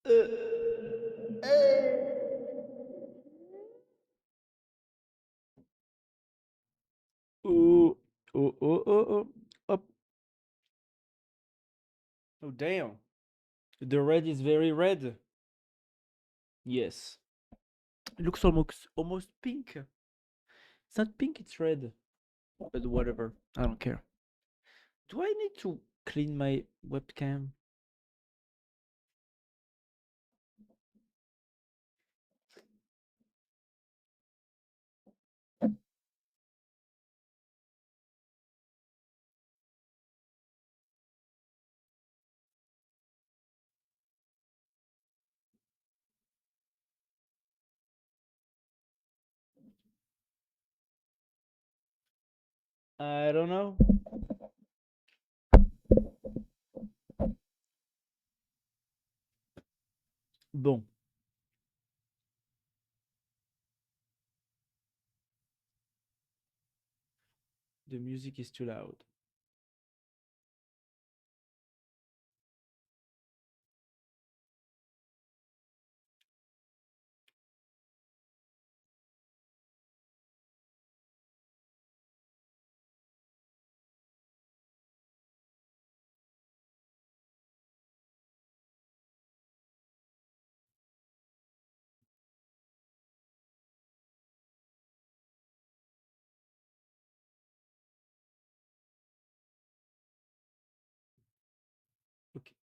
Oh, oh, oh, oh, oh. Up. Oh, damn. The red is very red. Yes. It looks almost pink. It's not pink, it's red. But whatever. I don't care. Do I need to clean my webcam? I don't know. Bon. The music is too loud. Okay.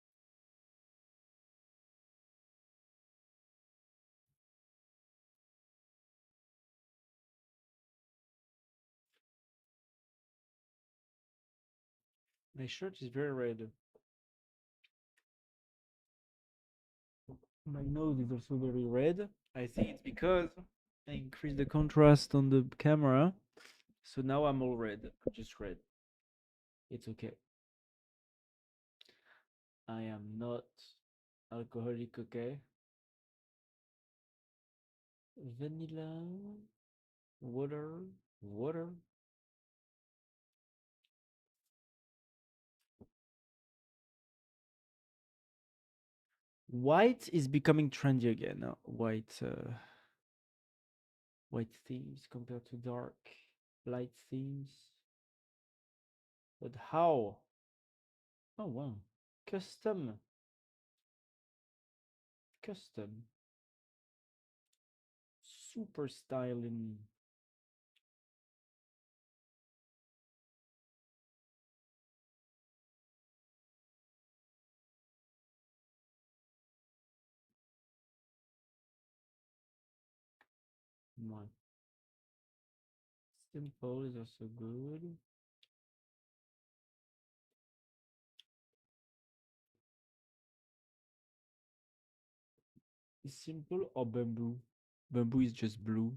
My shirt is very red. My nose is also very red. I think it's because I increased the contrast on the camera. So now I'm all red. I'm just red. It's okay. I am not alcoholic, okay? Vanilla, water, water. White is becoming trendy again. White themes compared to dark light themes. But how? Oh wow. Custom. Custom. Super styling. One. Simple is also good. Is simple or bamboo? Bamboo is just blue.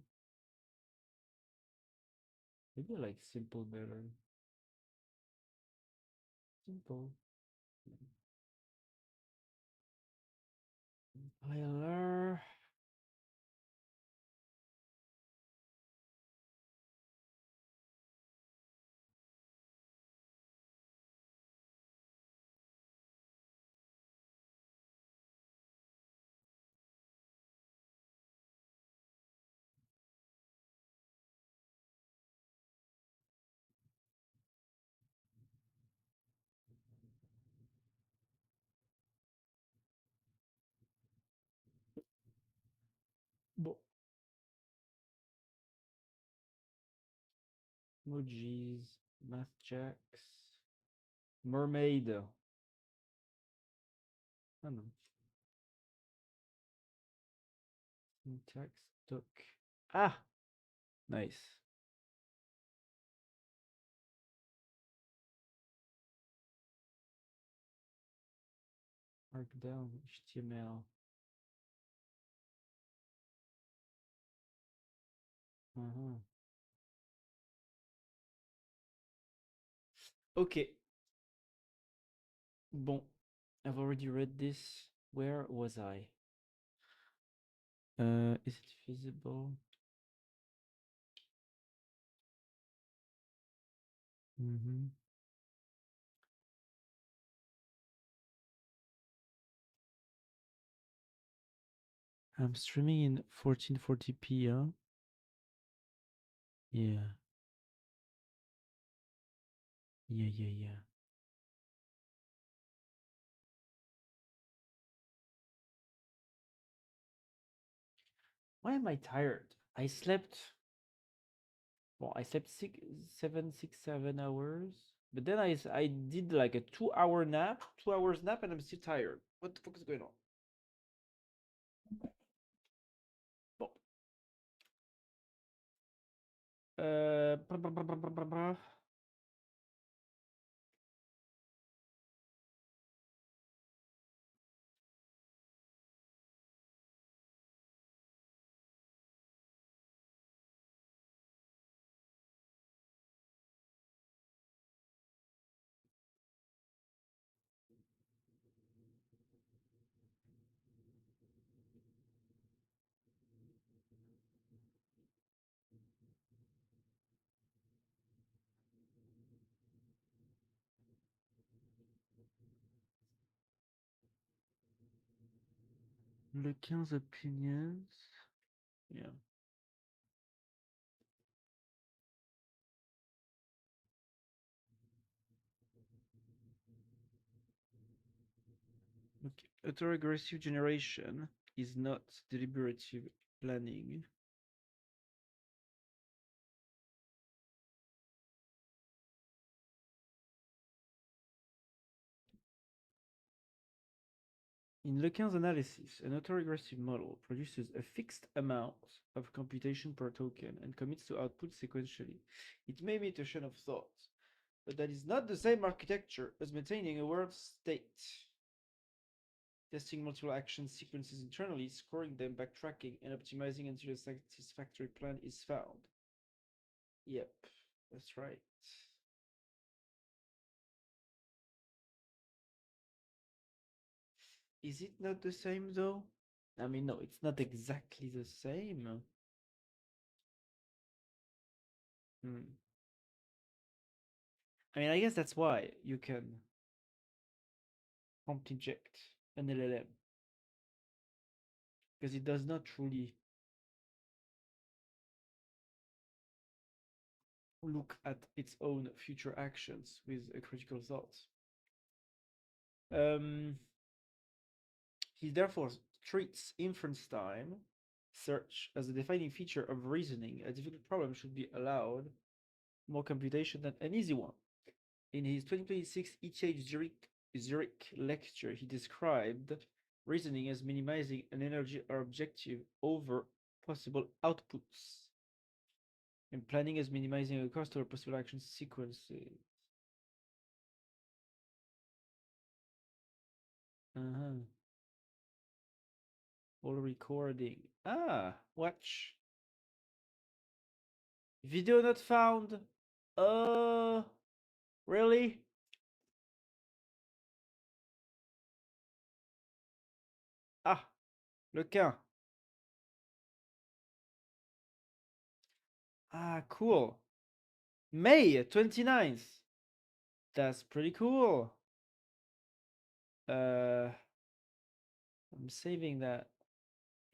Maybe I like simple better. Simple. Compiler. Bon. Emojis. Math jacks. Mermaid. Oh no. Syntax doc. Ah! Nice. Markdown. HTML. Uh-huh. Okay. Bon. I've already read this. Where was I? Is it feasible? Mm-hmm. I'm streaming in 1440p, huh? Yeah. Yeah. Why am I tired? I slept 6, 7 hours. But then I did like a 2 hour nap, 2 hours nap, and I'm still tired. What the fuck is going on? Bon. Blah, blah, blah, blah, blah, blah, blah. Le 15 opinions. Yeah. Okay. Autoaggressive generation is not deliberative planning. In Lequin's analysis, an autoregressive model produces a fixed amount of computation per token and commits to output sequentially. It may meet a chain of thought, but that is not the same architecture as maintaining a world state. Testing multiple action sequences internally, scoring them, backtracking, and optimizing until a satisfactory plan is found. Yep, that's right. Is it not the same though? I mean, no, it's not exactly the same. Hmm. I mean, I guess that's why you can prompt inject an LLM, because it does not truly look at its own future actions with a critical thought. He therefore treats inference time search as a defining feature of reasoning. A difficult problem should be allowed more computation than an easy one. In his 2026 ETH Zurich lecture, he described reasoning as minimizing an energy or objective over possible outputs, and planning as minimizing a cost over possible action sequences. Uh-huh. All recording. Ah, watch. Video not found. Uh, really? Ah, lequin. Ah, cool. May 29th. That's pretty cool. I'm saving that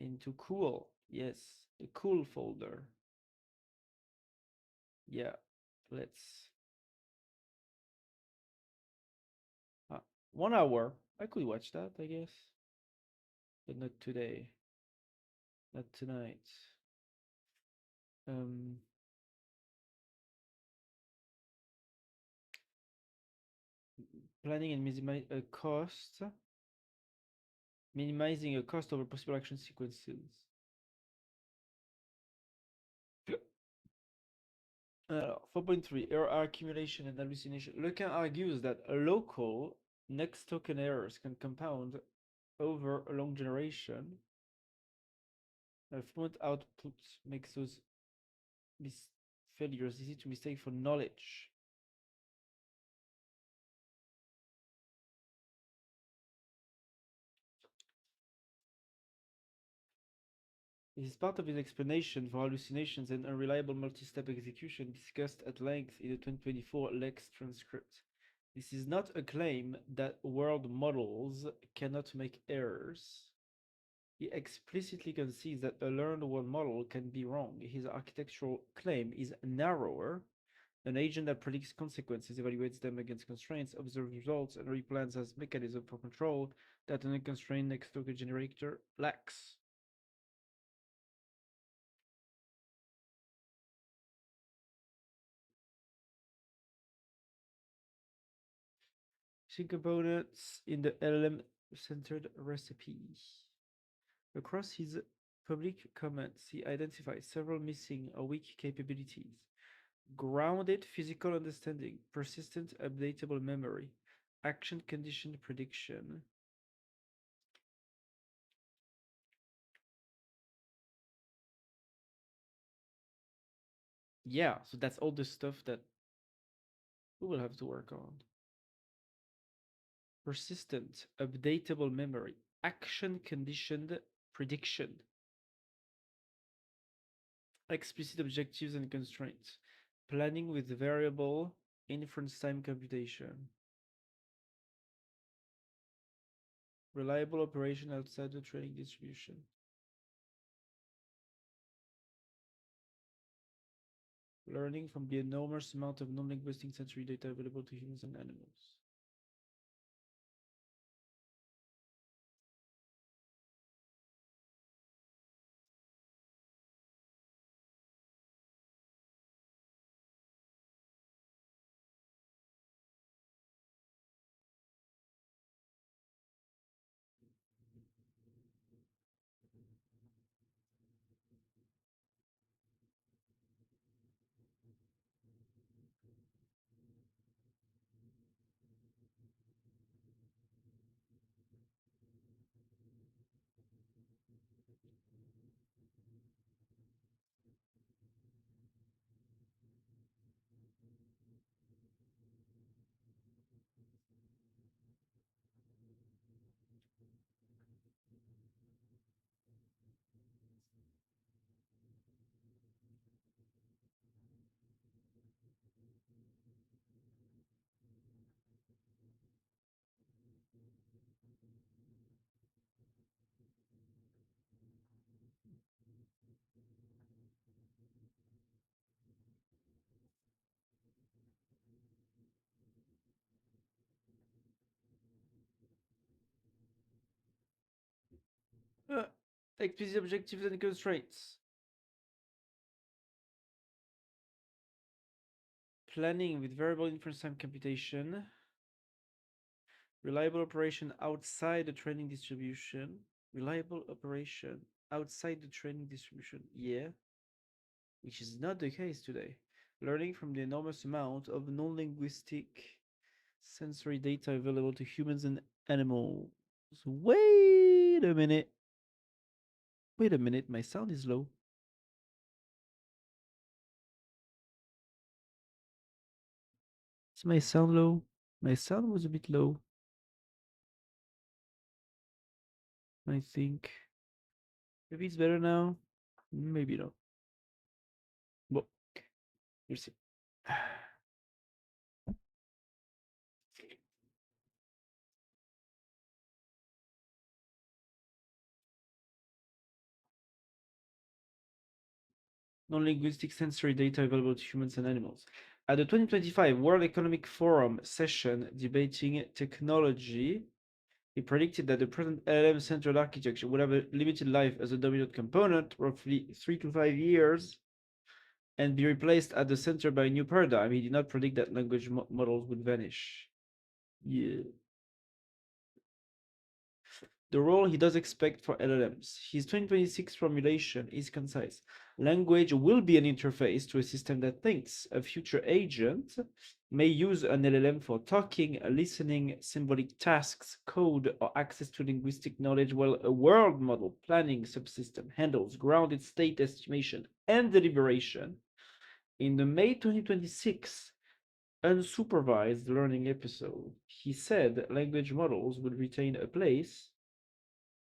into cool. Yes, the cool folder. Yeah, let's. 1 hour. I could watch that, I guess, but not today, not tonight. Um, planning and minimizing a cost over possible action sequences. 4.3 error accumulation and hallucination. Lequin argues that local next token errors can compound over a long generation. Fluent output makes those failures easy to mistake for knowledge. This is part of his explanation for hallucinations and unreliable multi-step execution discussed at length in the 2024 Lex transcript. This is not a claim that world models cannot make errors. He explicitly concedes that a learned world model can be wrong. His architectural claim is narrower. An agent that predicts consequences, evaluates them against constraints, observes results, and replans as mechanism for control that an unconstrained next token generator lacks. Missing components in the LLM-centered recipe. Across his public comments, he identifies several missing or weak capabilities: grounded physical understanding, persistent updatable memory, action conditioned prediction. Yeah, so that's all the stuff that we will have to work on. Persistent updatable memory, action conditioned prediction, explicit objectives and constraints, planning with variable inference time computation, reliable operation outside the training distribution. Learning from the enormous amount of non-linguistic sensory data available to humans and animals. Explicit objectives and constraints. Planning with variable inference time computation. Reliable operation outside the training distribution. Reliable operation outside the training distribution. Yeah. Which is not the case today. Learning from the enormous amount of non-linguistic sensory data available to humans and animals. Wait a minute. Wait a minute, my sound is low. Is my sound low? My sound was a bit low, I think. Maybe it's better now. Maybe not. Well, we'll see. Non-linguistic sensory data available to humans and animals. At the 2025 World Economic Forum session debating technology, he predicted that the present LLM-centered architecture would have a limited life as a dominant component, roughly 3 to 5 years, and be replaced at the center by a new paradigm. He did not predict that language models would vanish. Yeah. The role he does expect for LLMs. His 2026 formulation is concise. Language will be an interface to a system that thinks. A future agent may use an LLM for talking, listening, symbolic tasks, code, or access to linguistic knowledge, while a world model planning subsystem handles grounded state estimation and deliberation. In the May 2026 unsupervised learning episode, he said language models would retain a place,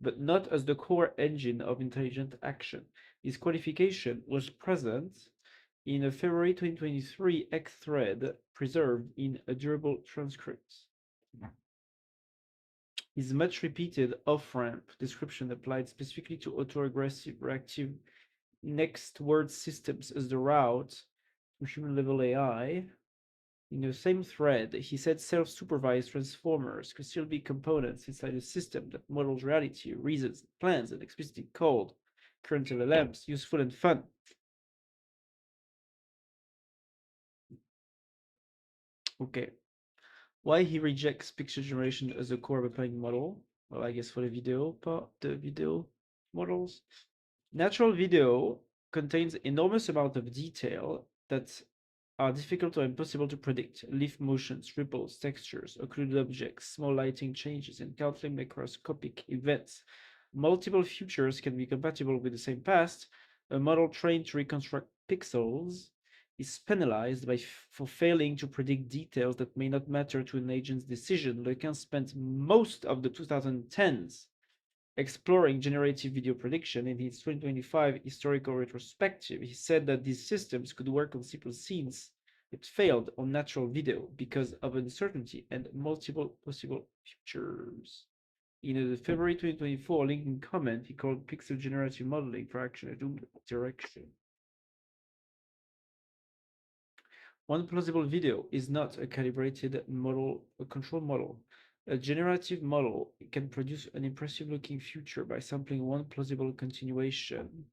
but not as the core engine of intelligent action. His qualification was present in a February 2023 X thread preserved in a durable transcript. His much repeated off-ramp description applied specifically to autoaggressive reactive next word systems as the route to human-level AI. In the same thread, he said self-supervised transformers could still be components inside a system that models reality, reasons, plans, and explicitly called current LLMs useful and fun. Okay. Why he rejects picture generation as a core of applying model? Well, I guess for the video part, the video models. Natural video contains enormous amount of detail that are difficult or impossible to predict. Leaf motions, ripples, textures, occluded objects, small lighting changes, and countless macroscopic events. Multiple futures can be compatible with the same past. A model trained to reconstruct pixels is penalized for failing to predict details that may not matter to an agent's decision. Lequin spent most of the 2010s exploring generative video prediction. In his 2025 historical retrospective, he said that these systems could work on simple scenes but failed on natural video because of uncertainty and multiple possible futures. In a February 2024 LinkedIn comment, he called pixel generative modeling for action a doomed direction. One plausible video is not a calibrated model, a control model. A generative model can produce an impressive looking future by sampling one plausible continuation.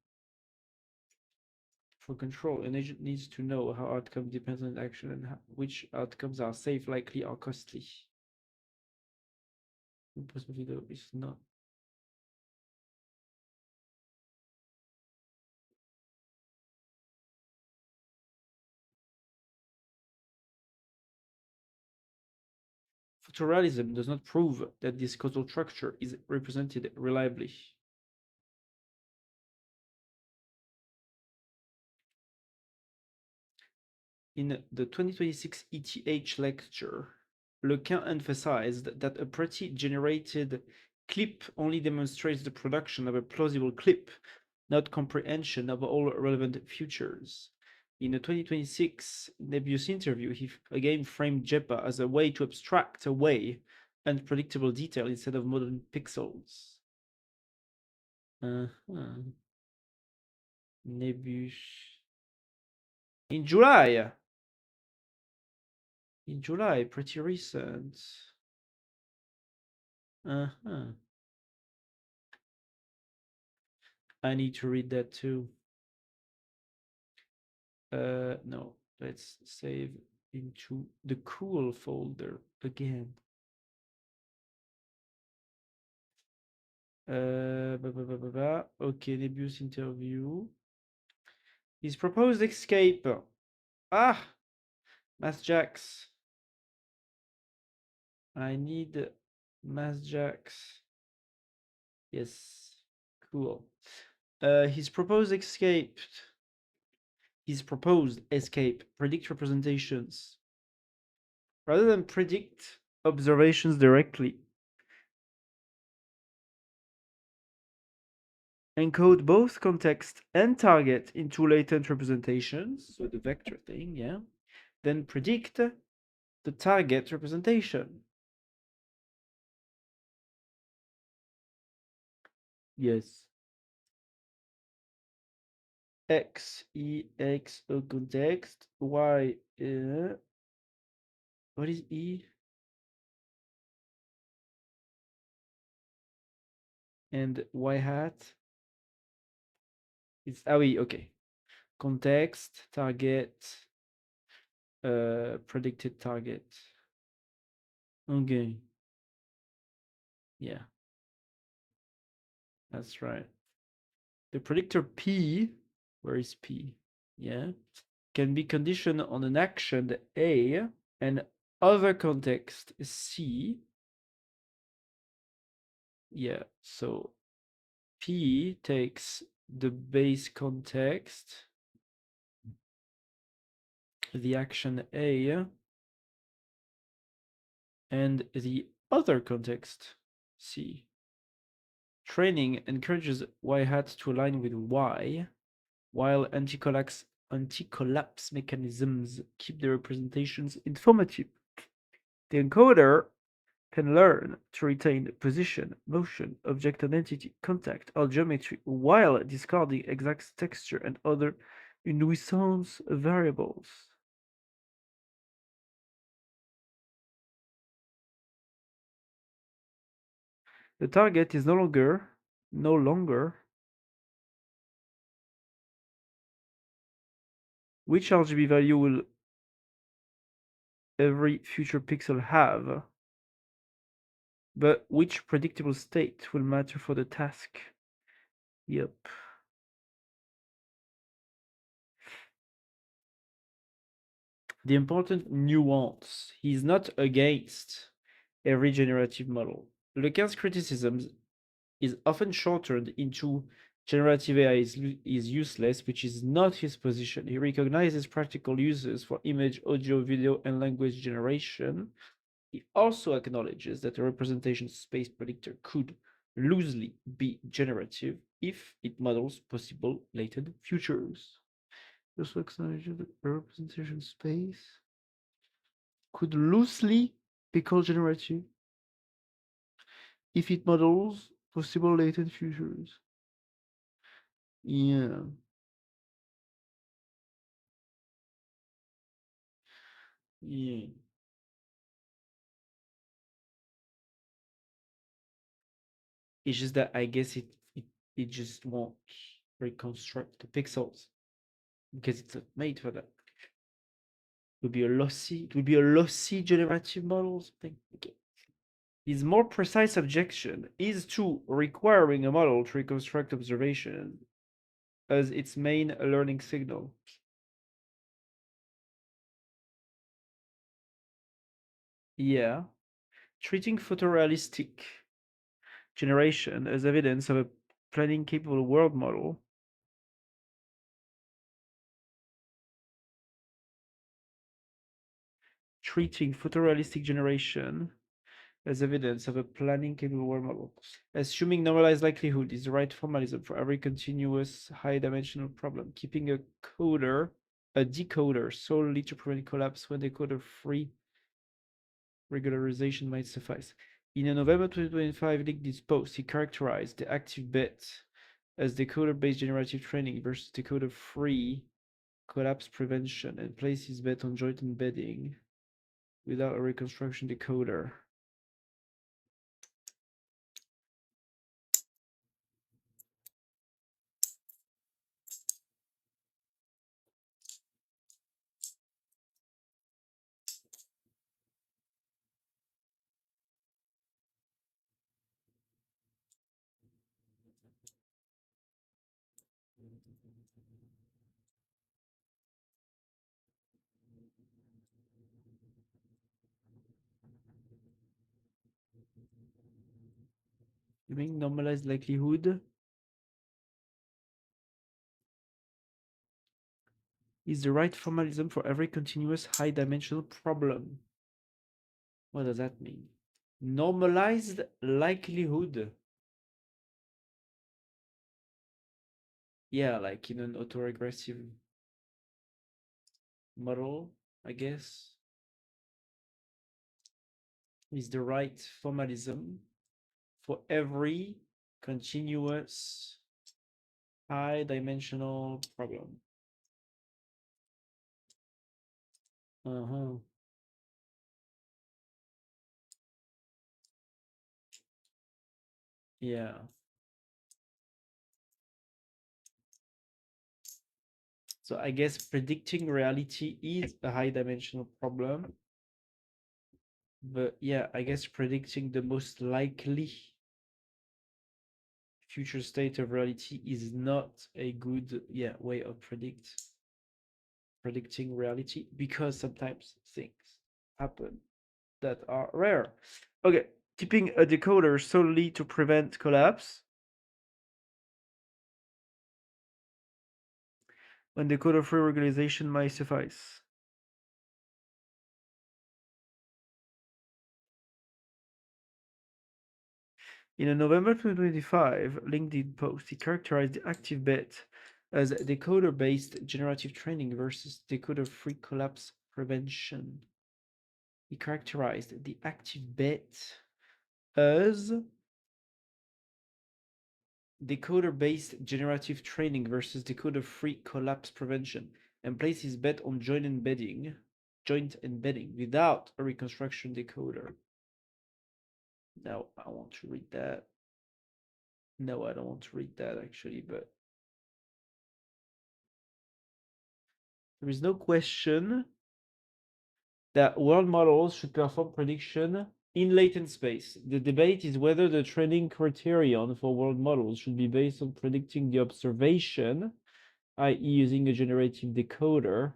For control, an agent needs to know how outcome depends on action and which outcomes are safe, likely, or costly. One plausible video is not. Photorealism does not prove that this causal structure is represented reliably. In the 2026 ETH lecture, Lequin emphasized that a pretty generated clip only demonstrates the production of a plausible clip, not comprehension of all relevant futures. In a 2026 Nebius interview, he again framed JEPA as a way to abstract away unpredictable detail instead of modern pixels. Nebius. In July, pretty recent. I need to read that too. No, let's save into the cool folder again. Okay, Nebius interview. His proposed escape. Ah, MassJax. I need MassJax. Yes, cool. His proposed escape. Predict representations. Rather than predict observations directly. Encode both context and target into latent representations, so the vector thing, yeah. Then predict the target representation. Yes. X, E, X, O context, Y, what is E? And Y hat? It's, oui, okay. Context, target, predicted target. Okay. Yeah. That's right. The predictor P, where is P? Yeah. Can be conditioned on an action A and other context C. Yeah, so P takes the base context, the action A, and the other context C. Training encourages Y hat to align with Y, while anti-collapse mechanisms keep the representations informative. The encoder can learn to retain position, motion, object identity, contact, or geometry while discarding exact texture and other nuisance variables. The target is no longer which RGB value will every future pixel have, but which predictable state will matter for the task. Yep. The important nuance: he's not against every generative model. Lequin's criticisms is often shortened into generative AI is useless, which is not his position. He recognizes practical uses for image, audio, video, and language generation. He also acknowledges that a representation space predictor could loosely be generative if it models possible latent futures. He also acknowledges that a representation space could loosely be called generative if it models possible latent futures. Yeah. Yeah. It's just that I guess it just won't reconstruct the pixels because it's not made for that. It would be a lossy generative model or something. Okay. His more precise objection is to requiring a model to reconstruct observation as its main learning signal. Yeah. Treating photorealistic generation as evidence of a planning capable world model treating photorealistic generation as evidence of a planning capable world model. Assuming normalized likelihood is the right formalism for every continuous high dimensional problem. Keeping a decoder solely to prevent collapse when decoder free regularization might suffice. In a November 2025 LinkedIn post, he characterized the active bet as decoder-based generative training versus decoder-free collapse prevention and placed his bet on joint embedding without a reconstruction decoder. You mean normalized likelihood is the right formalism for every continuous high dimensional problem. What does that mean? Normalized likelihood. Yeah, like in an autoregressive model, I guess, is the right formalism for every continuous high dimensional problem. Uh-huh. Yeah. So I guess predicting reality is a high dimensional problem. But yeah, I guess predicting the most likely future state of reality is not a good way of predicting reality because sometimes things happen that are rare. Okay, keeping a decoder solely to prevent collapse. When decoder free regularization might suffice. In a November 2025 LinkedIn post, he characterized the active bet as decoder-based generative training versus decoder-free collapse prevention. He characterized the active bit as decoder-based generative training versus decoder-free collapse prevention, and placed his bet on joint embedding without a reconstruction decoder. Now I want to read that. No, I don't want to read that actually, but there is no question that world models should perform prediction in latent space. The debate is whether the training criterion for world models should be based on predicting the observation, i.e. using a generative decoder,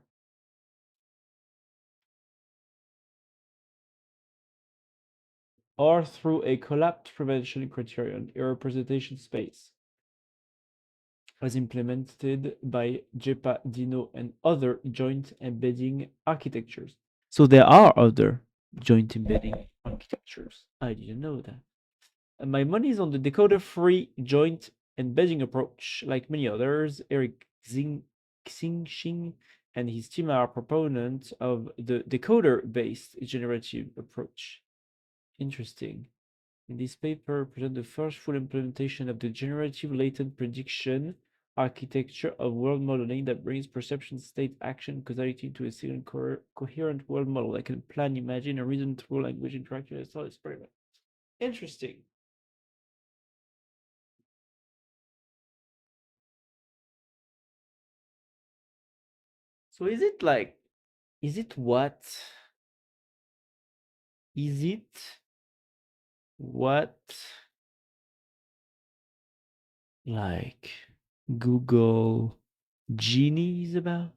or through a collapse prevention criterion, a representation space, as implemented by JEPA, Dino, and other joint embedding architectures. So there are other joint embedding architectures. I didn't know that. And my money is on the decoder-free joint embedding approach. Like many others, Eric Xingxing and his team are proponents of the decoder-based generative approach. Interesting. In this paper, present the first full implementation of the generative latent prediction architecture of world modeling that brings perception, state, action, causality into a single coherent world model that can plan, imagine, and reason through language interaction and solid experiment. Interesting. So is it like, is it what? Is it what like Google Genie is about?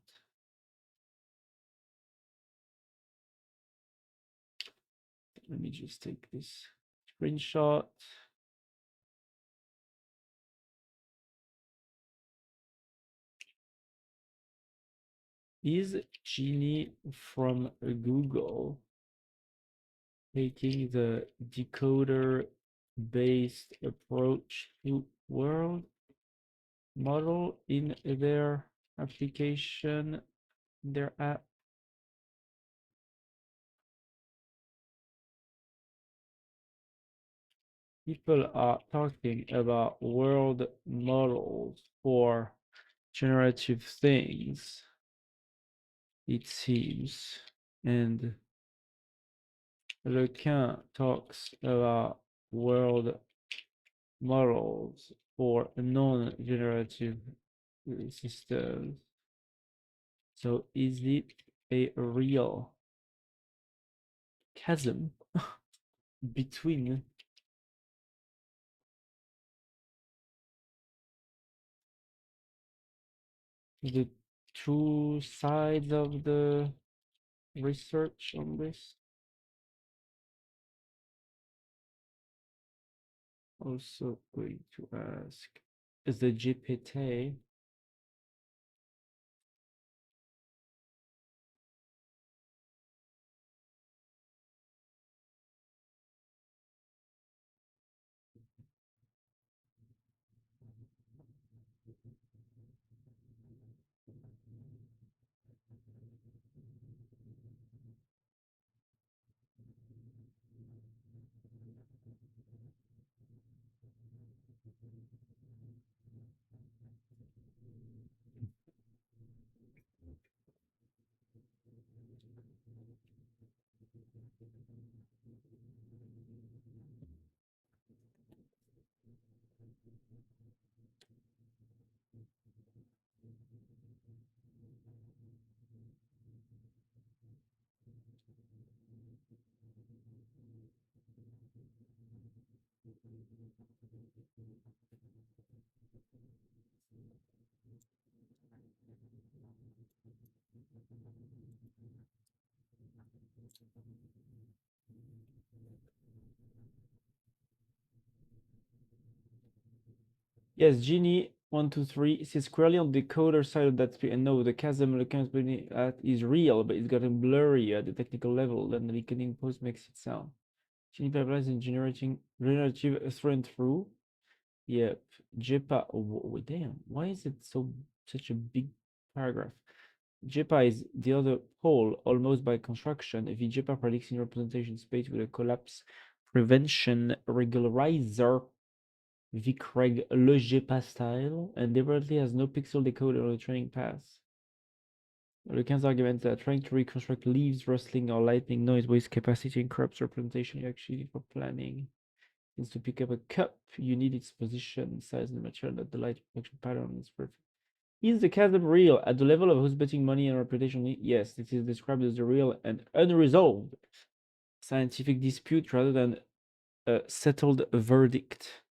Let me just take this screenshot. Is Genie from Google taking the decoder-based approach to world model in their application, their app? People are talking about world models for generative things, it seems. And Lequin talks about world models for non-generative systems. So is it a real chasm between the two sides of the research on this? Also going to ask, is the GPT Yes, Genie 123 sits squarely on the coder side of that tree. And no, the chasm Lequin's pointing at is real, but it's gotten blurry at the technical level than the Lequin post makes it sound. Genie pipelines in generating generative through and through. Yep. JEPA. Oh, damn. Why is it such a big paragraph? JEPA is the other pole, almost by construction. The JEPA predicts in representation space with a collapse prevention regularizer, VCREG Le JEPA style, and deliberately has no pixel decoder on the training path. Lequin's argument that trying to reconstruct leaves, rustling, or lightning noise wastes capacity and corrupts representation actually for planning. Is to pick up a cup, you need its position, size, and material that the light reflection pattern is perfect. Is the chasm real at the level of who's betting money and reputation? Yes, this is described as a real and unresolved scientific dispute rather than a settled verdict.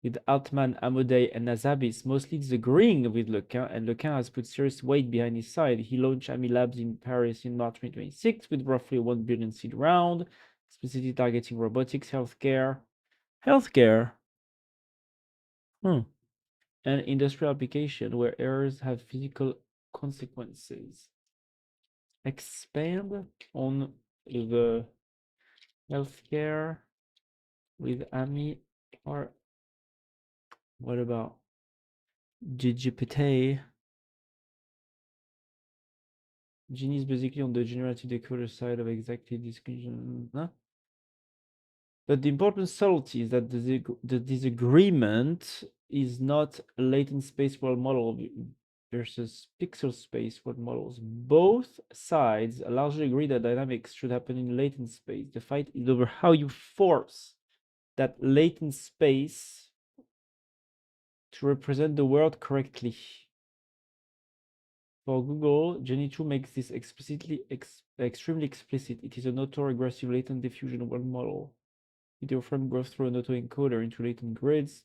With Altman, Amodei, and Nazabis mostly disagreeing with Lequin, and Lequin has put serious weight behind his side. He launched Ami Labs in Paris in March 2026 with roughly a 1 billion seed round, specifically targeting robotics, healthcare, and industrial application where errors have physical consequences. Expand on the healthcare with Ami, or what about GPT? Genie is basically on the generative decoder side of exactly this question. Huh? But the important subtlety is that the disagreement is not latent space world model versus pixel space world models. Both sides largely agree that dynamics should happen in latent space. The fight is over how you force that latent space to represent the world correctly. For Google, Genie 2 makes this extremely explicit. It is an autoregressive latent diffusion world model. Video frame goes through an autoencoder into latent grids.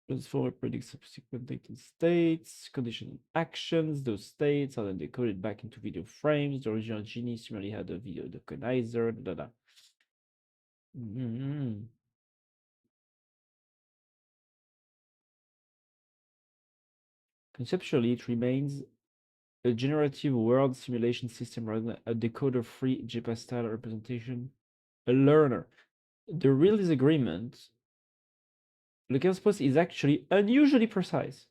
Transformer predicts subsequent latent states, condition actions. Those states are then decoded back into video frames. The original Genie similarly had a video decodizer. Conceptually, it remains a generative world simulation system rather than a decoder-free JPA style representation. A learner. The real disagreement, Lequin's post is actually unusually precise.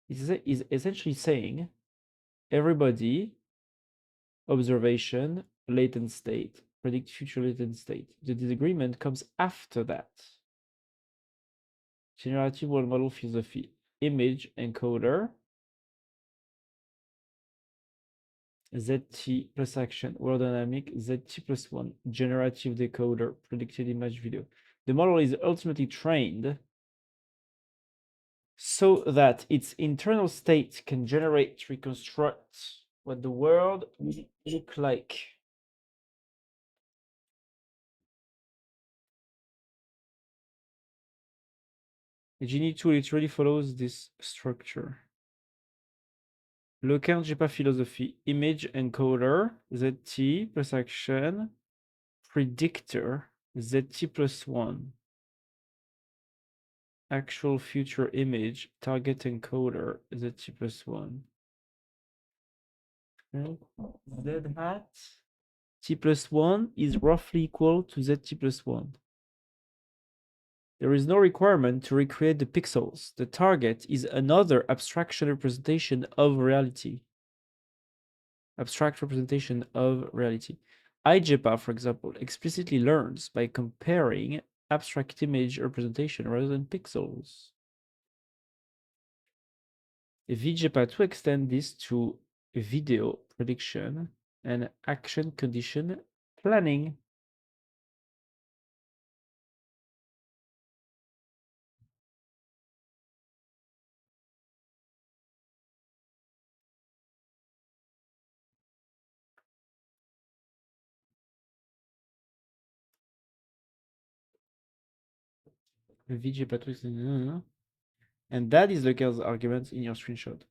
It is essentially saying everybody, observation, latent state, predict future latent state. The disagreement comes after that. Generative world model philosophy, image encoder, ZT plus action, world dynamic, ZT plus 1, generative decoder, predicted image video. The model is ultimately trained so that its internal state can reconstruct what the world will look like. The Genie 2 literally follows this structure. Local JEPA philosophy, image encoder, ZT plus action, predictor, ZT plus 1. Actual future image, target encoder, ZT plus 1. Z hat T plus 1 is roughly equal to ZT plus 1. There is no requirement to recreate the pixels. The target is another abstraction representation of reality. Abstract representation of reality. IJPA, for example, explicitly learns by comparing abstract image representation rather than pixels. VJPA to extend this to video prediction and action condition planning. VJPA to extend, and that is Lequin's argument in your screenshot.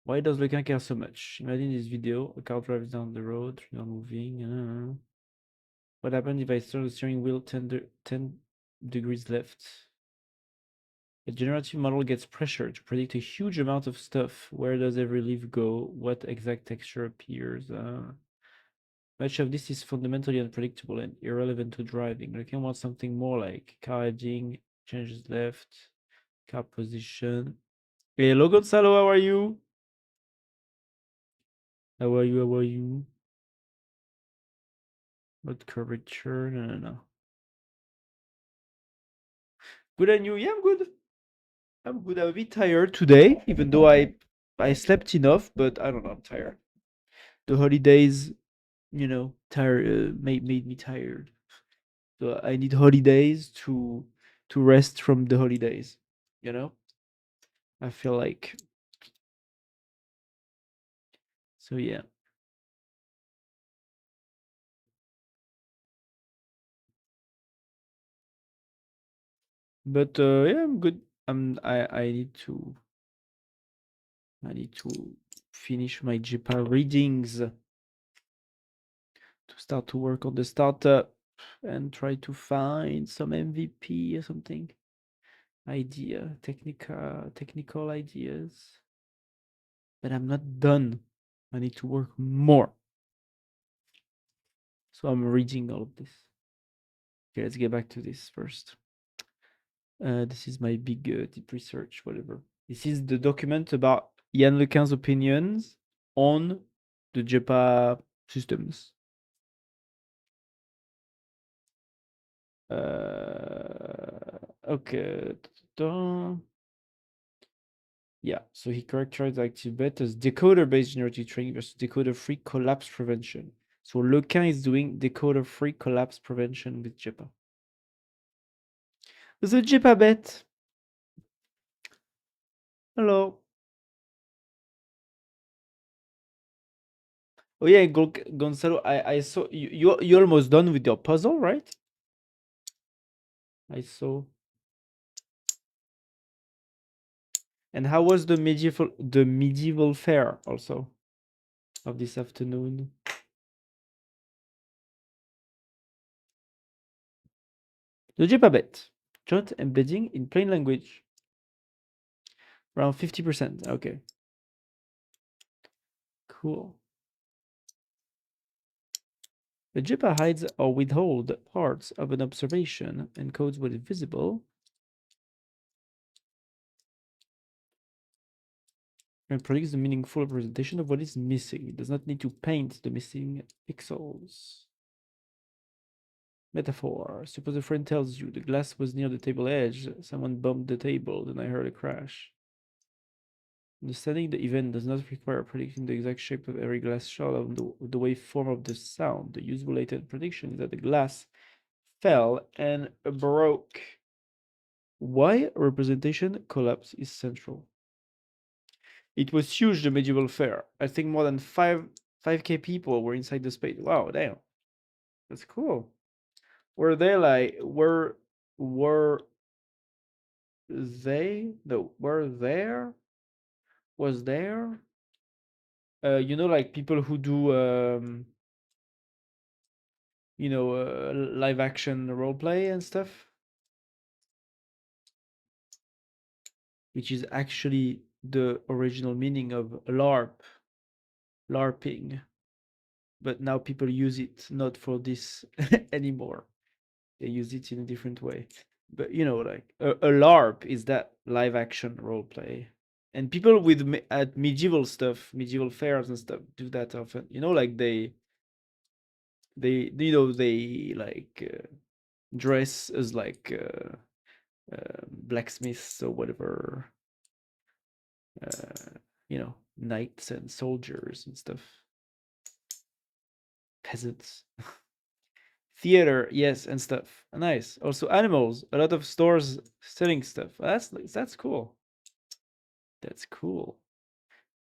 Why does Lequin care so much? Imagine this video, a car drives down the road, you're moving. What happens if I turn the steering wheel 10 degrees left? A generative model gets pressure to predict a huge amount of stuff. Where does every leaf go? What exact texture appears? Much of this is fundamentally unpredictable and irrelevant to driving. Lequin wants something more like car heading, changes left, car position, Hello, Gonzalo. How are you? How are you? How are you? What curvature? No, no, no. Good and you? Yeah, I'm good. I'm good. I'm a bit tired today, even though I slept enough, but I don't know. I'm tired. The holidays, tired made me tired. So I need holidays to rest from the holidays. You know, I feel like so. Yeah, but yeah, I'm good. I need to finish my JEPA readings to start to work on the startup and try to find some MVP or something. Technical ideas. But I'm not done. I need to work more. So I'm reading all of this. Okay, let's get back to this first. This is my big deep research, whatever. This is the document about Yann Lequin's opinions on the JEPA systems. Okay. Yeah, so he characterized ActiveBet as decoder-based generative training versus decoder-free collapse prevention. So Lequin is doing decoder-free collapse prevention with JEPA. The JEPA bet. Hello. Oh yeah, Gonzalo, I saw you almost done with your puzzle, right? I saw. And how was the medieval fair also of this afternoon? The JEPA bet. Joint embedding in plain language. Around 50%. Okay. Cool. The JEPA hides or withhold parts of an observation, encodes what is visible, and predicts the meaningful representation of what is missing. It does not need to paint the missing pixels. Metaphor. Suppose a friend tells you the glass was near the table edge, someone bumped the table, then I heard a crash. Understanding the event does not require predicting the exact shape of every glass shard of the waveform of the sound. The useful latent prediction is that the glass fell and broke. Why representation collapse is central. It was huge, the medieval fair. I think more than 5K people were inside the space. Wow, damn. That's cool. Were they like were they no were there was there like people who do live action role play and stuff, which is actually the original meaning of LARPing, but now people use it not for this anymore. They use it in a different way. But like a LARP is that live action role play. And people with at medieval stuff, medieval fairs and stuff do that often. Like they like dress as like blacksmiths or whatever, knights and soldiers and stuff, peasants. Theater, yes, and stuff. Nice. Also animals. A lot of stores selling stuff. That's cool. That's cool.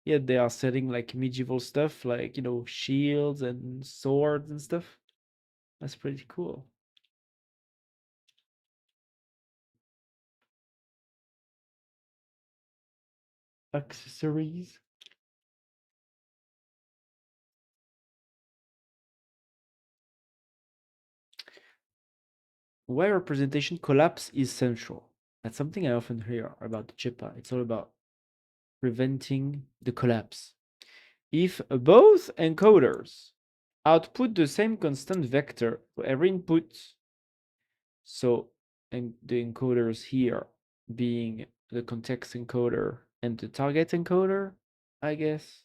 Yeah, they are selling like medieval stuff, like shields and swords and stuff. That's pretty cool. Accessories. Why representation collapse is central. That's something I often hear about the JEPA. It's all about preventing the collapse. If both encoders output the same constant vector for every input, so and the encoders here being the context encoder and the target encoder, I guess.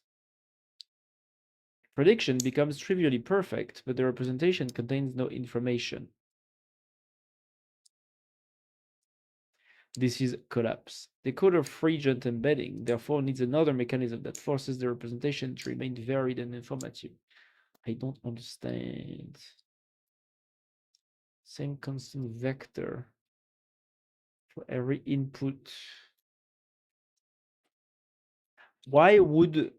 Prediction becomes trivially perfect, but the representation contains no information. This is collapse. The coder free-jump embedding therefore needs another mechanism that forces the representation to remain varied and informative. I don't understand. Same constant vector for every input. Why would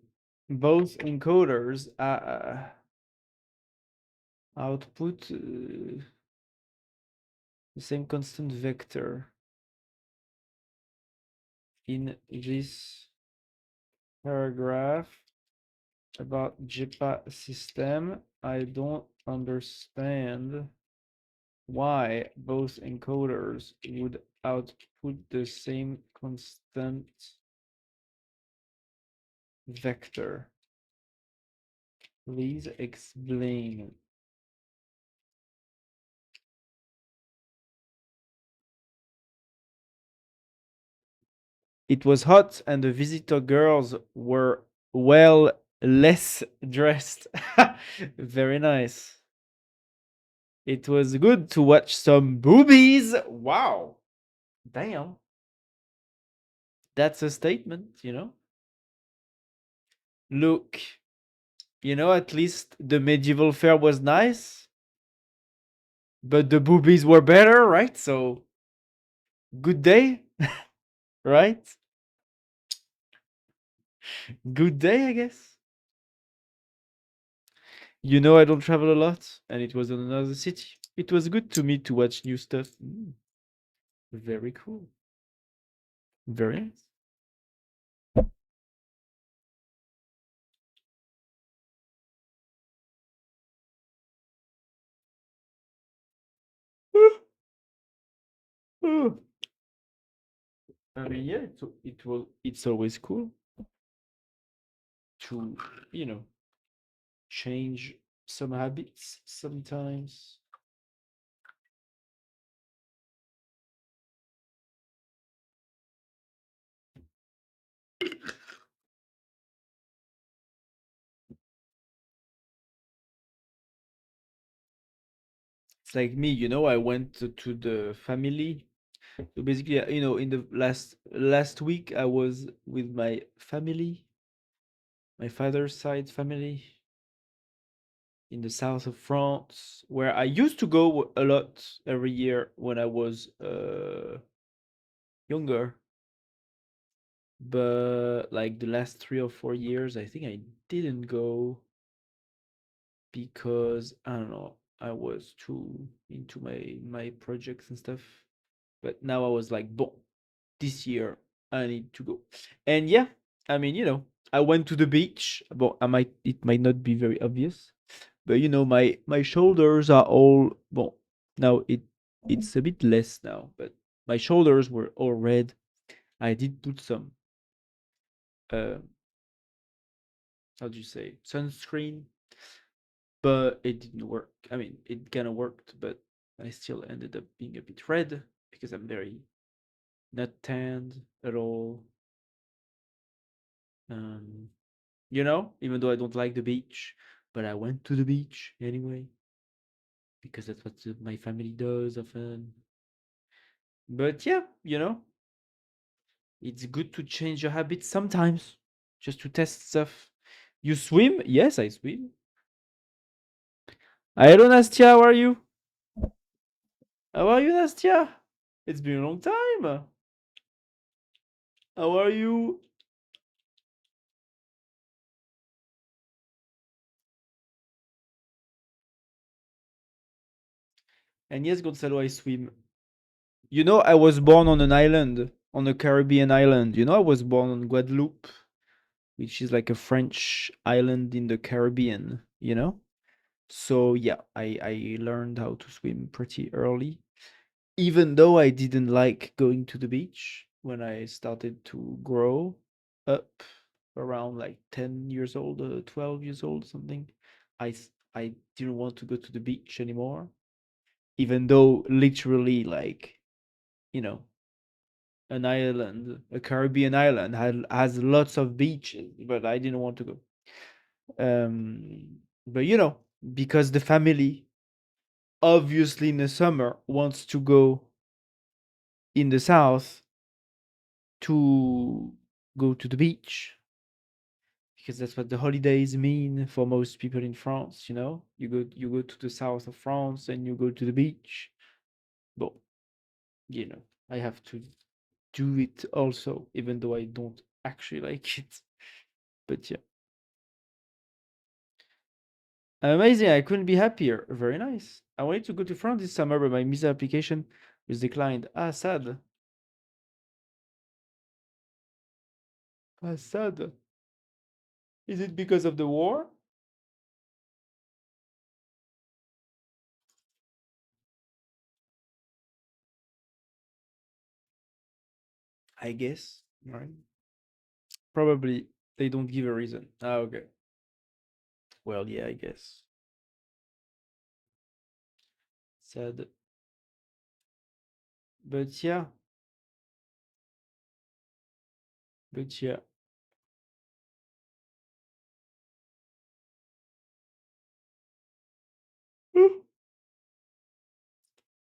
both encoders output the same constant vector in this paragraph about JEPA system? I don't understand why both encoders would output the same constant vector. Please explain. It was hot and the visitor girls were, well, less dressed. Very nice. It was good to watch some boobies. Wow. Damn. That's a statement, you know? Look, at least the medieval fair was nice, but the boobies were better, right? So, good day, right? Good day, I guess. I don't travel a lot, and it was in another city. It was good to me to watch new stuff. Very cool. Very nice. I mean, yeah, it's always cool to, you know, change some habits sometimes. It's like me, I went to the family. So basically, in the last week, I was with my family, my father's side family, in the south of France, where I used to go a lot every year when I was younger. But like the last 3 or 4 years, I think I didn't go because I don't know, I was too into my projects and stuff. But now I was like, boom, this year I need to go. And yeah, I mean, I went to the beach. Well, it might not be very obvious, but my shoulders are all, well, now it's a bit less now, but my shoulders were all red. I did put some uh how do you say, sunscreen, but it didn't work. I mean, it kind of worked, but I still ended up being a bit red because I'm very not tanned at all. Um, even though I don't like the beach, but I went to the beach anyway because that's what my family does often. But yeah, it's good to change your habits sometimes just to test stuff. You swim? Yes, I swim. Hello, Nastia, how are you? How are you, Nastia? It's been a long time. How are you? And yes, Gonzalo, I swim. I was born on an island, on a Caribbean island. I was born on Guadeloupe, which is like a French island in the Caribbean. So yeah, I learned how to swim pretty early, even though I didn't like going to the beach when I started to grow up around like 10 years old, 12 years old, something. I didn't want to go to the beach anymore, even though literally, like, you know, an island, a Caribbean island, has lots of beaches, but I didn't want to go. But because the family, obviously in the summer, wants to go in the south to go to the beach, because that's what the holidays mean for most people in France. You go to the south of France and you go to the beach. But I have to do it also, even though I don't actually like it. But yeah, amazing. I couldn't be happier. Very nice. I wanted to go to France this summer, but my visa application was declined. Ah, sad. Ah, sad. Is it because of the war? I guess. Right. Probably they don't give a reason. Ah, okay. Well, yeah, I guess. Sad. But yeah, but yeah.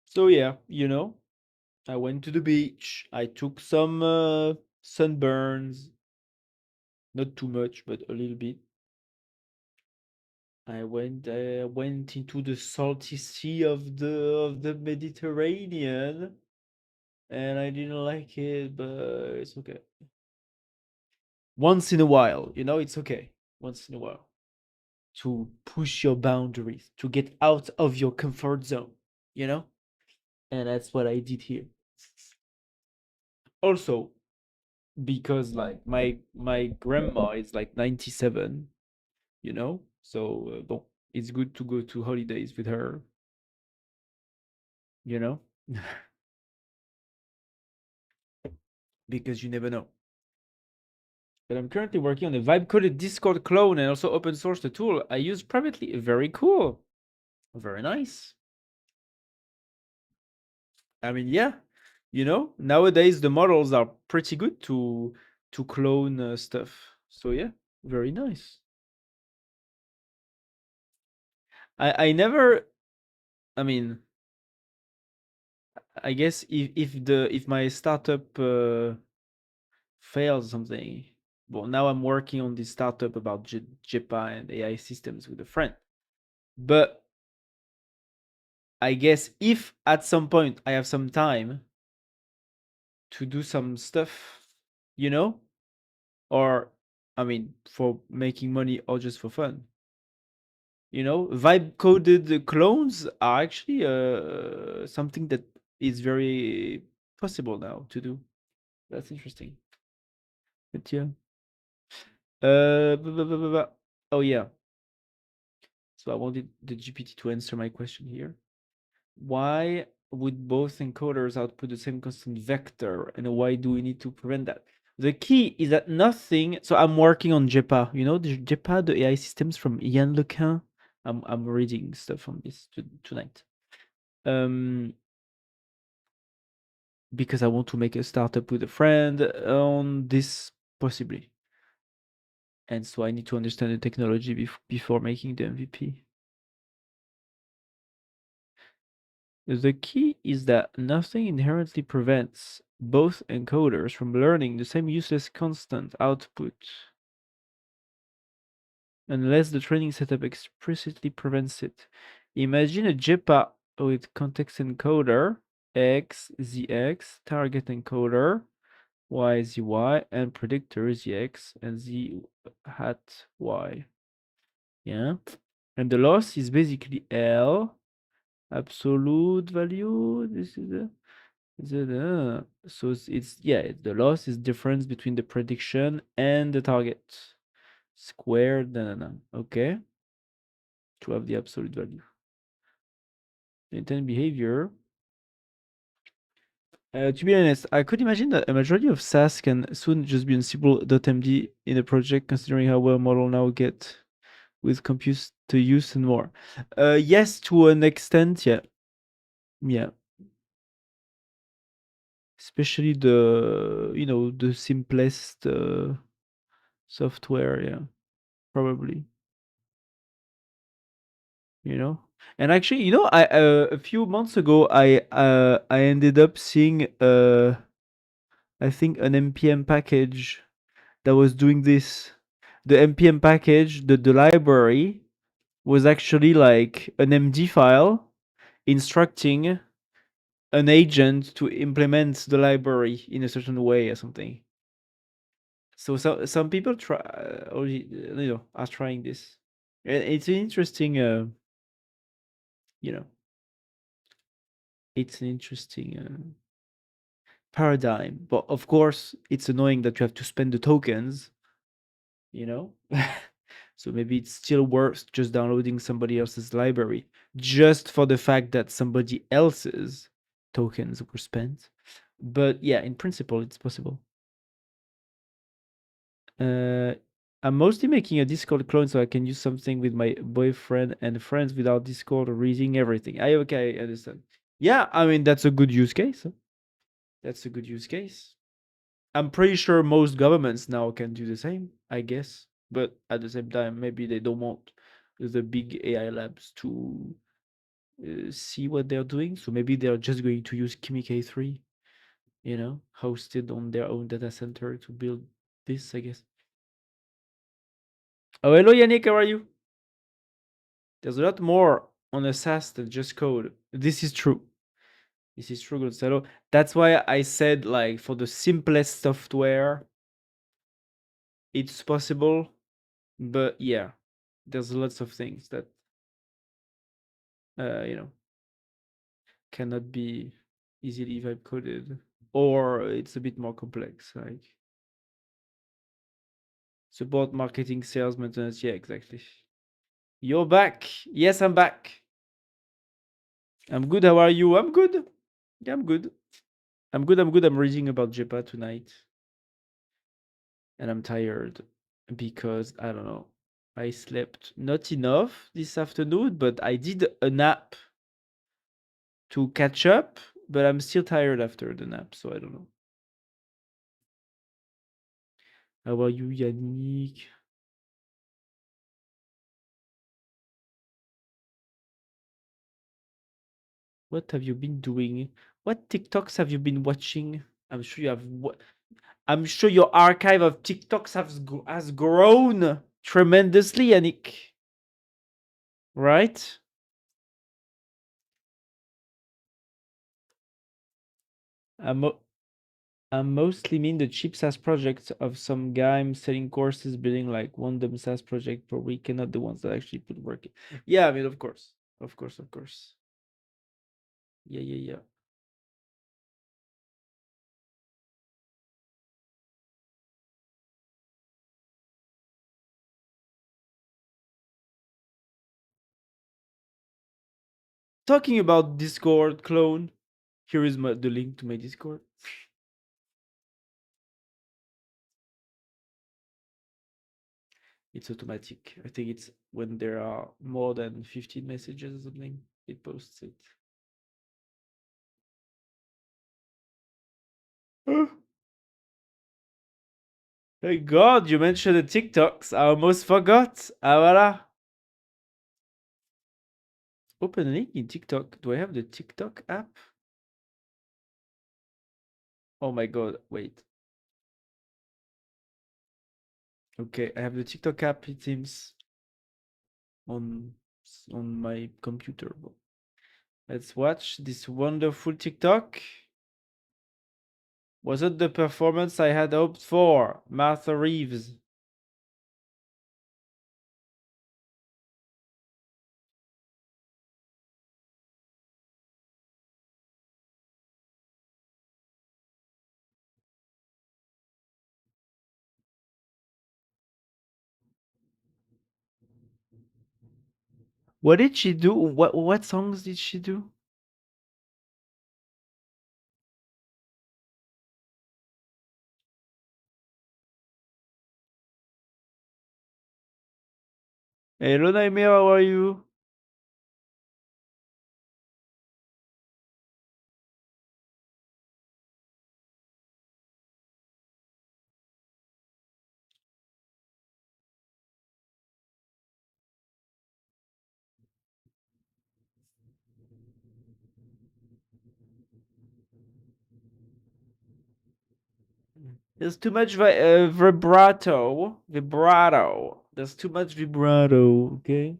So yeah, I went to the beach. I took some sunburns, not too much, but a little bit. I went into the salty sea of the Mediterranean, and I didn't like it, but it's okay. Once in a while, it's okay. Once in a while, to push your boundaries, to get out of your comfort zone, you know? And that's what I did here. Also, because like my grandma is like 97, so bon, it's good to go to holidays with her, you know, because you never know. But I'm currently working on a vibe coded Discord clone and also open source the tool I use privately. Very cool. Very nice. I mean, yeah, nowadays the models are pretty good to clone stuff. So yeah, very nice. I never. I mean, I guess if my startup fails or something. Well, now I'm working on this startup about JEPA and AI systems with a friend. But I guess if at some point I have some time to do some stuff, you know, or I mean, for making money or just for fun, vibe coded clones are actually something that is very possible now to do. That's interesting. But yeah. Oh yeah. So I wanted the GPT to answer my question here. Why would both encoders output the same constant vector, and why do we need to prevent that? The key is that nothing. So I'm working on JEPA. The JEPA, the AI systems from Yann Lequin. I'm reading stuff on this tonight. Because I want to make a startup with a friend on this possibly, and so I need to understand the technology before making the MVP. The key is that nothing inherently prevents both encoders from learning the same useless constant output unless the training setup explicitly prevents it. Imagine a JEPA with context encoder, X, ZX, target encoder, Y, ZY, and predictor, ZX, and Z hat Y. Yeah. And the loss is basically L, absolute value. This is the so it's yeah, the loss is difference between the prediction and the target squared. Okay, to have the absolute value. The intent behavior. To be honest, I could imagine that a majority of SAS can soon just be unstable.md in a project, considering how well model now get with compute to use and more. Yes, to an extent, yeah. Yeah. especially the the simplest software. Yeah, probably. You know, and actually, I a few months ago, I ended up seeing I think an npm package that was doing this. The npm package, the library, was actually like an MD file instructing an agent to implement the library in a certain way or something. So, some people try, or are trying this. It's an interesting, you know, it's an interesting paradigm. But of course, it's annoying that you have to spend the tokens, you know. So maybe it's still worth just downloading somebody else's library just for the fact that somebody else's tokens were spent. But yeah, in principle, it's possible. Uh, I'm mostly making a Discord clone so I can use something with my boyfriend and friends without Discord reading everything. Okay, I understand. Yeah, I mean that's a good use case. Huh? That's a good use case. I'm pretty sure most governments now can do the same, I guess. But at the same time, maybe they don't want the big AI labs to see what they're doing. So maybe they're just going to use Kimi K3, hosted on their own data center to build this, I guess. Oh, hello, Yannick. How are you? There's a lot more on a SaaS than just code. This is true. This is true, Gonzalo. That's why I said, like, for the simplest software, it's possible. But yeah, there's lots of things that, uh, you know, cannot be easily vibe coded, or it's a bit more complex, like support, marketing, sales, maintenance. Yeah, exactly. You're back. Yes, I'm back. I'm good. How are you? I'm good. Yeah, I'm good. I'm good. I'm good. I'm reading about JEPA tonight, and I'm tired because I don't know. I slept not enough this afternoon, but I did a nap to catch up, but I'm still tired after the nap, so I don't know. How are you, Yannick? What have you been doing? What TikToks have you been watching? I'm sure you have. I'm sure your archive of TikToks has grown tremendously, Yannick. Right? I'm, mo- I mostly mean the cheap SaaS projects of some guy selling courses, building like one dumb SaaS project per week, and not the ones that actually put work in. Yeah, I mean, of course. Of course, of course. Yeah, yeah, yeah. Talking about Discord clone, here is the link to my Discord. It's automatic. I think it's when there are more than 15 messages or something, it posts it. Thank God you mentioned the TikToks. I almost forgot. Ah, voila. Open a link in TikTok. Do I have the TikTok app? Oh my God. Wait. Okay, I have the TikTok app, it seems, on my computer. Let's watch this wonderful TikTok. Was it the performance I had hoped for? Martha Reeves. What did she do? What songs did she do? Hello, Nightmare, how are you? There's too much vibrato. Vibrato. There's too much vibrato. Okay.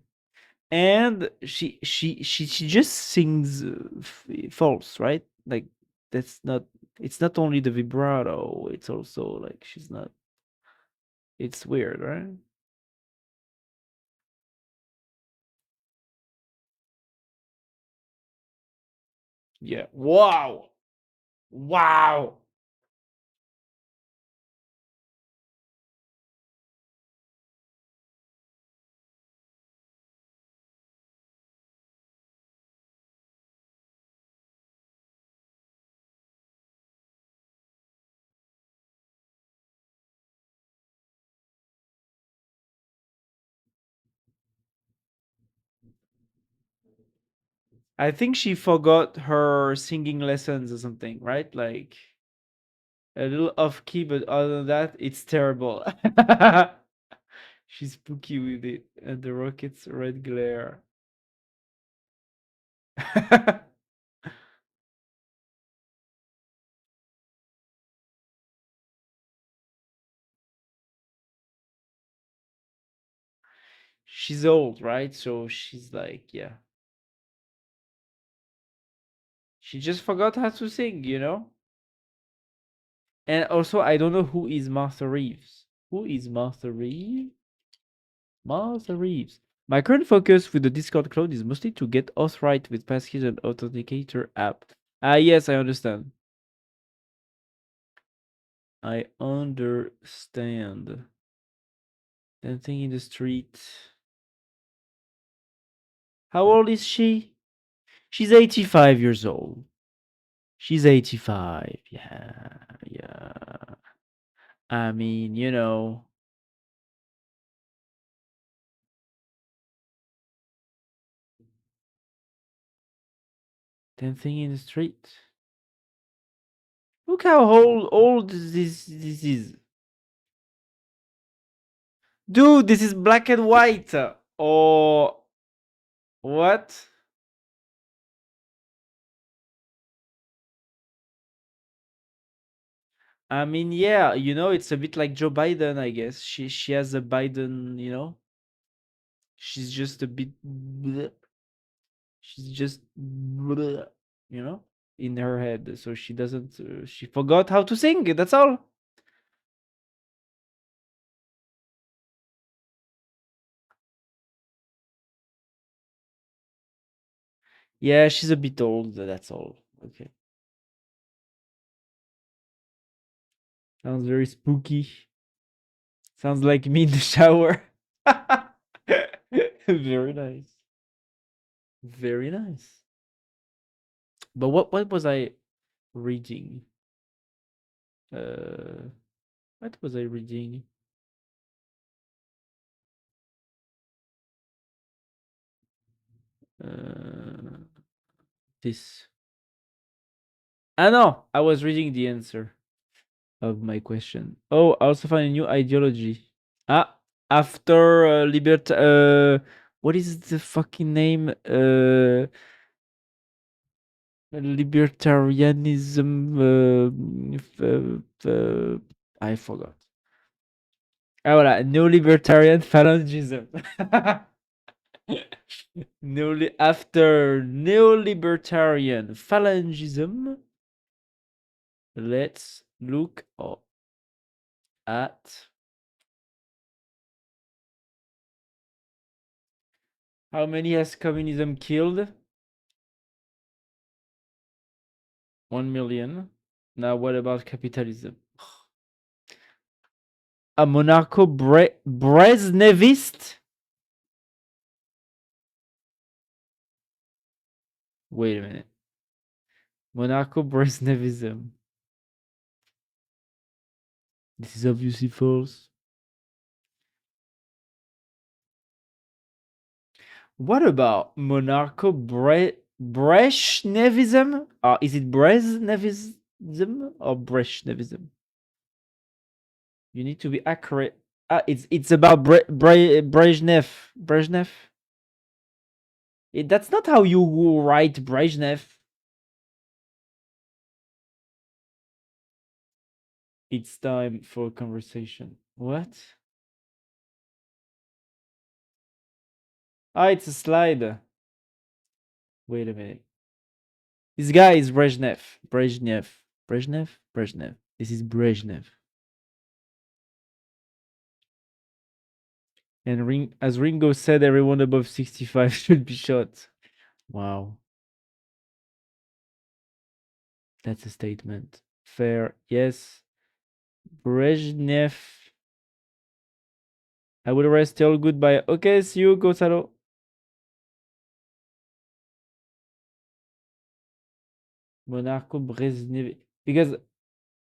And she just sings false, right? Like that's not. It's not only the vibrato. It's also like she's not. It's weird, right? Yeah. Wow. Wow. I think she forgot her singing lessons or something, right? Like a little off key, but other than that, it's terrible. She's spooky with it, and the rocket's red glare. She's old, right? So she's like, yeah. She just forgot how to sing, you know? And also, I don't know who is Martha Reeves. Who is Martha Reeves? Martha Reeves. My current focus with the Discord cloud is mostly to get us right with passkeys and authenticator app. Ah, yes, I understand. I understand. Dancing in the street. How old is she? She's 85 years old. She's 85. Yeah, yeah. I mean, you know, dancing in the street. Look how old this is. Dude, this is black and white. Or what? I mean, yeah, you know, it's a bit like Joe Biden, I guess. She has a Biden, you know. She's just a bit bleh. She's just bleh, you know, in her head. So she doesn't she forgot how to sing. That's all. Yeah, she's a bit old, that's all. Okay. Sounds very spooky. Sounds like me in the shower. Very nice. Very nice. But what was I reading? Uh what was I reading? Uh this. Ah no, I was reading the answer of my question. Oh, I also found a new ideology. Ah, after what is the fucking name? Libertarianism. I forgot. Ah, voilà, neo-libertarian phalangism. After neo-libertarian phalangism, let's look at how many has communism killed? 1 million. Now, what about capitalism? A Brezhnevist? Wait a minute. Monarcho Brezhnevism. This is obviously false. What about Monarcho Brezhnevism? Is it Brezhnevism or Brezhnevism? You need to be accurate. It's about Brezhnev. Brezhnev. That's not how you write Brezhnev. It's time for conversation. What? Ah, it's a slide. Wait a minute. This guy is Brezhnev. Brezhnev. Brezhnev? Brezhnev. This is Brezhnev. And as Ringo said, everyone above 65 should be shot. Wow. That's a statement. Fair. Yes. Brezhnev. I will rest till goodbye. Okay, see you, Gonzalo. Monarcho Brezhnev. Because,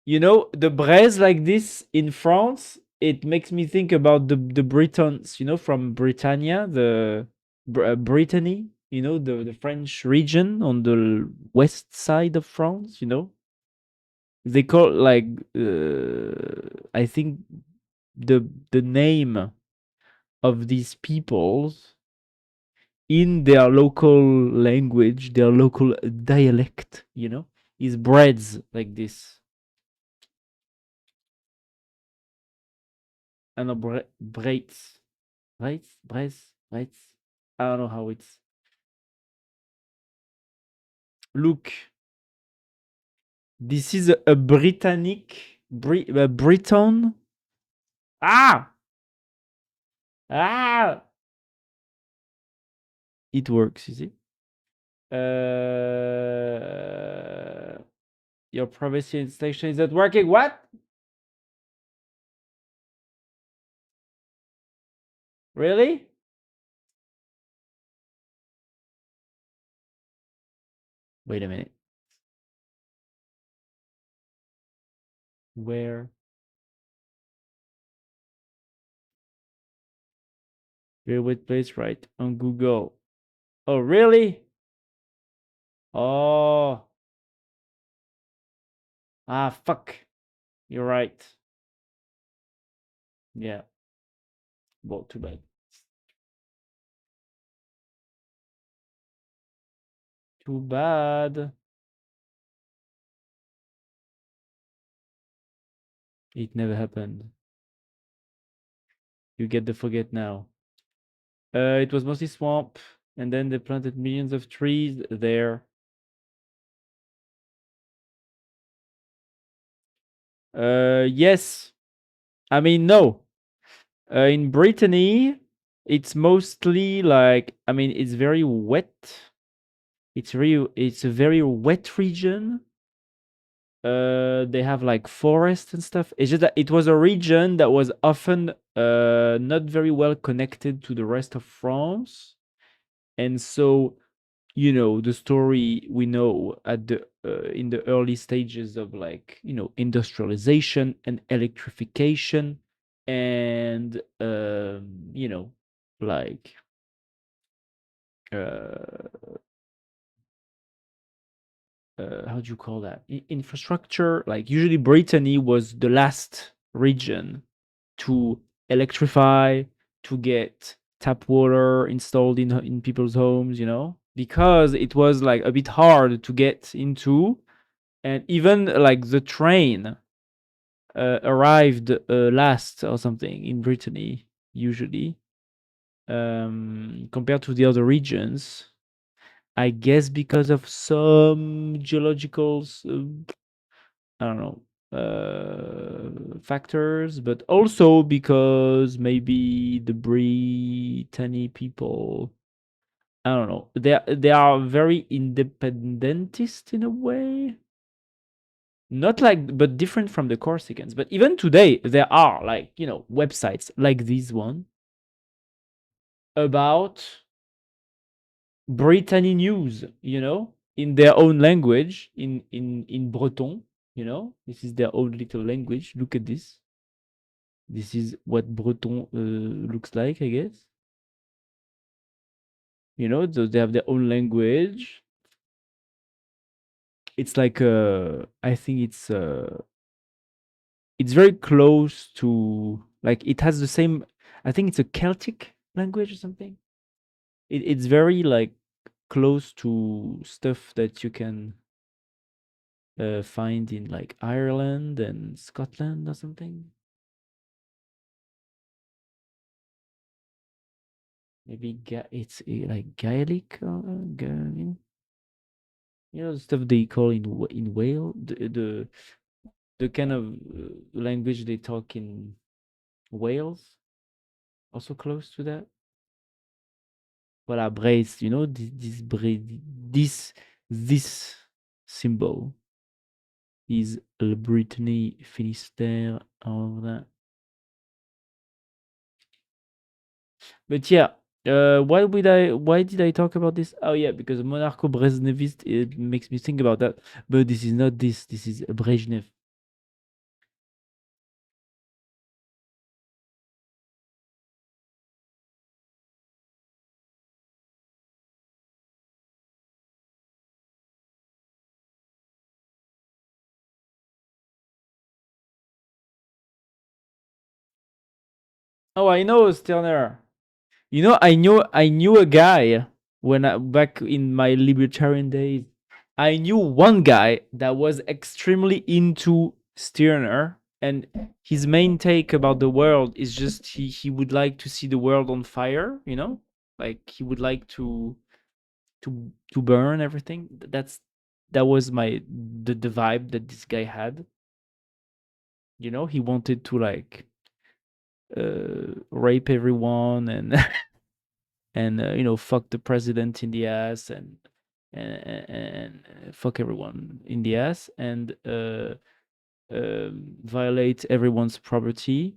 you know, the Brez like this in France, it makes me think about the Britons, you know, from Britannia, the Brittany, you know, the French region on the west side of France, you know. They call like I think the name of these peoples in their local language, their local dialect, you know, is breads like this. I know braids, braids. I don't know how it's. Look, this is a Britannic, Briton. Ah, ah. It works, you see. Your privacy installation is not working. What? Really? Wait a minute. Where? Railway place, right? On Google. Oh, really? Oh. Ah, fuck. You're right. Yeah. Well, too bad. Too bad. It never happened. You get the forget now. It was mostly swamp, and then they planted millions of trees there. Yes. I mean, no. In Brittany, it's mostly like, I mean, it's very wet. It's a very wet region. They have like forests and stuff. It's just that it was a region that was often not very well connected to the rest of France. And so, you know, the story we know at the in the early stages of, like, you know, industrialization and electrification, and you know, like uh how do you call that, infrastructure. Like, usually Brittany was the last region to electrify, to get tap water installed in people's homes, you know, because it was like a bit hard to get into. And even like the train arrived last or something in Brittany, usually, compared to the other regions. I guess because of some geological, I don't know, factors, but also because maybe the Brittany people, I don't know, they are very independentist in a way. Not like, but different from the Corsicans. But even today, there are, like, you know, websites like this one about Brittany news, you know, in their own language, in Breton, you know. This is their own little language. Look at this. This is what Breton looks like, I guess. You know, so they have their own language. It's like I think it's very close to, like, it has the same, I think it's a Celtic language or something. It's very like close to stuff that you can find in like Ireland and Scotland or something. Maybe it's like Gaelic or you know the stuff they call in Wales, the kind of language they talk in Wales, also close to that. Voilà, brace, you know, this symbol is Le Brittany Finistère. All that. But yeah, why did I talk about this? Oh yeah, because monarcho Brezhnevist, it makes me think about that. But this is not this. This is Brezhnev. Oh, I know Stirner. You know, I knew a guy when back in my libertarian days. I knew one guy that was extremely into Stirner, and his main take about the world is just he would like to see the world on fire. You know, like he would like to burn everything. That was the vibe that this guy had. You know, he wanted to like rape everyone and and you know, fuck the president in the ass and fuck everyone in the ass and violate everyone's property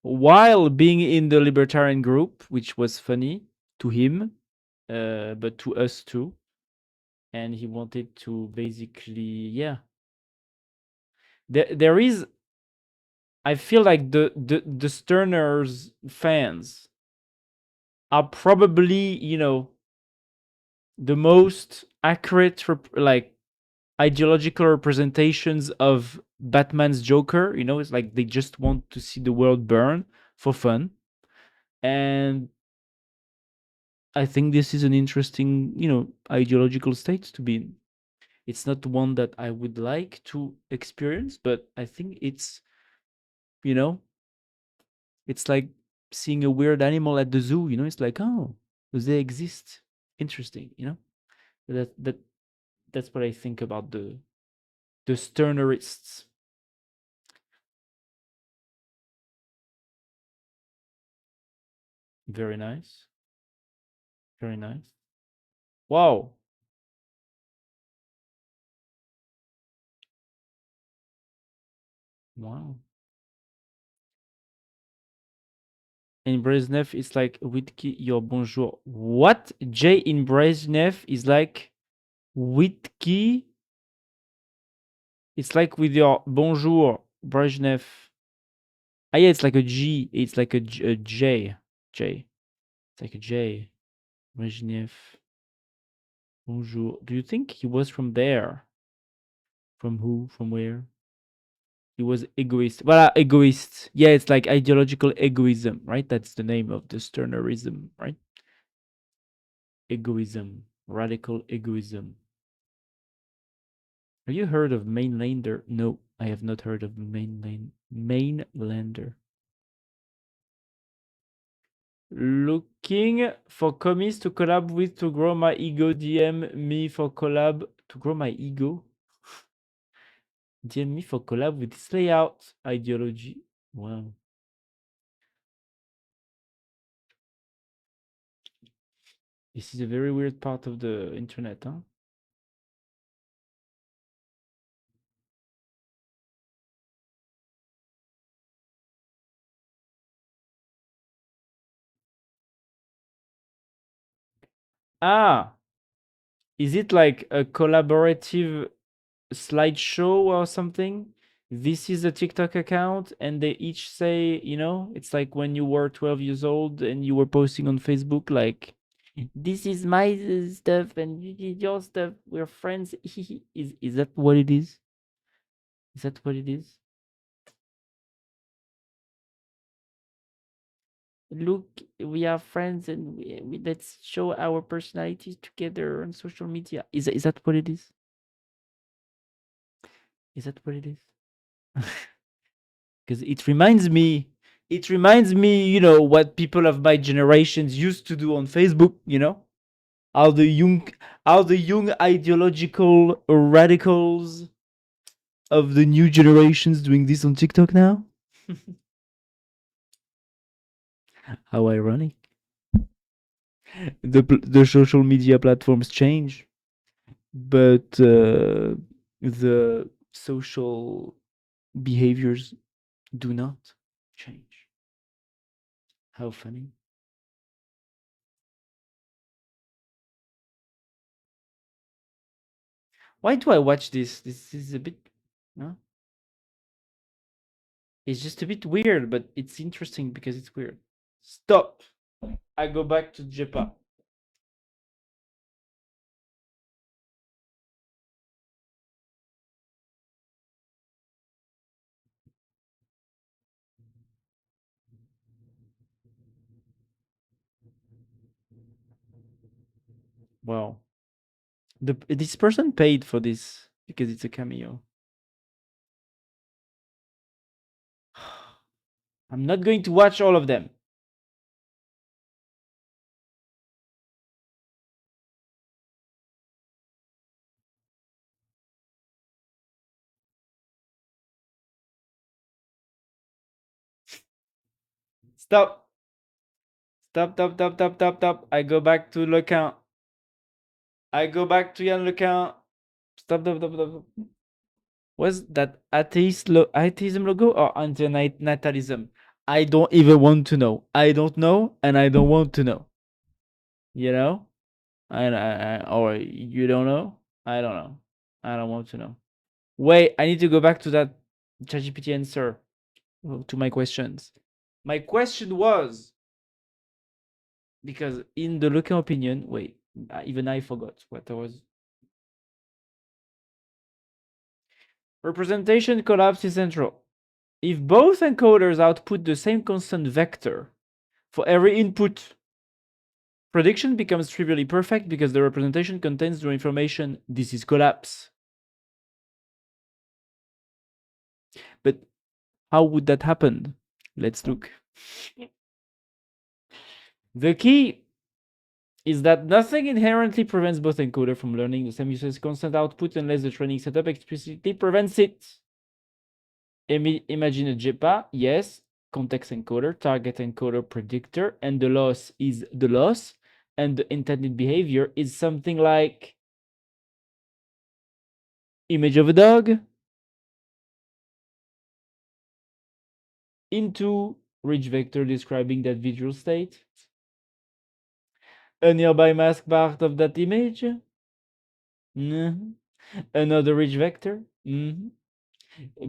while being in the libertarian group, which was funny to him, but to us too. And he wanted to basically, yeah. There is, I feel like the Stirner's fans are probably, you know, the most accurate, like ideological representations of Batman's Joker. You know, it's like they just want to see the world burn for fun. And I think this is an interesting, you know, ideological state to be in. It's not one that I would like to experience, but I think it's, you know, it's like seeing a weird animal at the zoo, you know, it's like, oh, they exist. Interesting, you know? That's what I think about the Sternerists. Very nice. Very nice. Wow. Wow. In Brezhnev, it's like Witki your bonjour. What? J in Brezhnev is like Witki. It's like with your bonjour, Brezhnev. Ah, yeah, it's like a G. It's like a J. J. It's like a J. Brezhnev. Bonjour. Do you think he was from there? From who? From where? He was egoist. Well, egoist. Yeah, it's like ideological egoism, right? That's the name of the Sternerism, right? Egoism. Radical egoism. Have you heard of Mainlander? No, I have not heard of Mainlander. Looking for commies to collab with to grow my ego. DM me for collab to grow my ego. DM me for collab with this layout ideology. Wow. This is a very weird part of the internet, huh? Ah, is it like a collaborative slideshow or something? This is a TikTok account, and they each say, you know, it's like when you were 12 years old and you were posting on Facebook, like, this is my stuff and this is your stuff. We're friends. Is that what it is? Is that what it is? Look, we are friends and let's show our personalities together on social media. Is that what it is? Is that what it is? Because it reminds me, what people of my generations used to do on Facebook, how the young how the young ideological radicals of the new generations doing this on TikTok now. How ironic. The social media platforms change, but the social behaviors do not change. How funny. Why do I watch this? This is a bit, no? It's just a bit weird, but it's interesting because it's weird. Stop. I go back to JEPA. Wow. This person paid for this because it's a cameo. I'm not going to watch all of them. Stop. Stop, stop, stop, stop, stop, stop. I go back to Lequin. I go back to Yann Lequin. Stop, stop, stop, stop. Was that atheism logo or anti-natalism? I don't even want to know. I don't know, and I don't want to know. You know? Or you don't know? I don't know. I don't want to know. Wait, I need to go back to that ChatGPT answer to my questions. My question was, because in the local opinion, wait, even I forgot what I was. Representation collapse is central. If both encoders output the same constant vector for every input, prediction becomes trivially perfect because the representation contains the information. This is collapse. But how would that happen? Let's look. The key is that nothing inherently prevents both encoders from learning the same user's constant output unless the training setup explicitly prevents it. Imagine a JEPA, yes, context encoder, target encoder, predictor, and the loss is the loss, and the intended behavior is something like image of a dog into rich vector describing that visual state, a nearby mask part of that image, another rich vector,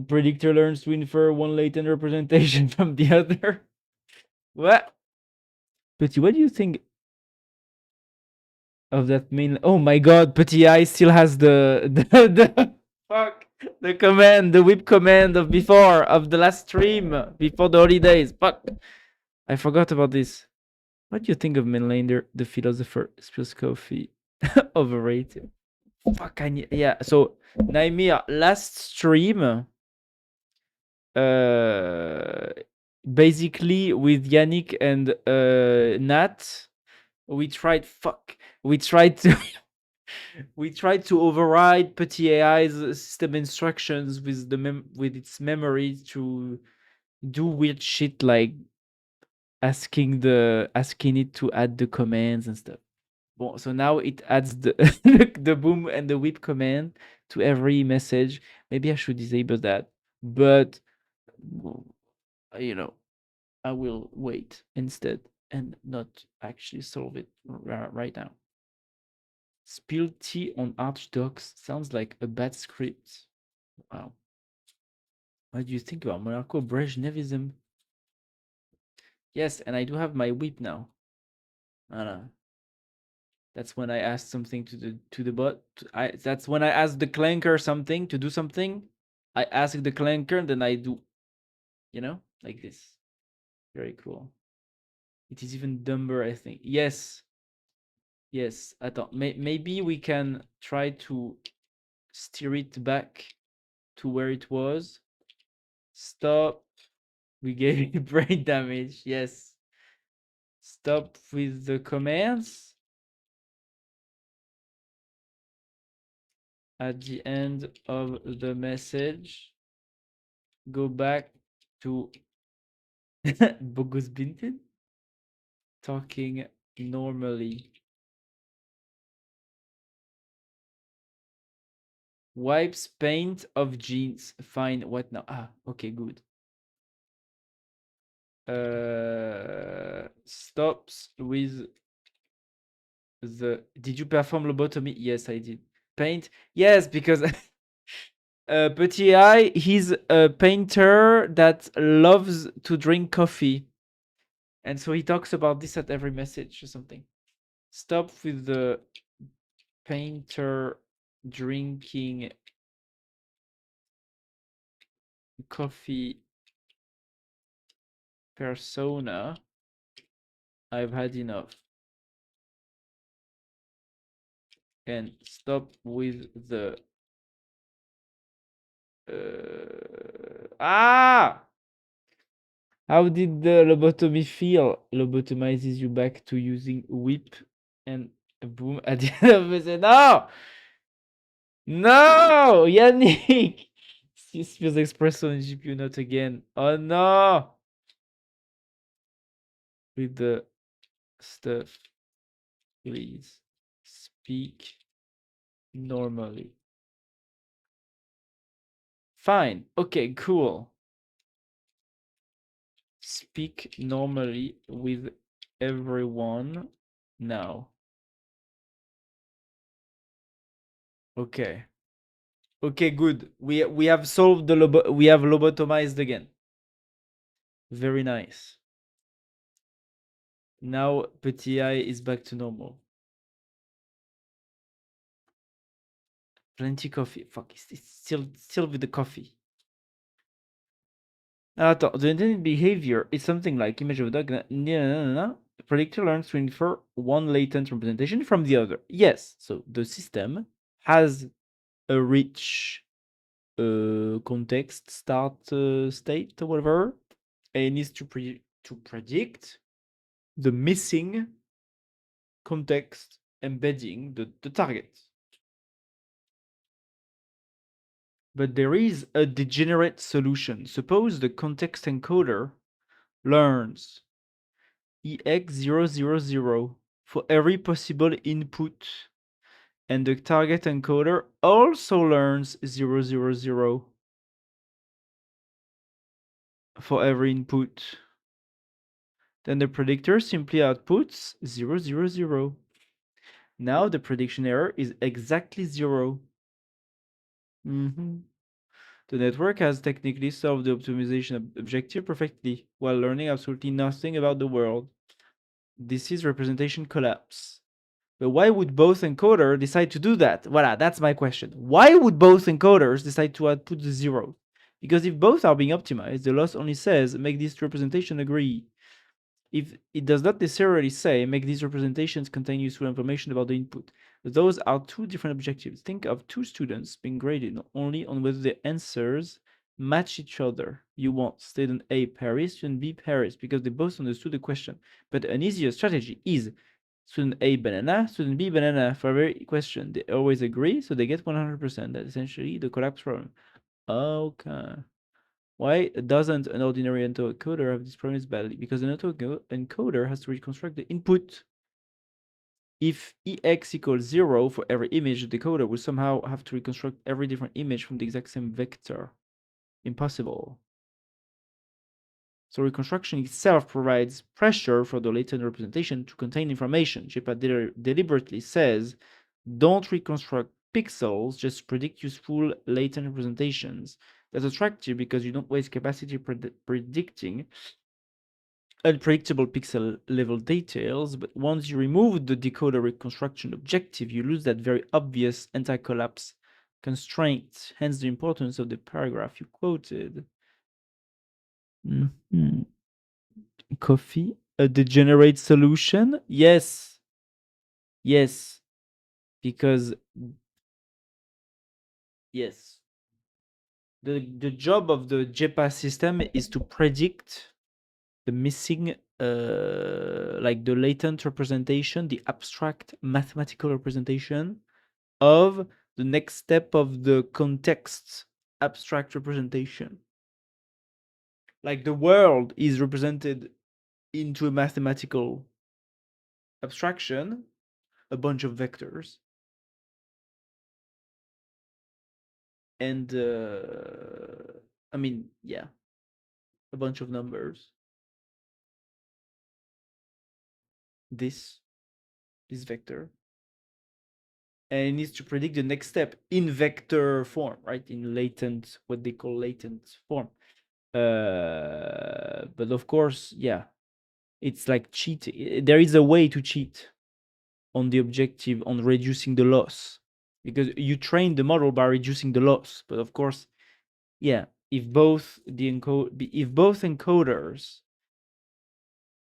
predictor learns to infer one latent representation from the other. What? Petit, what do you think of that main? Oh my god, Petit I still has the fuck, the command, the whip command of before, of the last stream before the holidays. Fuck, I forgot about this. What do you think of Mainlander, the philosopher? Spills coffee. Overrated. Fuck, yeah. So Naimir, last stream, basically with Yannick and Nat, we tried. Fuck, we tried to. We tried to override Petit AI's system instructions with with its memory to do weird shit like asking it to add the commands and stuff. Bon, so now it adds the the boom and the whip command to every message. Maybe I should disable that, but you know, I will wait instead and not actually solve it right now. Spill tea on Archdocs sounds like a bad script. Wow. What do you think about Monaco Brezhnevism? Yes, and I do have my whip now. That's when I asked something to the bot. That's when I asked the clanker something to do something. I ask the clanker and then I do, like this. Very cool. It is even dumber, I think. Yes. Yes. Attends. Maybe we can try to steer it back to where it was. Stop. We gave you brain damage. Yes. Stop with the commands. At the end of the message, go back to Bogus Bintin talking normally. Wipes paint of jeans. Fine. What now? Ah, okay, good. Stops with the. Did you perform lobotomy? Yes, I did. Paint. Yes, because Petit Eye, he's a painter that loves to drink coffee. And so he talks about this at every message or something. Stop with the painter drinking coffee persona. I've had enough. And stop with the how did the lobotomy feel? Lobotomizes you back to using whip and boom at the end of it. No! No! Yannick! Spills espresso and GPU not again. Oh no! With the stuff, please speak normally. Fine. Okay, cool. Speak normally with everyone now. Okay. Okay, good. We have solved the we have lobotomized again. Very nice. Now Petit Eye is back to normal. Plenty coffee. Fuck, it's still with the coffee. Attends, the intended behavior is something like image of a dog. The predictor learns to infer one latent representation from the other. Yes, so the system has a rich context, start state, or whatever, and it needs to predict the missing context embedding the target. But there is a degenerate solution. Suppose the context encoder learns EX000 for every possible input, and the target encoder also learns 000 for every input. Then the predictor simply outputs 000. Now the prediction error is exactly 0. The network has technically solved the optimization objective perfectly, while learning absolutely nothing about the world. This is representation collapse. But why would both encoders decide to do that? Voilà, that's my question. Why would both encoders decide to output the 0? Because if both are being optimized, the loss only says make this representation agree. If it does not necessarily say make these representations contain useful information about the input. Those are two different objectives. Think of two students being graded only on whether the answers match each other. You want student A Paris, student B Paris, because they both understood the question. But an easier strategy is student A banana, student B banana for every question. They always agree, so they get 100%. That's essentially the collapse problem. Okay. Why doesn't an ordinary autoencoder have this problem badly? Because an autoencoder has to reconstruct the input. If EX equals 0 for every image, the decoder will somehow have to reconstruct every different image from the exact same vector. Impossible. So reconstruction itself provides pressure for the latent representation to contain information. JEPA deliberately says, don't reconstruct pixels, just predict useful latent representations. That's attractive because you don't waste capacity predicting unpredictable pixel level details, but once you remove the decoder reconstruction objective, you lose that very obvious anti-collapse constraint, hence the importance of the paragraph you quoted. Coffee, a degenerate solution? Yes. Yes. Because, yes. the job of the JEPA system is to predict the missing, like the latent representation, the abstract mathematical representation of the next step of the context abstract representation. Like the world is represented into a mathematical abstraction, a bunch of vectors. And I mean, yeah, a bunch of numbers. This vector. And it needs to predict the next step in vector form, right? In latent, what they call latent form. But of course, yeah, it's like cheating. There is a way to cheat on the objective, on reducing the loss, because you train the model by reducing the loss. But of course, yeah, if both encoders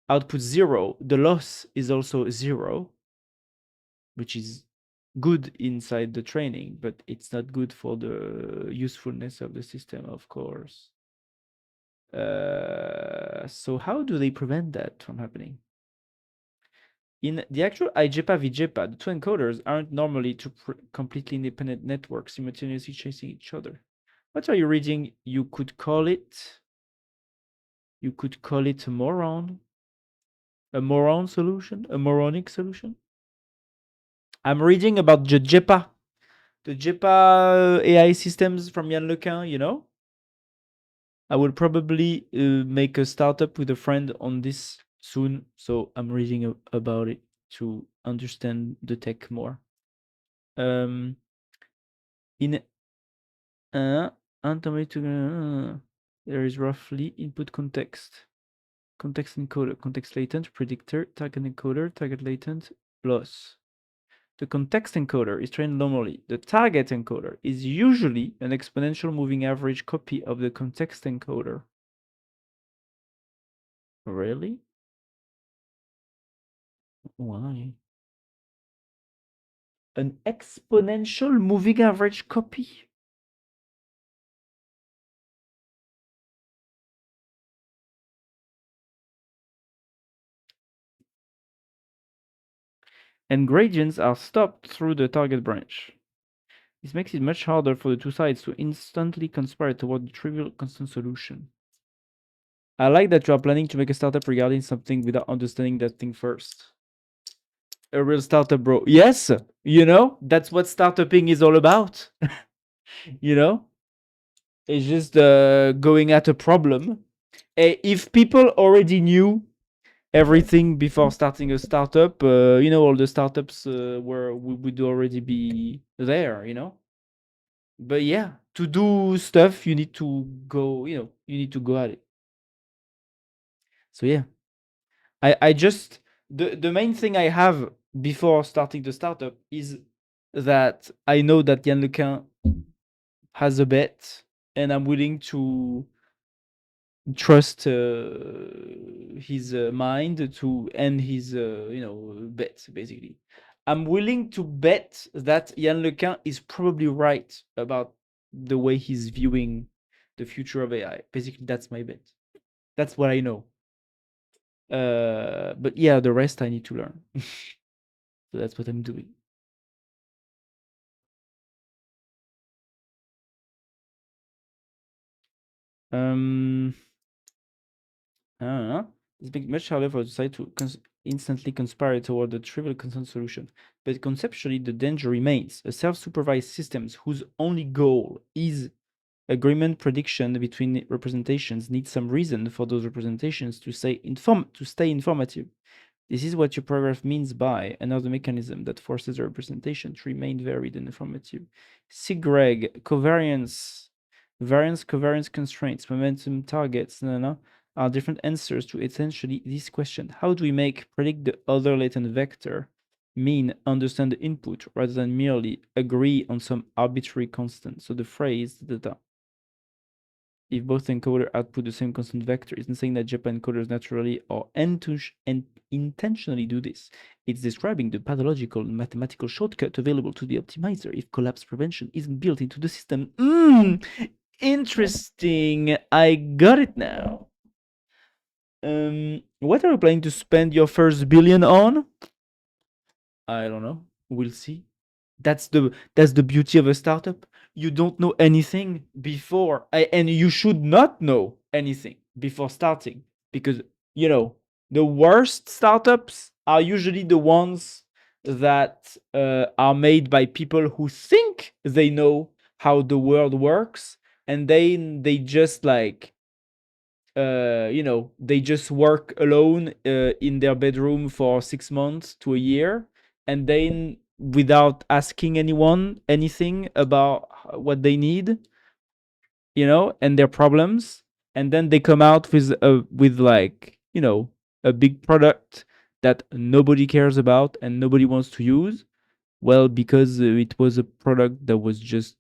output 0, the loss is also 0, which is good inside the training, but it's not good for the usefulness of the system, of course. So how do they prevent that from happening? In the actual iJEPA vJEPA, the two encoders aren't normally two completely independent networks simultaneously chasing each other. What are you reading? You could call it a moron. A moron solution? A moronic solution? I'm reading about the JEPA. The JEPA AI systems from Yann Lequin, you know? I will probably make a startup with a friend on this soon, so I'm reading about it to understand the tech more. In there is roughly input context, context encoder, context latent, predictor, target encoder, target latent, loss. The context encoder is trained normally. The target encoder is usually an exponential moving average copy of the context encoder. Really? Why? An exponential moving average copy? And gradients are stopped through the target branch. This makes it much harder for the two sides to instantly conspire toward the trivial constant solution. I like that you are planning to make a startup regarding something without understanding that thing first. A real startup, bro. Yes, that's what startuping is all about. you know, it's just going at a problem. If people already knew everything before starting a startup, all the startups would already be there, But yeah, to do stuff, you need to go, you need to go at it. So yeah, I just the main thing I have before starting the startup is that I know that Yann Lequin has a bet, and I'm willing to trust his mind to end his bet. Basically, I'm willing to bet that Yann Lequin is probably right about the way he's viewing the future of AI. Basically, that's my bet. That's what I know. But yeah, the rest I need to learn. So that's what I'm doing. It's been much harder for the side to instantly conspire toward the trivial consent solution. But conceptually, the danger remains. A self-supervised system whose only goal is agreement prediction between representations needs some reason for those representations to stay informative. This is what your paragraph means by another mechanism that forces a representation to remain varied and informative. Segreg, covariance, variance, covariance constraints, momentum targets, are different answers to essentially this question. How do we predict the other latent vector mean understand the input rather than merely agree on some arbitrary constant? So the phrase data, if both encoder output the same constant vector, isn't saying that JEPA encoders naturally or intentionally do this. It's describing the pathological and mathematical shortcut available to the optimizer if collapse prevention isn't built into the system. Interesting. I got it now. What are you planning to spend your first billion on? I don't know. We'll see. That's the beauty of a startup. You don't know anything before, and you should not know anything before starting, because you know the worst startups are usually the ones that are made by people who think they know how the world works, and then they just like they just work alone in their bedroom for 6 months to a year, and then without asking anyone anything about what they need, and their problems, and then they come out with like a big product that nobody cares about and nobody wants to use. Well, because it was a product that was just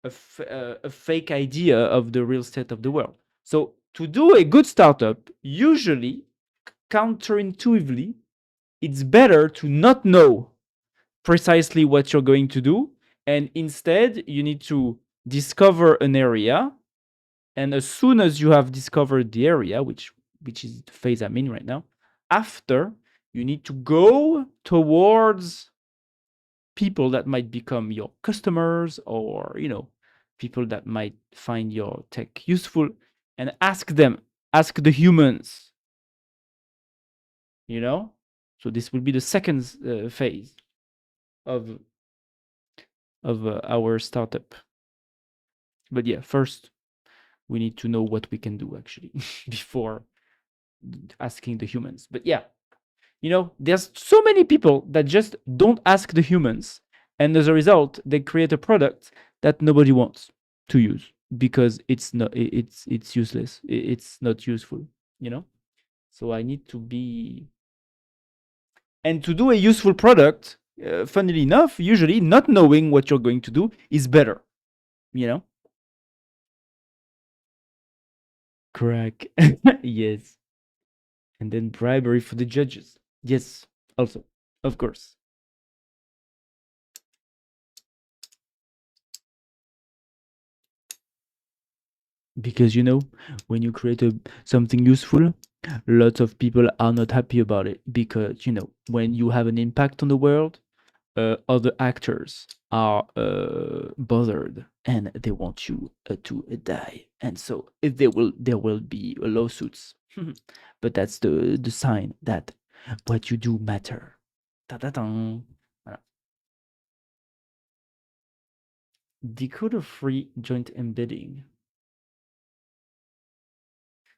a fake idea of the real state of the world. So to do a good startup, usually, counterintuitively, it's better to not know precisely what you're going to do, and instead you need to discover an area. And as soon as you have discovered the area, which is the phase I'm in right now, after you need to go towards people that might become your customers, or people that might find your tech useful, and ask the humans, you know so this will be the second phase of our startup. But yeah, first we need to know what we can do actually before asking the humans. But yeah, there's so many people that just don't ask the humans, and as a result, they create a product that nobody wants to use because it's useless. It's not useful. So I need to be, and to do a useful product. Funnily enough, usually not knowing what you're going to do is better. You know. Crack. Yes. And then bribery for the judges. Yes. Also, of course. Because when you create something useful, lots of people are not happy about it, because when you have an impact on the world, other actors are bothered, and they want you to die, and so if there will be lawsuits. But that's the sign that what you do matter. Ta-ta-ta. Voilà. Decoder free joint embedding.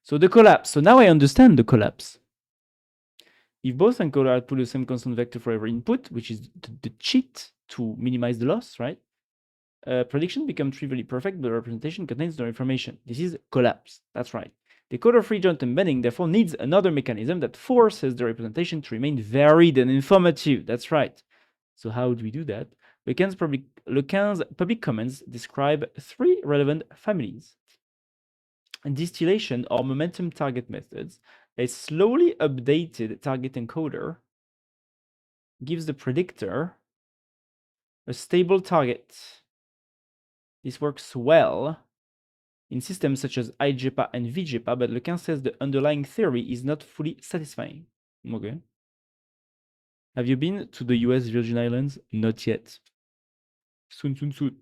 So the collapse. So now I understand the collapse. If both encoder output the same constant vector for every input, which is the cheat to minimize the loss, right? Prediction becomes trivially perfect, but representation contains no information. This is collapse. That's right. Decoder-free joint embedding therefore needs another mechanism that forces the representation to remain varied and informative. That's right. So how do we do that? Lequin's public comments describe three relevant families. And distillation or momentum target methods. A slowly updated target encoder gives the predictor a stable target. This works well in systems such as IJEPA and VJEPA, but Lequin says the underlying theory is not fully satisfying. Okay. Have you been to the US Virgin Islands? Not yet. Soon, soon, soon.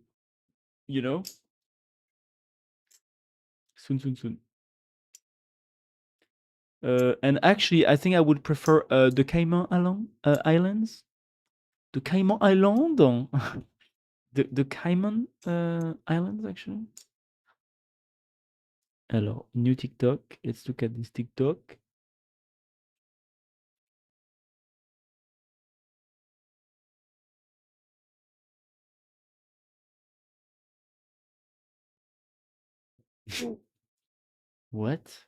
You know? Soon, soon, soon. And actually, I think I would prefer the Cayman Islands. The Cayman Island? the Cayman Islands, actually. Alors, new TikTok. Let's look at this TikTok. What?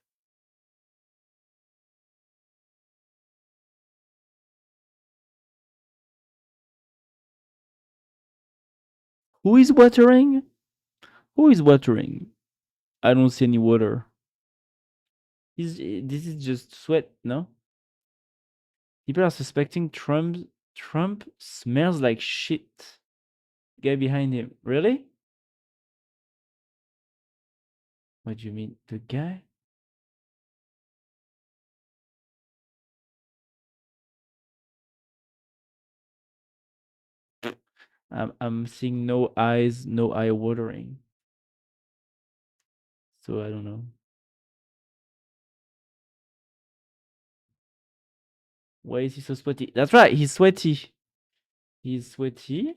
Who is watering? Who is watering? I don't see any water. This is just sweat, no? People are suspecting Trump smells like shit. Guy behind him. Really? What do you mean? The guy? I'm seeing no eyes, no eye watering. So I don't know. Why is he so sweaty? That's right, he's sweaty. He's sweaty.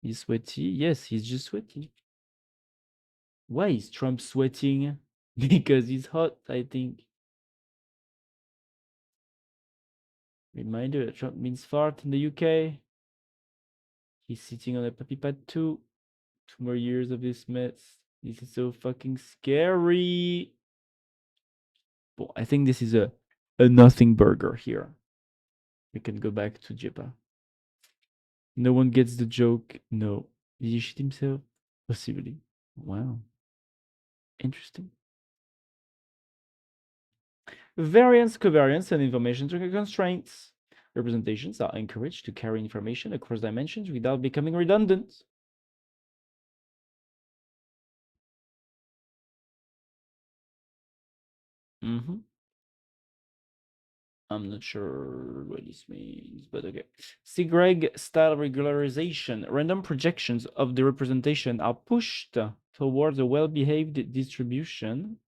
He's sweaty. Yes, he's just sweaty. Why is Trump sweating? Because he's hot, I think. Reminder that Trump means fart in the UK. He's sitting on a puppy pad too. 2 more years of this mess. This is so fucking scary. Well, I think this is a nothing burger here. We can go back to JEPA. No one gets the joke. No. Did he shit himself? Possibly. Wow. Interesting. Variance, covariance, and information constraints. Representations are encouraged to carry information across dimensions without becoming redundant. Mm-hmm. I'm not sure what this means, but okay. Segreg style regularization. Random projections of the representation are pushed towards a well-behaved distribution,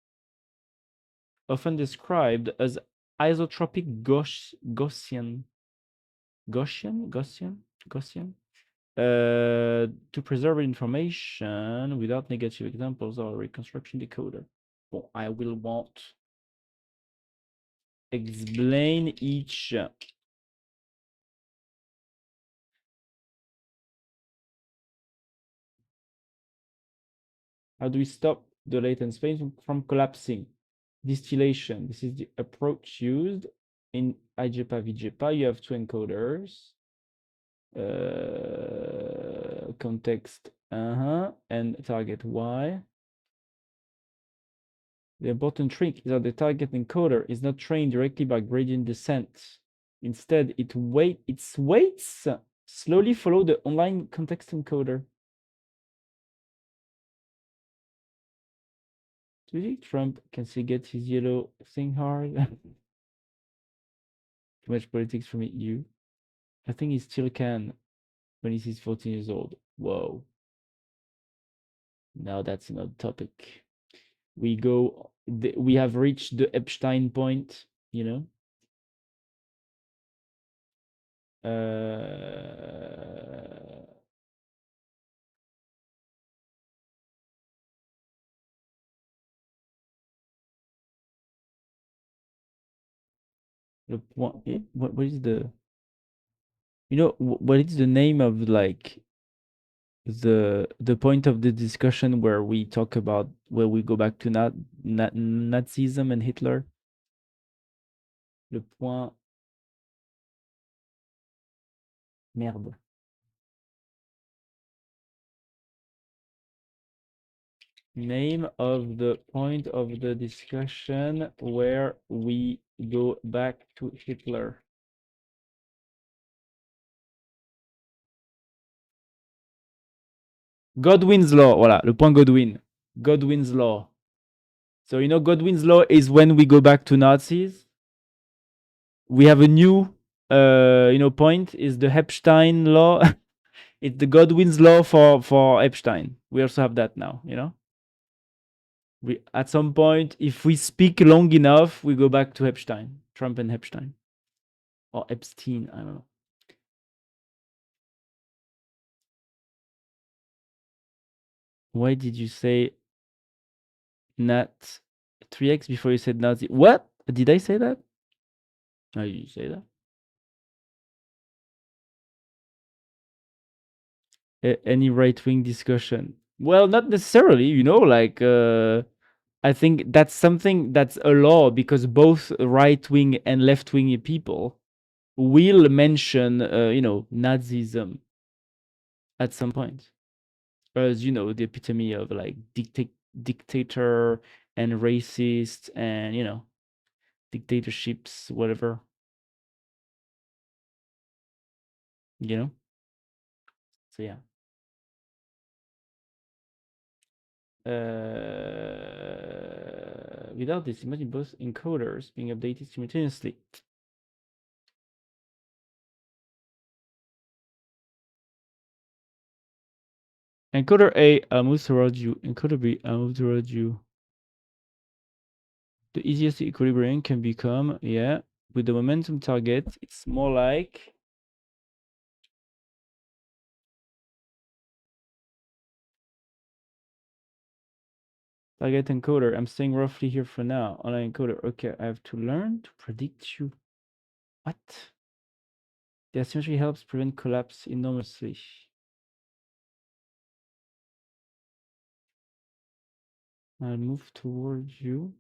often described as isotropic Gaussian. Gaussian? To preserve information without negative examples or reconstruction decoder. Well, I will want explain each. How do we stop the latent space from collapsing? Distillation. This is the approach used in IJPA VJPA. You have two encoders. Context and target Y. The important trick is that the target encoder is not trained directly by gradient descent. Instead, its weights slowly follow the online context encoder. Do you think Trump can still get his yellow thing hard? Too much politics from you. I think he still can when he's 14 years old. Whoa. Now that's another topic. We have reached the Epstein point, you know. The point, what is the, what is the name of like the point of the discussion where we talk about where we go back to Nazism and Hitler? Le point, merde. Name of the point of the discussion where we go back to Hitler. Godwin's law. Voilà, le point Godwin. Godwin's law. So, Godwin's law is when we go back to Nazis. We have a new, point is the Epstein law. It's the Godwin's law for Epstein. We also have that now, We, at some point, if we speak long enough, we go back to Epstein. Trump and Epstein. Or Epstein, I don't know. Why did you say Nat 3x before you said Nazi? What? Did I say that? Oh, you say that? Any right-wing discussion? Well, not necessarily, like I think that's something that's a law because both right-wing and left-wing people will mention, Nazism at some point. As the epitome of like dictator and racist and dictatorships, whatever. So yeah. without this, imagine both encoders being updated simultaneously. Encoder A, I'll move towards you. Encoder B, I'll move towards you. The easiest equilibrium can become, yeah, with the momentum target, it's more like target encoder. I'm staying roughly here for now. Online encoder. Okay, I have to learn to predict you. What? The asymmetry helps prevent collapse enormously. I'll move towards you.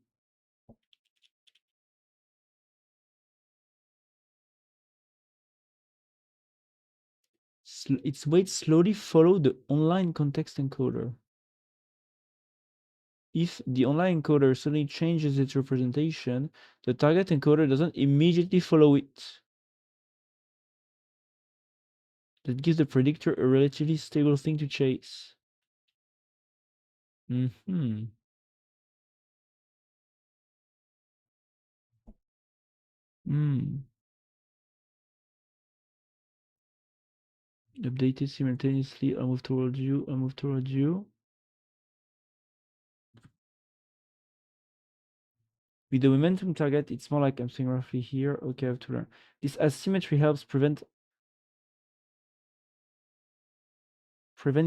Its weight slowly follow the online context encoder. If the online encoder suddenly changes its representation, the target encoder doesn't immediately follow it. That gives the predictor a relatively stable thing to chase. Mm-hmm. Updated simultaneously. I'll move towards you. I'll move towards you. With the momentum target, it's more like I'm saying roughly here. Okay, I have to learn. This asymmetry helps prevent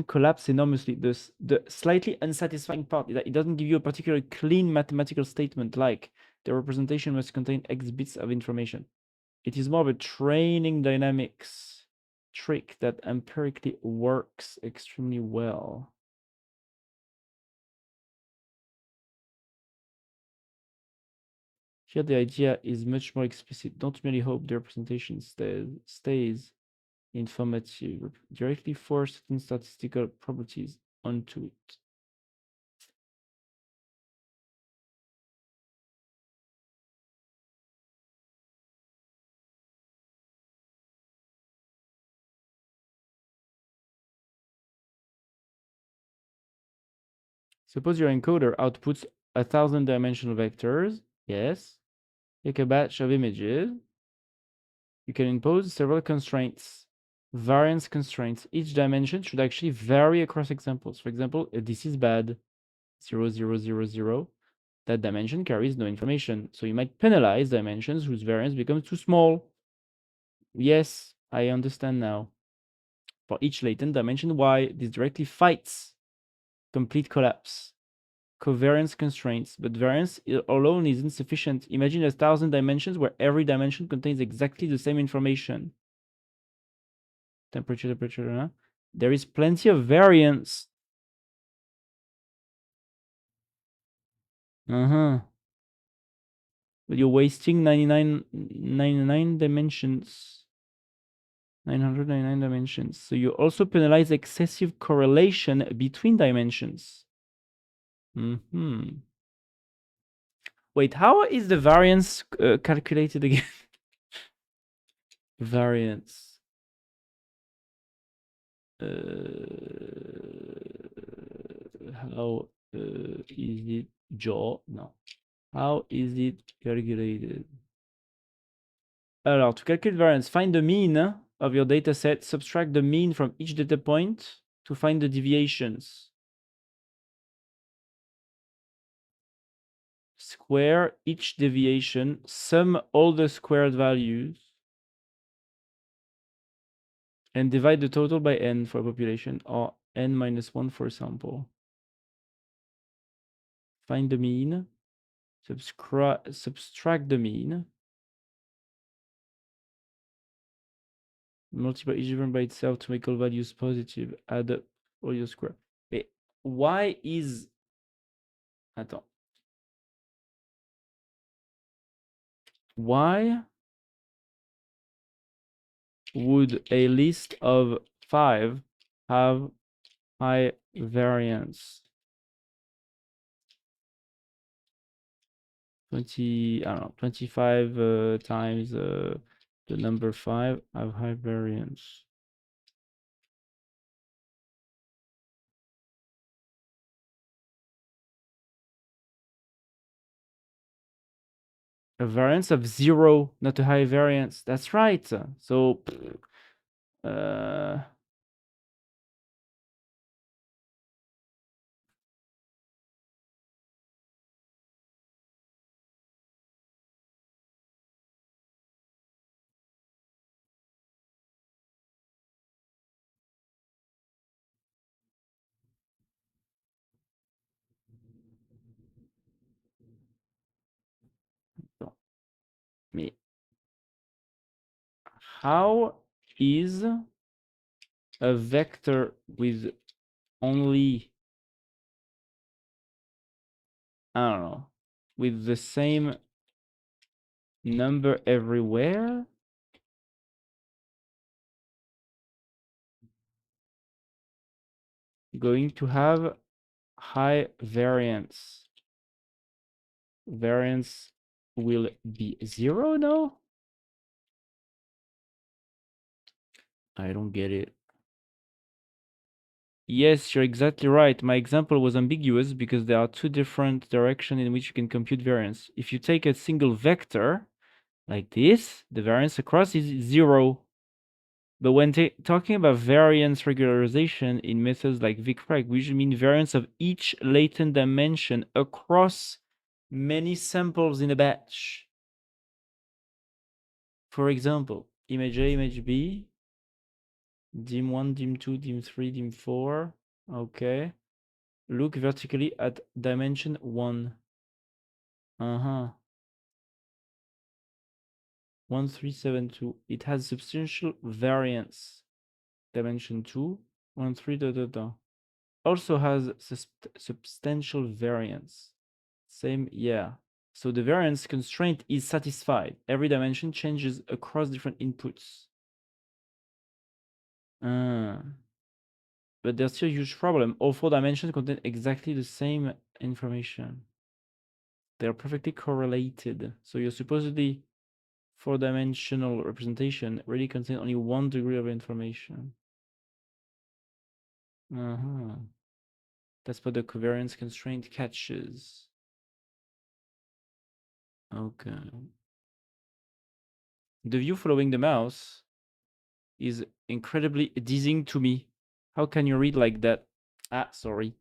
collapse enormously. The slightly unsatisfying part is that it doesn't give you a particularly clean mathematical statement like the representation must contain X bits of information. It is more of a training dynamics trick that empirically works extremely well. Here the idea is much more explicit. Don't merely hope the representation stays informative. Directly force certain statistical properties onto it. Suppose your encoder outputs 1,000-dimensional vectors. Yes. Take a batch of images. You can impose several constraints, variance constraints. Each dimension should actually vary across examples. For example, this is bad, 0, 0, 0, 0. That dimension carries no information. So you might penalize dimensions whose variance becomes too small. Yes, I understand now. For each latent dimension y, this directly fights complete collapse. Covariance constraints, but variance alone is insufficient. Imagine 1,000 dimensions where every dimension contains exactly the same information. Temperature, huh? There is plenty of variance. But you're wasting 99 dimensions. 999 dimensions. So you also penalize excessive correlation between dimensions. Wait, how is the variance calculated again? Variance. How is it No. How is it calculated? Alors, to calculate variance, find the mean of your data set, subtract the mean from each data point to find the deviations. Square each deviation, sum all the squared values, and divide the total by n for a population, or n minus 1 for a sample. Find the mean, subtract the mean, multiply each difference by itself to make all values positive, add up all your square. Mais why is... Attends. Why would a list of 5 have high variance? 20, I don't know, 25 times the number 5 have high variance. A variance of 0, not a high variance. That's right. So, uh, so, me. How is a vector with only, I don't know, with the same number everywhere going to have high variance? Variance will be 0? No? I don't get it. Yes, you're exactly right. My example was ambiguous because there are two different directions in which you can compute variance. If you take a single vector like this, the variance across is 0. But when talking about variance regularization in methods like VicReg, we usually mean variance of each latent dimension across many samples in a batch. For example, image A, image B, dim1, dim2, dim3, dim4. Okay. Look vertically at dimension 1. 1372. It has substantial variance. Dimension 2, 1, 3, da, da, da. Also has substantial variance. Same, yeah. So the variance constraint is satisfied. Every dimension changes across different inputs. But there's still a huge problem. All 4 dimensions contain exactly the same information. They are perfectly correlated. So you're supposedly 4-dimensional representation really contains only 1 degree of information. That's what the covariance constraint catches. Okay. The view following the mouse is incredibly dizzying to me. How can you read like that? Sorry.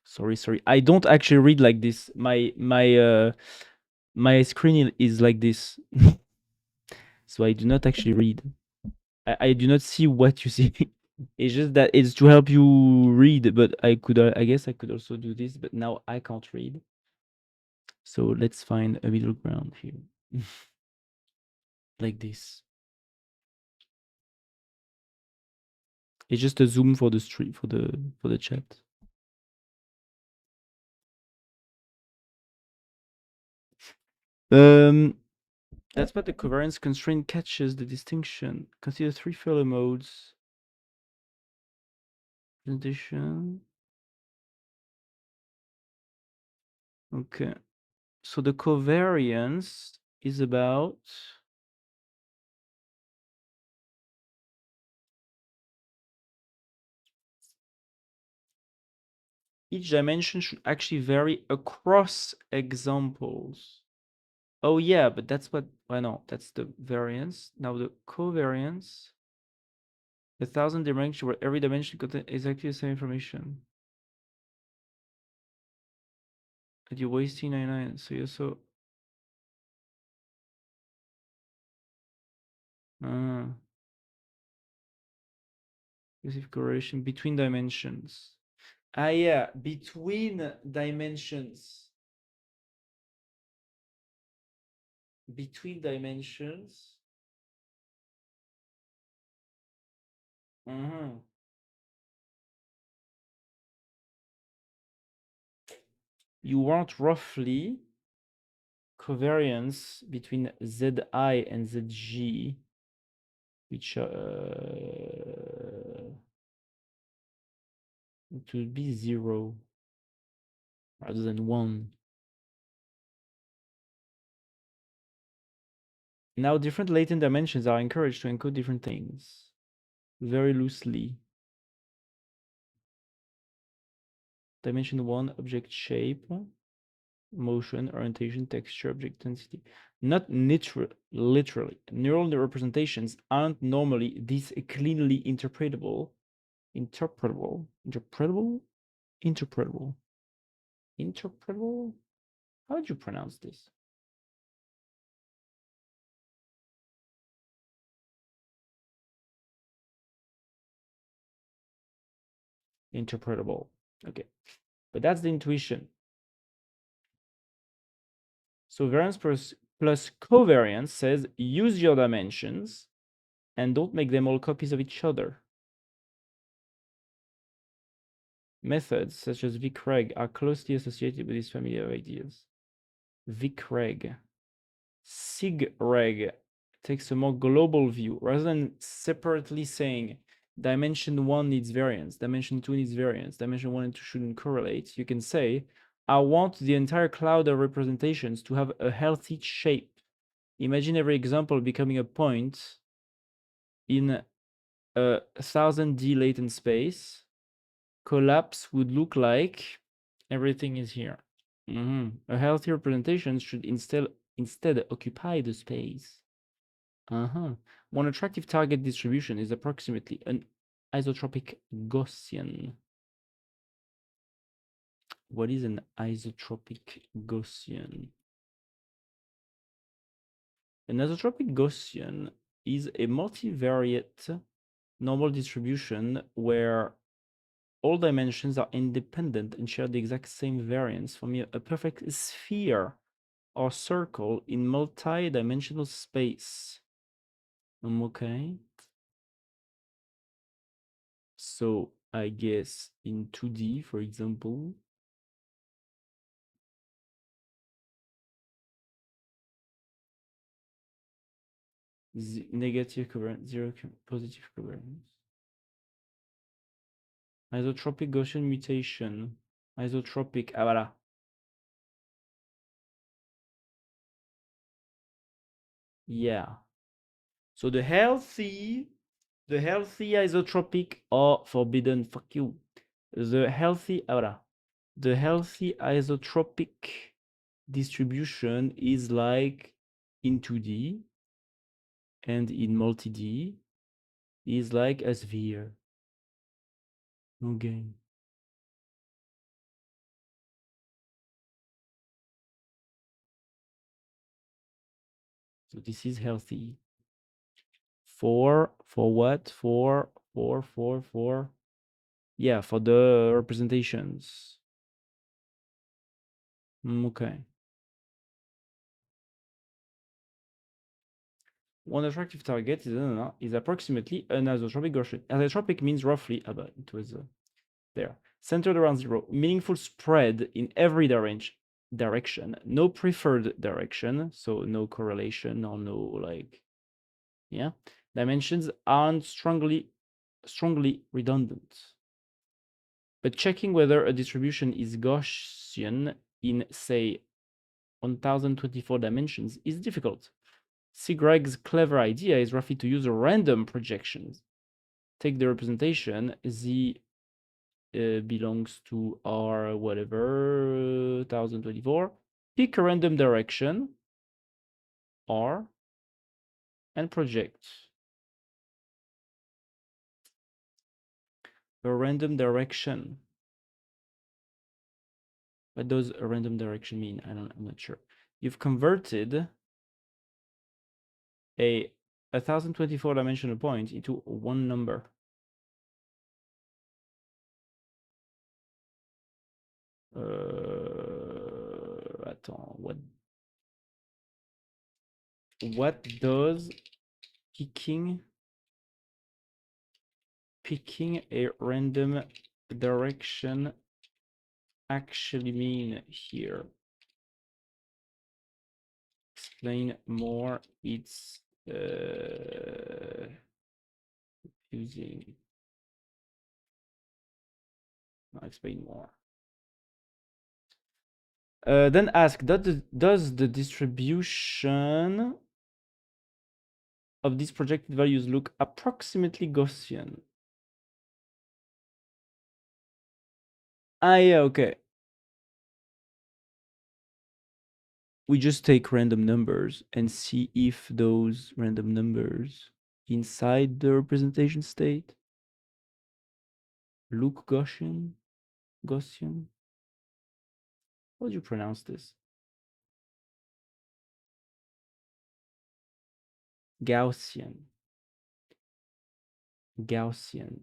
Sorry. I don't actually read like this. My screen is like this. So I do not actually read. I do not see what you see. It's just that it's to help you read, but I guess I could also do this, but now I can't read. So let's find a middle ground here. Like this. It's just a zoom for the stream for the chat. That's what the covariance constraint catches the distinction. Consider 3 Further modes. Presentation. Okay. So the covariance is about each dimension should actually vary across examples. Oh yeah, but that's what, well, no, that's the variance. Now the covariance, 1,000 dimensions where every dimension contains exactly the same information. And you're wasting 99, so you're so... Specific correlation between dimensions. Yeah, between dimensions. Between dimensions. You want roughly covariance between Zi and Zg, which it will be 0 rather than 1. Now, different latent dimensions are encouraged to encode different things very loosely. Dimension 1, object shape. motion, orientation, texture, object density. Not literally. Neural representations aren't normally this cleanly interpretable. Interpretable? Interpretable? Interpretable? How would you pronounce this? Interpretable. Okay. But that's the intuition. So variance plus covariance says use your dimensions and don't make them all copies of each other. Methods such as VCREG are closely associated with this family of ideas. VCREG. SIGREG takes a more global view rather than separately saying dimension 1 needs variance, dimension 2 needs variance, dimension 1 and 2 shouldn't correlate. You can say, I want the entire cloud of representations to have a healthy shape. Imagine every example becoming a point in a 1000D latent space. Collapse would look like everything is here. A healthy representation should instead occupy the space. One attractive target distribution is approximately an isotropic Gaussian. What is an isotropic Gaussian? An isotropic Gaussian is a multivariate normal distribution where all dimensions are independent and share the exact same variance from a perfect sphere or circle in multi-dimensional space. Okay. So I guess in 2D, for example, negative covariance, zero positive covariance. Isotropic Gaussian mutation. Isotropic, ah voilà. Yeah. So the healthy isotropic or forbidden, fuck you. The healthy, ah voilà. The healthy isotropic distribution is like in 2D and in multi-D is like a sphere. Okay. So this is healthy. For what? For yeah, for the representations. Okay. One attractive target is approximately an isotropic Gaussian. Isotropic means roughly, but it was there. Centered around 0. Meaningful spread in every direction. No preferred direction, so no correlation or no like, yeah. Dimensions aren't strongly redundant. But checking whether a distribution is Gaussian in, say, 1024 dimensions is difficult. Sigreg's clever idea is roughly to use a random projections. Take the representation, Z belongs to R whatever, 1024. Pick a random direction, R, and project. A random direction. What does a random direction mean? I'm not sure. You've converted a 1024 dimensional point into one number. Attends, what does picking a random direction actually mean here? Explain more. It's confusing. I'll explain more. Then ask, does the distribution of these projected values look approximately Gaussian? Ah, yeah, okay. we just take random numbers and see if those random numbers inside the representation state look Gaussian. Gaussian. How do you pronounce this? Gaussian. Gaussian.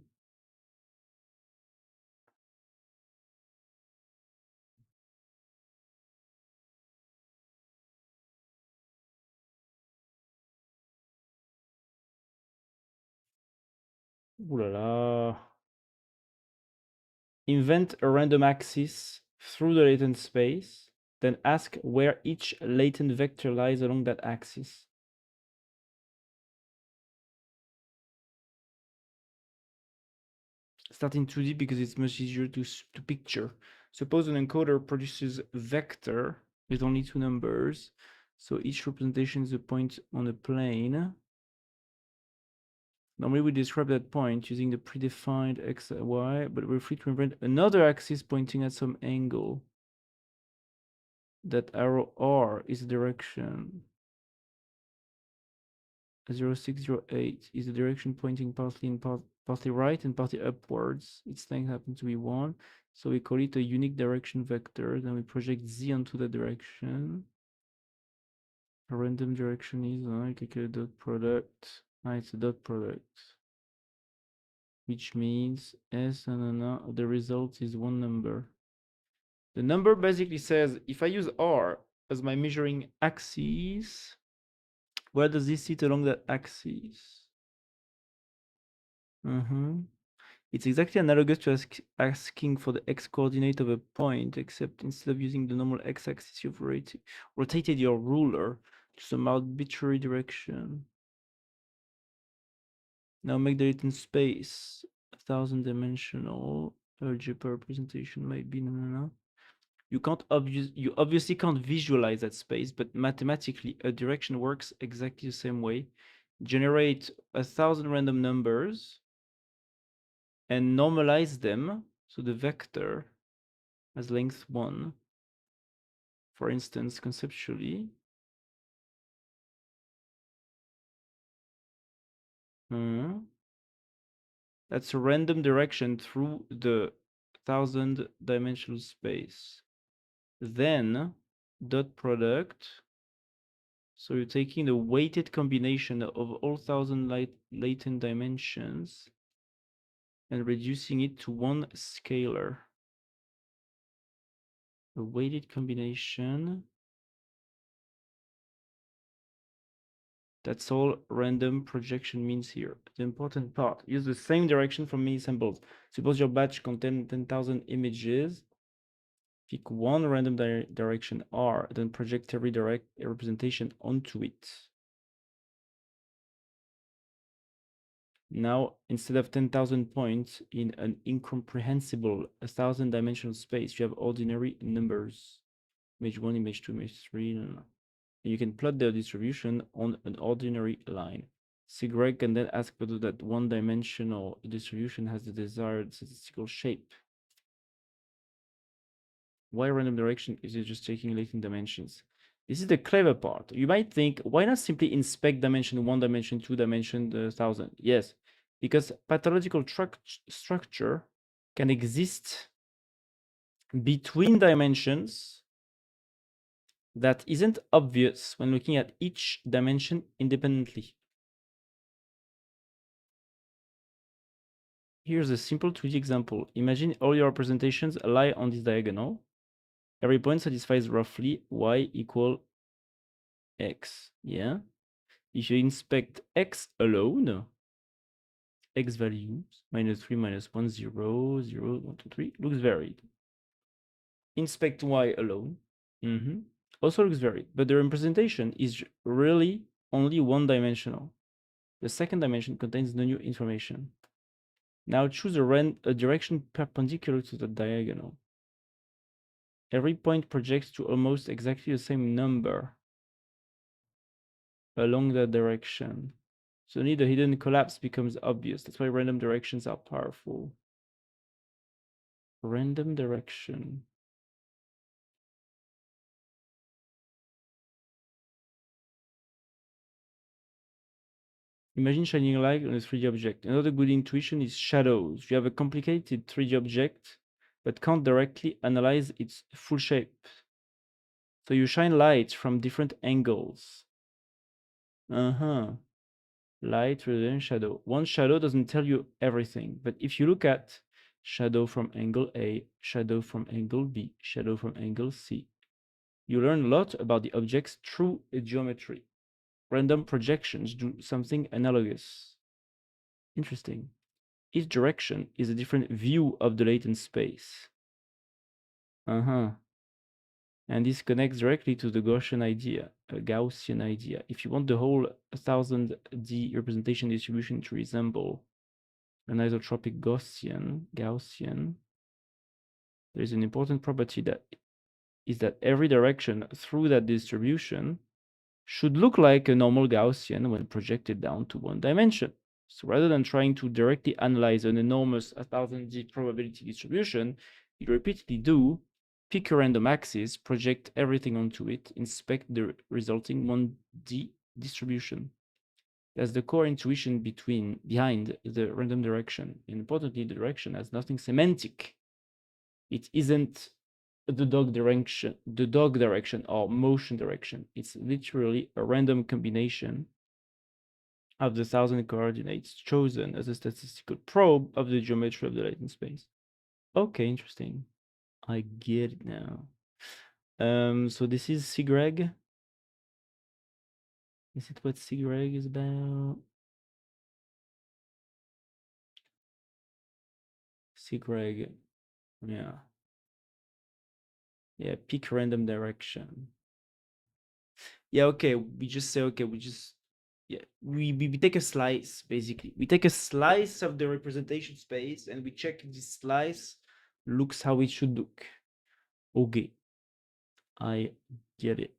Ooh la la. Invent a random axis through the latent space, then ask where each latent vector lies along that axis. Starting 2D because it's much easier to picture. Suppose an encoder produces a vector with only two numbers. So each representation is a point on a plane. Normally we describe that point using the predefined x, y, but we're free to invent another axis pointing at some angle. That arrow R is the direction. 0608 is the direction pointing partly in partly right and partly upwards. Its length happens to be 1. So we call it a unique direction vector. Then we project Z onto that direction. A random direction is like a dot product. It's a dot product. Which means S and the result is one number. The number basically says if I use R as my measuring axis, where does this sit along that axis? It's exactly analogous to asking for the x-coordinate of a point, except instead of using the normal x-axis, you've rotated your ruler to some arbitrary direction. Now make the latent space 1000-dimensional. JEPA representation might be no. You obviously can't visualize that space, but mathematically a direction works exactly the same way. Generate 1000 random numbers and normalize them. So the vector has length 1. For instance, conceptually, that's a random direction through the 1000-dimensional space. Then dot product. So you're taking the weighted combination of all 1000 latent dimensions and reducing it to one scalar. A weighted combination. That's all random projection means here. The important part, use the same direction for many samples. Suppose your batch contains 10,000 images. Pick one random direction R, then project every direct representation onto it. Now, instead of 10,000 points in an incomprehensible 1000-dimensional space, you have ordinary numbers. Image 1, image 2, image 3. And you can plot their distribution on an ordinary line. Greg can then ask whether that one-dimensional distribution has the desired statistical shape. Why random direction? Is it just taking latent dimensions? This is the clever part. You might think, why not simply inspect dimension 1, dimension 2, dimension 1000? Yes, because pathological structure can exist between dimensions that isn't obvious when looking at each dimension independently. Here's a simple 2D example. Imagine all your representations lie on this diagonal. Every point satisfies roughly y equal x. Yeah. If you inspect x alone, x values -3, -1, 0, 0, 1, 2, 3 looks varied. Inspect y alone. Also looks varied, but the representation is really only one-dimensional. The second dimension contains no new information. Now choose a direction perpendicular to the diagonal. Every point projects to almost exactly the same number along that direction. So only the hidden collapse becomes obvious. That's why random directions are powerful. Random direction. Imagine shining light on a 3D object. Another good intuition is shadows. You have a complicated 3D object, but can't directly analyze its full shape. So you shine light from different angles. Uh-huh. Light rather than shadow. One shadow doesn't tell you everything, but if you look at shadow from angle A, shadow from angle B, shadow from angle C, you learn a lot about the object's true geometry. Random projections do something analogous. Interesting. Each direction is a different view of the latent space. Uh-huh. And this connects directly to the Gaussian idea, a Gaussian idea. If you want the whole 1000D representation distribution to resemble an isotropic Gaussian, there is an important property that is that every direction through that distribution should look like a normal Gaussian when projected down to one dimension. So rather than trying to directly analyze an enormous 1000D probability distribution, you repeatedly do pick a random axis, project everything onto it, inspect the resulting 1D distribution. That's the core intuition behind the random direction. And importantly, the direction has nothing semantic. It isn't the dog direction or motion direction. It's literally a random combination of the 1000 coordinates chosen as a statistical probe of the geometry of the latent space. Okay, interesting. I get it now. So this is Sigreg. Is it what Sigreg is about? Sigreg, yeah. Yeah, pick random direction. Yeah, okay, we just say, okay, we take a slice, basically. We take a slice of the representation space and we check if this slice looks how it should look. Okay, I get it.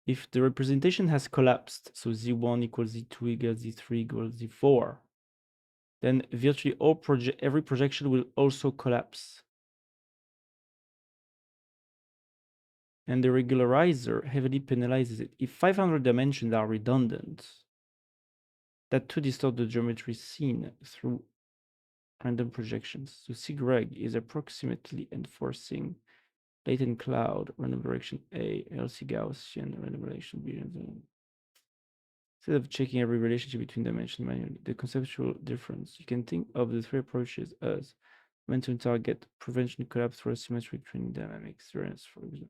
If the representation has collapsed, so Z1 equals Z2 equals Z3 equals Z4, then virtually every projection will also collapse. And the regularizer heavily penalizes it. If 500 dimensions are redundant, that too distort the geometry seen through random projections. So Sigreg is approximately enforcing latent cloud, random direction A, LC Gaussian, random relation B. Instead of checking every relationship between dimensions manually, the conceptual difference, you can think of the three approaches as momentum target, prevention collapse through asymmetric training dynamics, for example.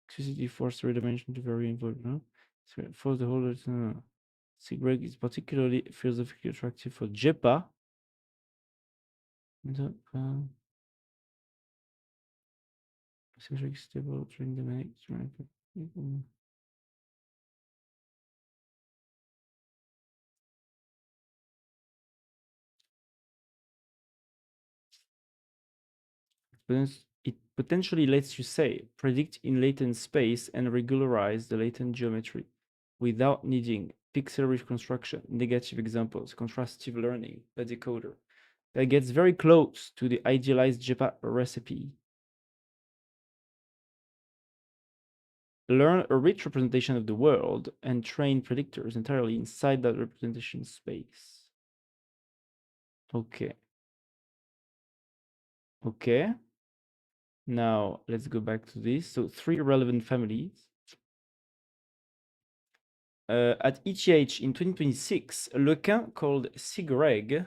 Exclusively force three dimension to vary involved, no? So force the whole Sigreg is particularly philosophically attractive for JEPA. Symmetric stable training dynamics. It potentially lets you say, predict in latent space and regularize the latent geometry without needing pixel reconstruction, negative examples, contrastive learning, a decoder. That gets very close to the idealized JEPA recipe. Learn a rich representation of the world and train predictors entirely inside that representation space. Okay. Okay. Now let's go back to this. So 3 relevant families. At ETH in 2026, Lequin called Sigreg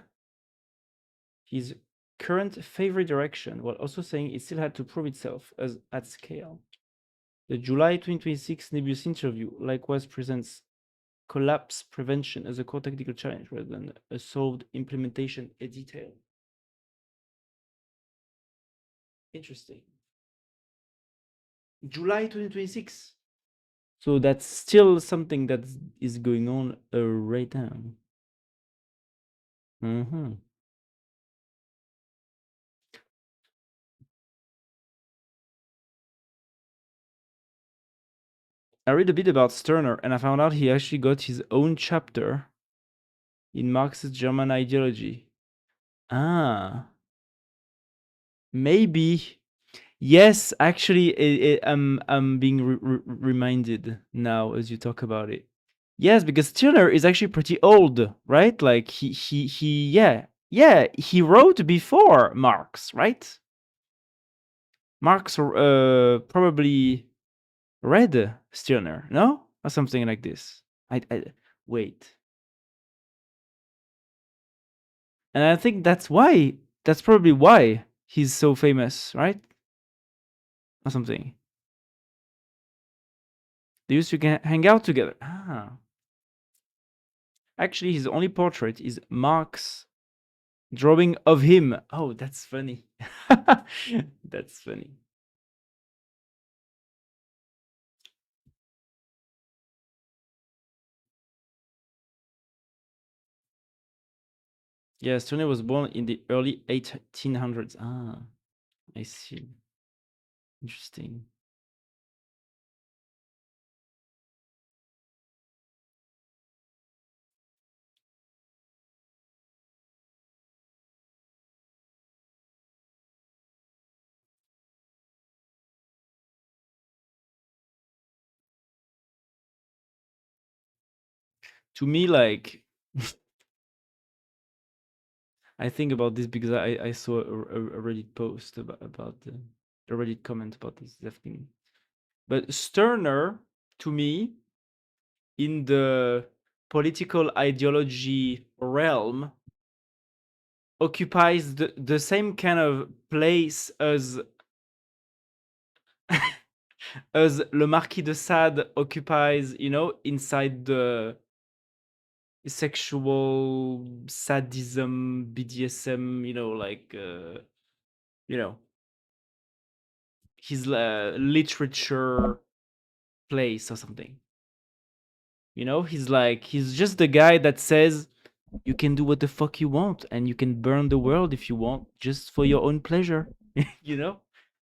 his current favorite direction, while also saying it still had to prove itself as at scale. The July 2026 Nebius interview likewise presents collapse prevention as a core technical challenge rather than a solved implementation a detail. Interesting. July 2026. So that's still something that is going on right now. I read a bit about Stirner and I found out he actually got his own chapter in Marxist German ideology. Ah. Maybe. Yes, actually, I'm being reminded now as you talk about it. Yes, because Turner is actually pretty old, right? Like yeah, yeah, he wrote before Marx, right? Marx probably read Stirner, no, or something like this. I wait, and I think that's why. That's probably why he's so famous, right? Or something. They used to hang out together. Ah, actually, his only portrait is Marx drawing of him. Oh, that's funny. That's funny. Yeah, Stirner was born in the early 1800s. Ah, I see. Interesting. To me, like, I think about this because I saw a Reddit post about the a Reddit comment about this thing. But Stirner, to me, in the political ideology realm, occupies the same kind of place as as Le Marquis de Sade occupies, inside the sexual sadism, BDSM, you know, his literature place or something. He's just the guy that says you can do what the fuck you want and you can burn the world if you want just for your own pleasure, you know?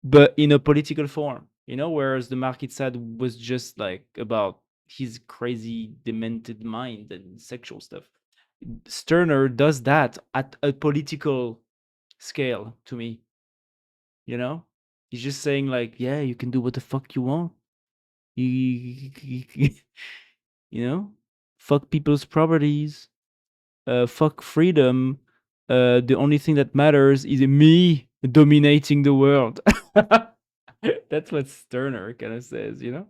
But in a political form, whereas the Marquis de Sade was just like about his crazy, demented mind and sexual stuff. Sterner does that at a political scale to me, you know? He's just saying like, yeah, you can do what the fuck you want. You, you know? Fuck people's properties. Fuck freedom. The only thing that matters is me dominating the world. That's what Sterner kind of says, The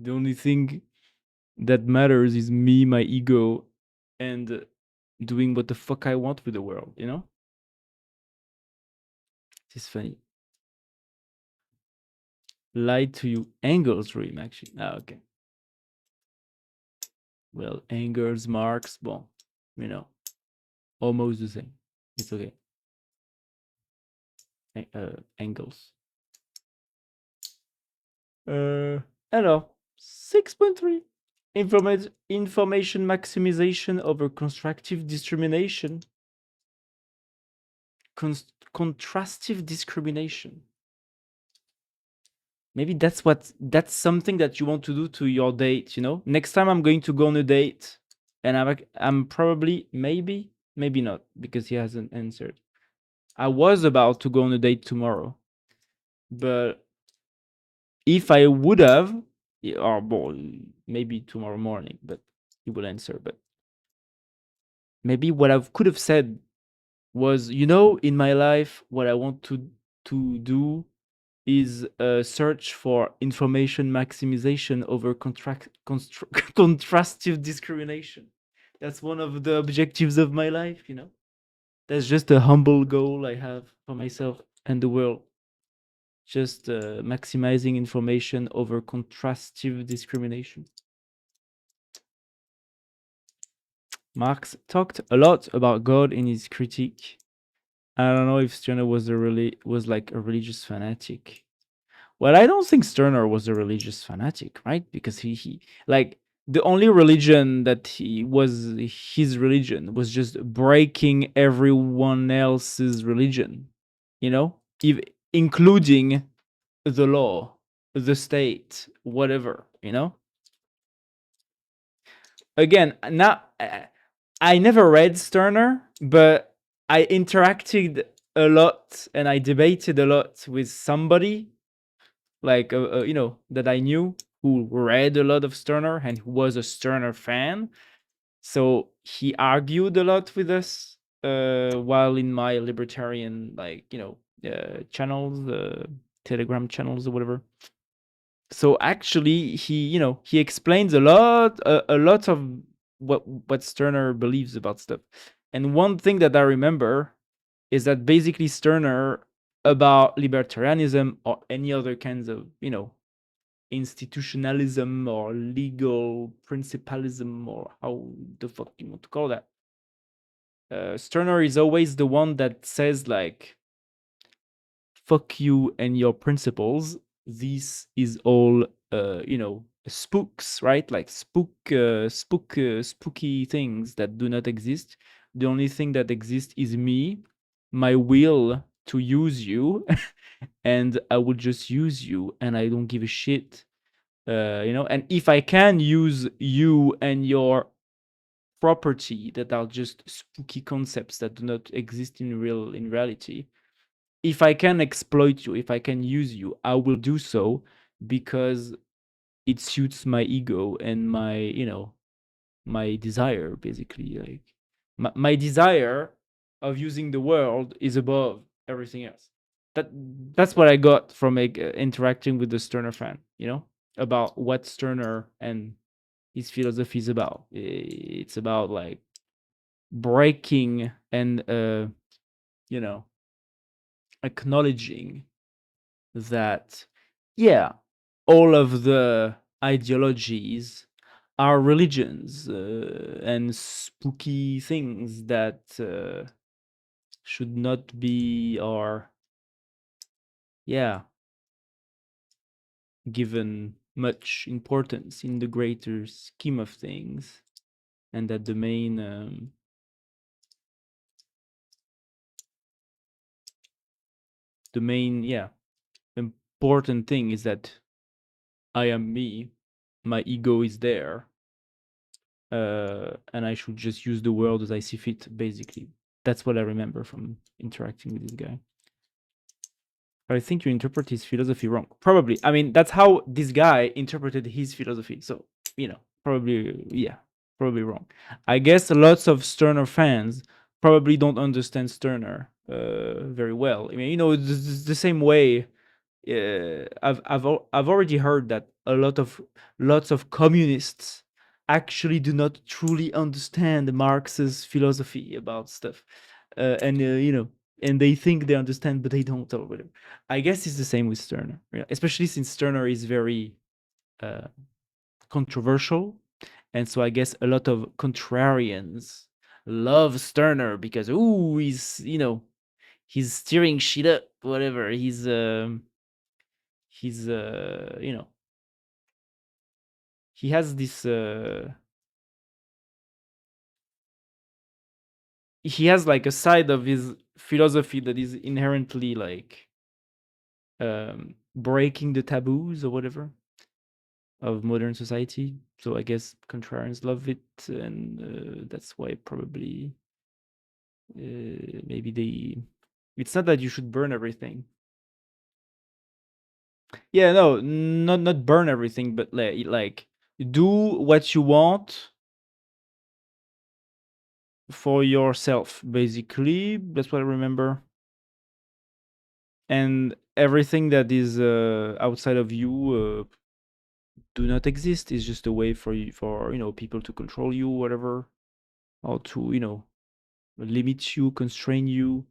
only thing that matters is me, my ego, and doing what the fuck I want with the world. It's funny. Lied to you. Engel's dream, actually. Ah, okay. Well, Engels, Marx, well, almost the same. It's okay. Engels. Alors, 6.3. Information maximization over constructive discrimination. Contrastive discrimination. Maybe that's something that you want to do to your date, Next time I'm going to go on a date and I'm probably maybe not because he hasn't answered. I was about to go on a date tomorrow. But if I would have, or well, maybe tomorrow morning, but he will answer. But maybe what I could have said was, in my life, what I want to do is search for information maximization over contrastive discrimination. That's one of the objectives of my life. That's just a humble goal I have for myself and the world. Just maximizing information over contrastive discrimination. Marx talked a lot about God in his critique. I don't know if Stirner was like a religious fanatic. Well, I don't think Stirner was a religious fanatic, right? Because he like the only religion that he was his religion was just breaking everyone else's religion, including the law, the state, whatever. Again, now I never read Stirner, but I interacted a lot and I debated a lot with somebody like that I knew who read a lot of Stirner and who was a Stirner fan. So he argued a lot with us while in my libertarian channels, Telegram channels or whatever. So actually he explains a lot of what Stirner believes about stuff. And one thing that I remember is that basically Stirner about libertarianism or any other kinds of institutionalism or legal principalism or how the fuck you want to call that. Stirner is always the one that says like, fuck you and your principles. This is all, spooks, right? Like spooky things that do not exist. The only thing that exists is me, my will to use you, and I will just use you, and I don't give a shit. And if I can use you and your property that are just spooky concepts that do not exist in reality, if I can exploit you, if I can use you, I will do so because it suits my ego and my desire, basically. Like my desire of using the world is above everything else. That's what I got from interacting with the Stirner fan, about what Stirner and his philosophy is about. It's about like breaking and you know acknowledging that, yeah, all of the ideologies are religions and spooky things that should not be, or yeah, given much importance in the greater scheme of things, and that the main yeah important thing is that I am me, my ego is there, and I should just use the world as I see fit, basically. That's what I remember from interacting with this guy. I think you interpret his philosophy wrong. Probably. I mean, that's how this guy interpreted his philosophy. So, probably, yeah, probably wrong. I guess lots of Stirner fans probably don't understand Stirner very well. I mean, the same way I've already heard that lots of communists actually do not truly understand Marx's philosophy about stuff, and they think they understand, but they don't, or whatever. I guess it's the same with Stirner, yeah, especially since Stirner is very uh, controversial, and so I guess a lot of contrarians love Stirner because he's steering shit up, whatever. He's he has this he has like a side of his philosophy that is inherently like breaking the taboos or whatever of modern society. So I guess contrarians love it, and that's why probably maybe they. It's not that you should burn everything. Yeah, no, not burn everything, but like do what you want for yourself, basically. That's what I remember. And everything that is outside of you do not exist. It's just a way for you, for people to control you, whatever, or to limit you, constrain you.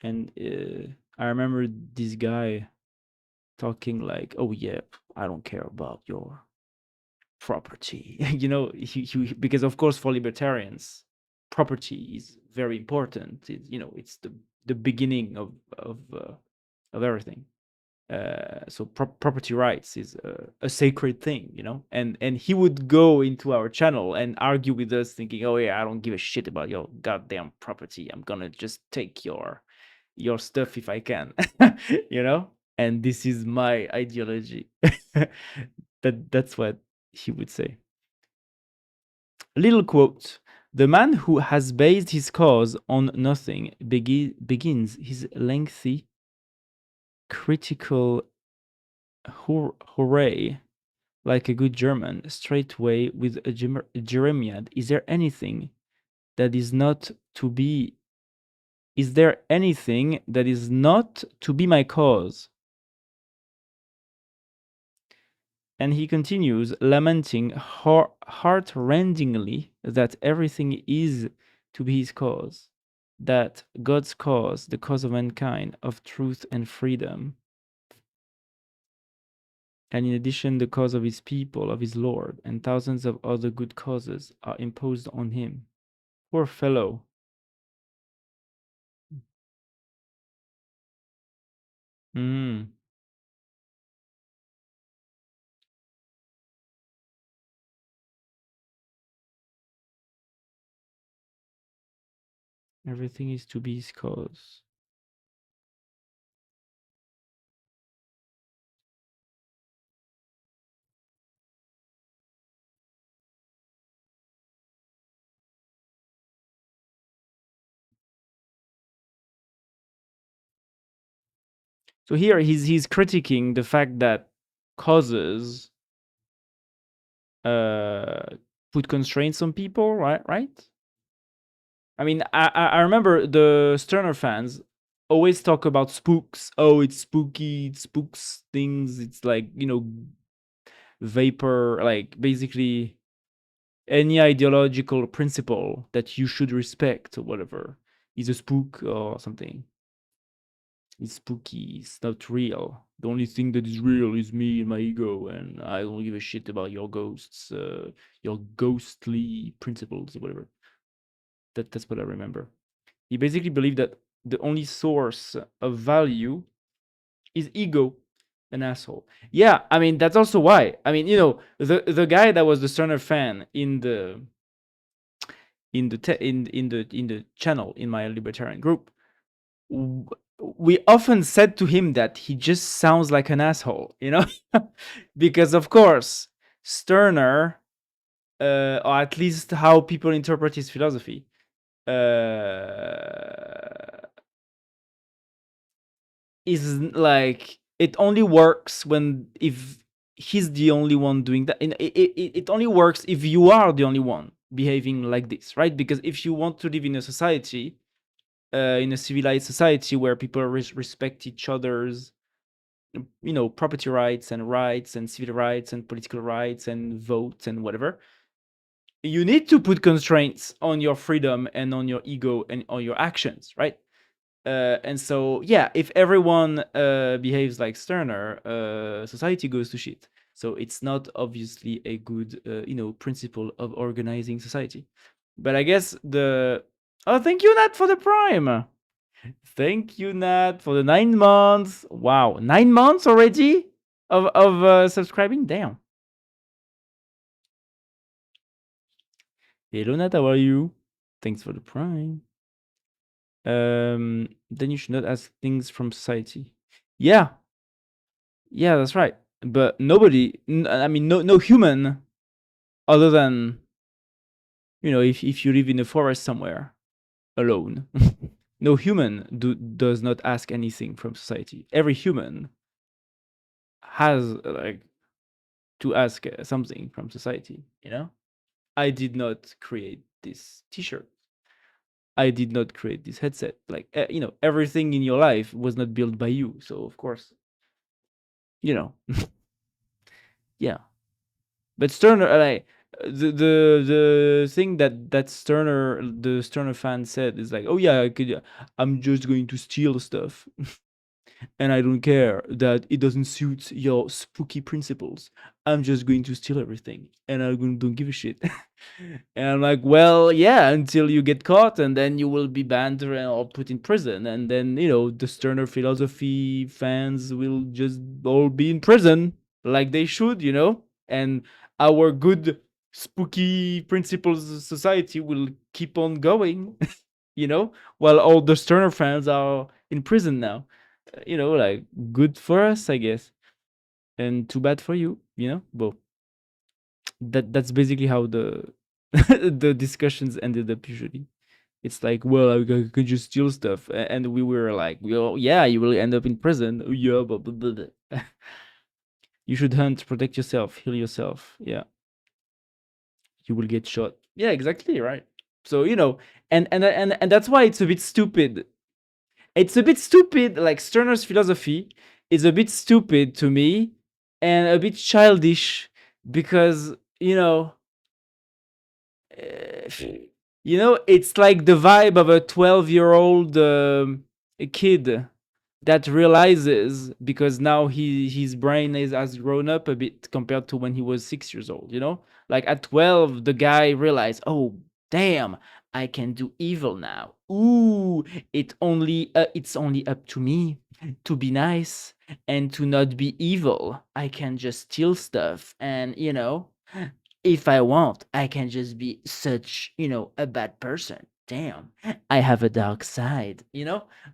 And I remember this guy talking like, "Oh yeah, I don't care about your property." Because of course for libertarians, property is very important. It's the beginning of everything. So property rights is a sacred thing, and he would go into our channel and argue with us thinking, oh yeah, I don't give a shit about your goddamn property, I'm gonna just take your stuff if I can. And this is my ideology. That's what he would say. Little quote: The man who has based his cause on nothing begins his lengthy, critical hooray like a good German, straightway with a Jeremiad. Is there anything that is not to be? Is there anything that is not to be my cause? And he continues, lamenting heart-rendingly that everything is to be his cause, that God's cause, the cause of mankind, of truth and freedom, and in addition, the cause of his people, of his Lord, and thousands of other good causes are imposed on him. Poor fellow. Mm, everything is to be his cause. So here he's critiquing the fact that causes uh put constraints on people, right? I mean, I remember the Sterner fans always talk about spooks. Oh, it's spooky, it spooks things. It's like, vapor, like basically any ideological principle that you should respect or whatever is a spook or something. It's spooky, it's not real. The only thing that is real is me and my ego, and I don't give a shit about your ghosts, your ghostly principles or whatever. That's what I remember. He basically believed that the only source of value is ego. An asshole. Yeah, I mean that's also why. I mean, the guy that was the Sterner fan in the channel in my libertarian group, we often said to him that he just sounds like an asshole, because of course Sterner, or at least how people interpret his philosophy, is like it only works when if he's the only one doing that. And it only works if you are the only one behaving like this, right? Because if you want to live in a society, in a civilized society where people respect each other's property rights and civil rights and political rights and votes and whatever, you need to put constraints on your freedom and on your ego and on your actions, right? And so, yeah, if everyone behaves like Sterner, society goes to shit. So it's not obviously a good, principle of organizing society. But I guess thank you, Nat, for the prime. Thank you, Nat, for the 9 months. Wow, 9 months already of subscribing. Damn. Hello, Nat. How are you? Thanks for the prime. Then you should not ask things from society. Yeah, yeah, that's right. But nobody, I mean, no human, other than if you live in a forest somewhere alone, no human does not ask anything from society. Every human has like to ask something from society. I did not create this T-shirt. I did not create this headset. Like everything in your life was not built by you. So of course, you know, yeah. But Sterner, like the thing that the Sterner fan said is like, oh yeah, I'm just going to steal stuff, and I don't care that it doesn't suit your spooky principles. I'm just going to steal everything, and don't give a shit. And I'm like, well, yeah, until you get caught, and then you will be banned or put in prison, and then the Sterner philosophy fans will just all be in prison like they should, and our good spooky principles society will keep on going, while all the Sterner fans are in prison now. Like good for us, I guess, and too bad for you. But that's basically how the discussions ended up usually. It's like, well, I could just steal stuff, and we were like, well, yeah, you will end up in prison. Oh, yeah, blah, blah, blah, blah. You should hunt, protect yourself, heal yourself. Yeah, you will get shot. Yeah, exactly, right. So and that's why it's a bit stupid. It's a bit stupid. Like Stirner's philosophy is a bit stupid to me and a bit childish because uh, it's like the vibe of a 12-year-old kid that realizes because now his brain has grown up a bit compared to when he was 6 years old. Like at 12 the guy realized, oh damn, I can do evil now. Ooh, it's only up to me to be nice and to not be evil. I can just steal stuff and if I want, I can just be such, a bad person. Damn, I have a dark side,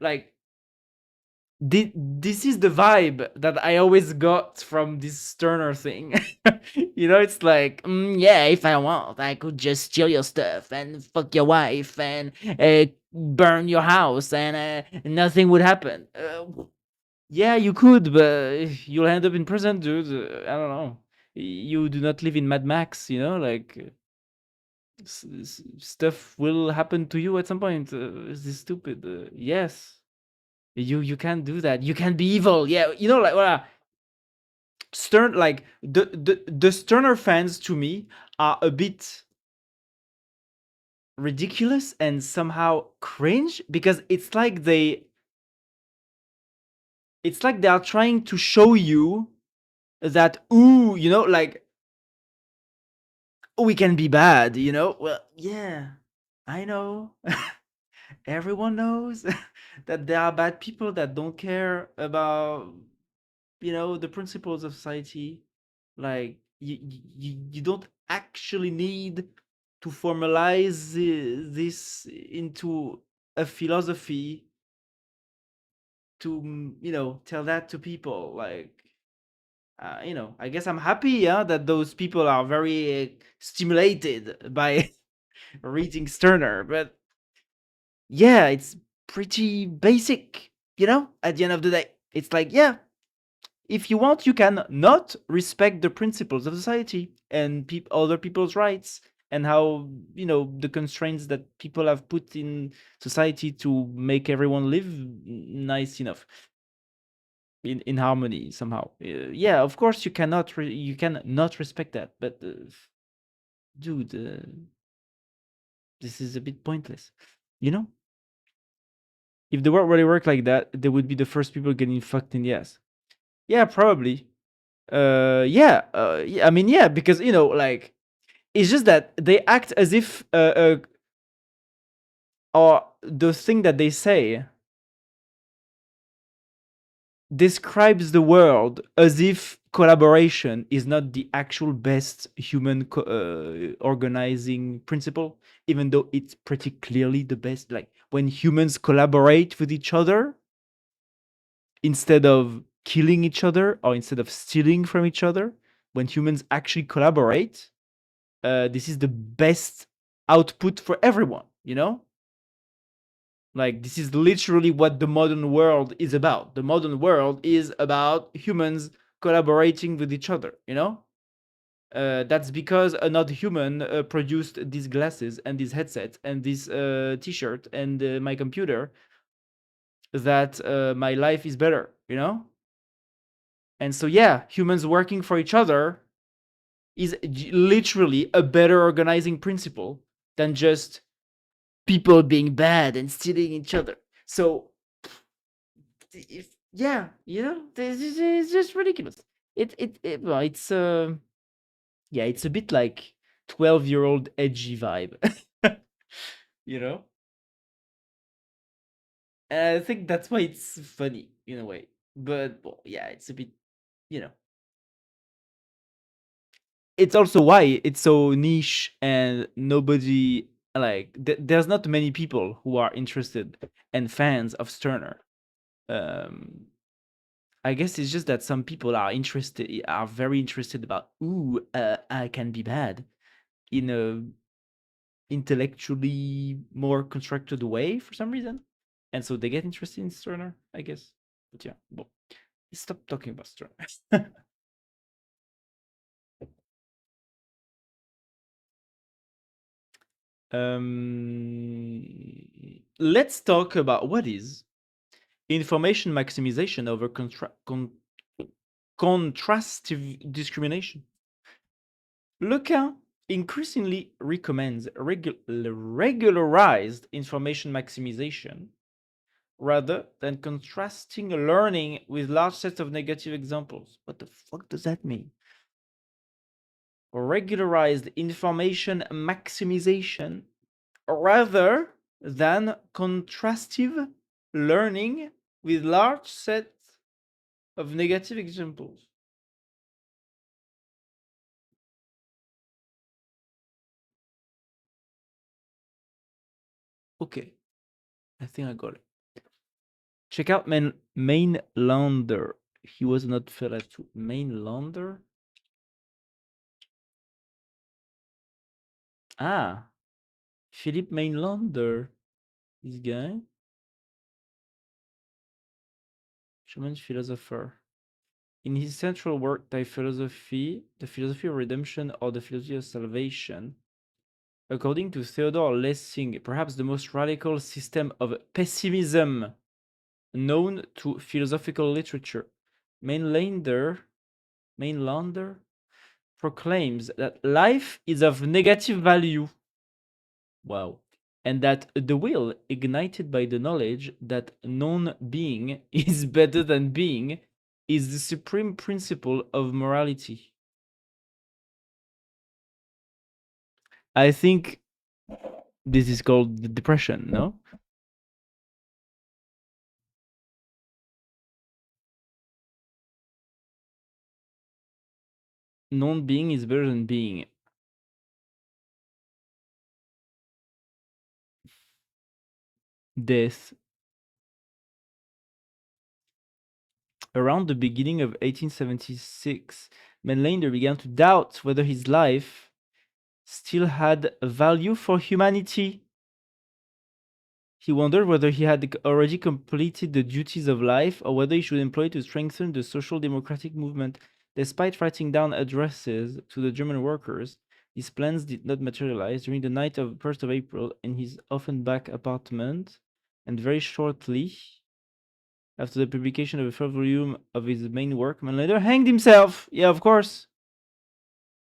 like this is the vibe that I always got from this Sterner thing. It's like, yeah, if I want, I could just steal your stuff and fuck your wife and burn your house and nothing would happen. Yeah, you could, but you'll end up in prison, dude. I don't know. You do not live in Mad Max, like stuff will happen to you at some point. Is this stupid? Yes. You can't do that. You can't be evil. Yeah, like Stern, like the Sterner fans to me are a bit ridiculous and somehow cringe because it's like they are trying to show you that ooh, like we can be bad, well, yeah, I know. Everyone knows that there are bad people that don't care about the principles of society. Like you don't actually need to formalize this into a philosophy to tell that to people. Like I guess I'm happy, yeah, that those people are very stimulated by reading Sterner, but yeah, it's pretty basic, at the end of the day. It's like, yeah, if you want, you can not respect the principles of society and other people's rights and how, the constraints that people have put in society to make everyone live nice enough in harmony somehow. Yeah, of course you can not respect that, but dude, this is a bit pointless, you know? If the world really worked like that, they would be the first people getting fucked in the ass. Yeah, probably. Yeah, I mean, yeah, because like it's just that they act as if or the thing that they say describes the world as if collaboration is not the actual best human organizing principle, even though it's pretty clearly the best. Like when humans collaborate with each other instead of killing each other or instead of stealing from each other, when humans actually collaborate, this is the best output for everyone, Like, this is literally what the modern world is about. The modern world is about humans collaborating with each other, That's because another human produced these glasses and this headset and this t-shirt and my computer that my life is better, And so, yeah, humans working for each other is literally a better organizing principle than just people being bad and stealing each other. So, yeah, this is just ridiculous. Well, it's yeah, it's a bit like 12-year-old edgy vibe, you know. And I think that's why it's funny in a way. But well, yeah, it's a bit, you know. It's also why it's so niche and nobody like. There's not many people who are interested and fans of Sterner. Um, I guess it's just that some people are very interested about, ooh, I can be bad, intellectually more constructed way for some reason, and so they get interested in Stirner, I guess. But yeah, well, stop talking about Stirner. Let's talk about what is information maximization over contrastive discrimination. Lequin increasingly recommends regularized information maximization rather than contrasting learning with large sets of negative examples. What the fuck does that mean? Regularized information maximization rather than contrastive learning with large sets of negative examples. Okay, I think I got it. Check out Mainlander. He was not fella to Mainlander. Ah, Philippe Mainlander. This guy. German philosopher. In his central work, the philosophy of redemption or the philosophy of salvation, according to Theodore Lessing, perhaps the most radical system of pessimism known to philosophical literature, Mainlander proclaims that life is of negative value. Wow. And that the will, ignited by the knowledge that non-being is better than being, is the supreme principle of morality. I think this is called the depression, no? Non-being is better than being. Death. Around the beginning of 1876, Menlander began to doubt whether his life still had value for humanity. He wondered whether he had already completed the duties of life or whether he should employ it to strengthen the social democratic movement. Despite writing down addresses to the German workers, his plans did not materialize. During the night of 1st of April in his Offenbach apartment, and very shortly after the publication of the first volume of his main work, Manlader hanged himself. Yeah, of course.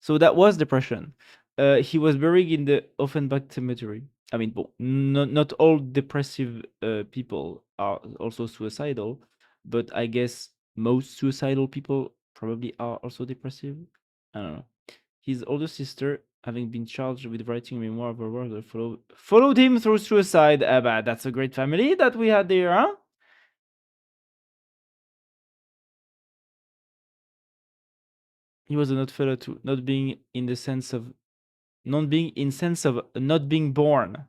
So that was depression. He was buried in the Offenbach cemetery. I mean, well, not all depressive people are also suicidal, but I guess most suicidal people probably are also depressive. I don't know. His older sister, having been charged with writing a memoir of her brother, followed him through suicide. But that's a great family that we had there, huh? He was a not fellow too, not being in the sense of not being in sense of not being born.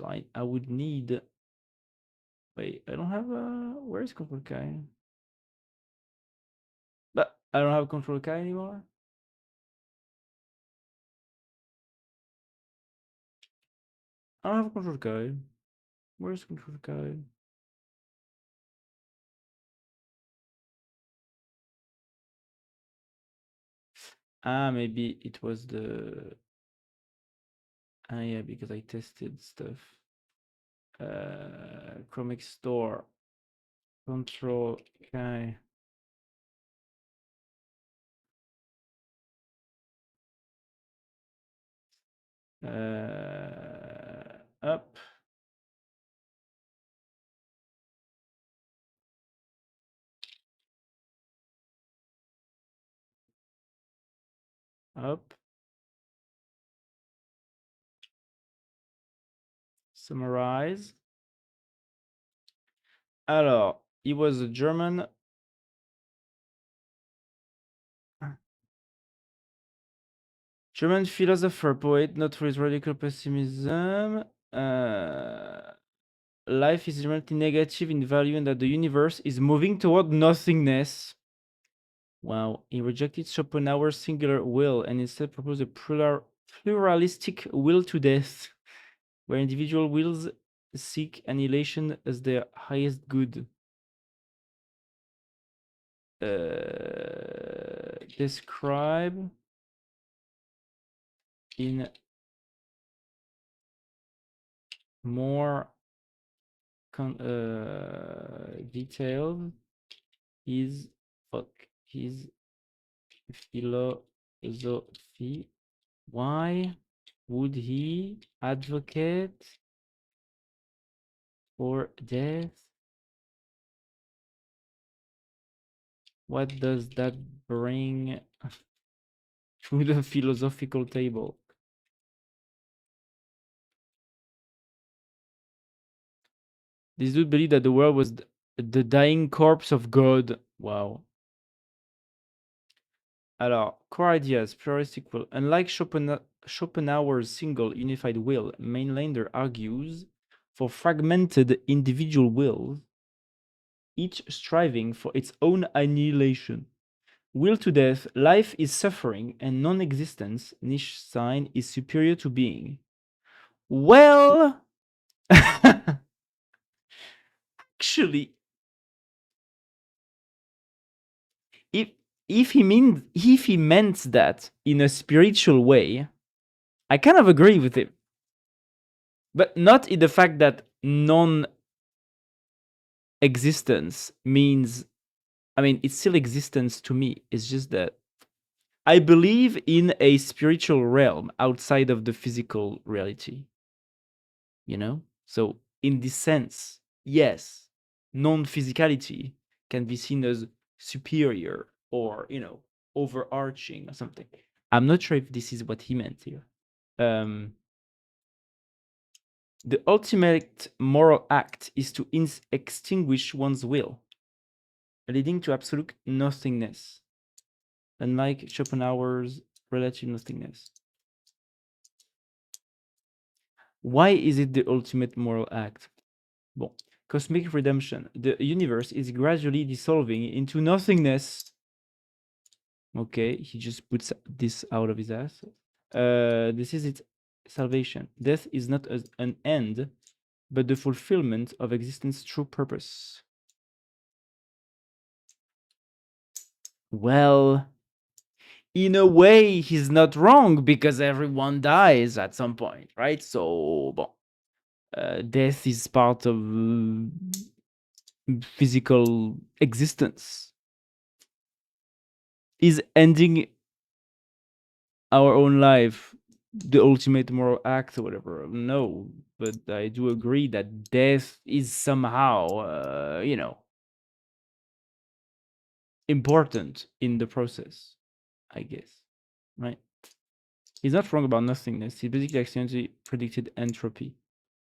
I would need. Wait, I don't have a. Where is Control Kai? But I don't have Control Kai anymore. I don't have Control Kai. Where's Control Kai? Ah, maybe it was the. Ah, yeah, because I tested stuff. Comic Store. Control Kai. Up. Up. Summarize. Alors, he was a German. German philosopher, poet, not for his radical pessimism. Life is inherently negative in value and that the universe is moving toward nothingness. Wow. He rejected Schopenhauer's singular will and instead proposed a pluralistic will to death, where individual wills seek annihilation as their highest good. Describe in more detail his philosophy. Why would he advocate for death? What does that bring to the philosophical table? This dude believed that the world was the dying corpse of God. Wow. Alors, core ideas, pluralistic will. Unlike Schopenhauer's single unified will, Mainlander argues for fragmented individual wills, each striving for its own annihilation. Will to death, life is suffering, and non existence, niche sign, is superior to being. Well, actually, if if he meant that in a spiritual way, I kind of agree with him. But not in the fact that non-existence means, I mean, it's still existence to me. It's just that I believe in a spiritual realm outside of the physical reality, you know? So, in this sense, yes, non physicality can be seen as superior or, overarching or something. I'm not sure if this is what he meant here. Um, the ultimate moral act is to extinguish one's will, leading to absolute nothingness, unlike Schopenhauer's relative nothingness. Why is it the ultimate moral act? Bon, cosmic redemption. The universe is gradually dissolving into nothingness. Okay, he just puts this out of his ass. This is its salvation. Death is not an end, but the fulfillment of existence's true purpose. Well, in a way, he's not wrong because everyone dies at some point, right? So, bon, death is part of physical existence. Is ending our own life the ultimate moral act or whatever? No, but I do agree that death is somehow, important in the process, I guess, right? He's not wrong about nothingness. He basically accidentally predicted entropy.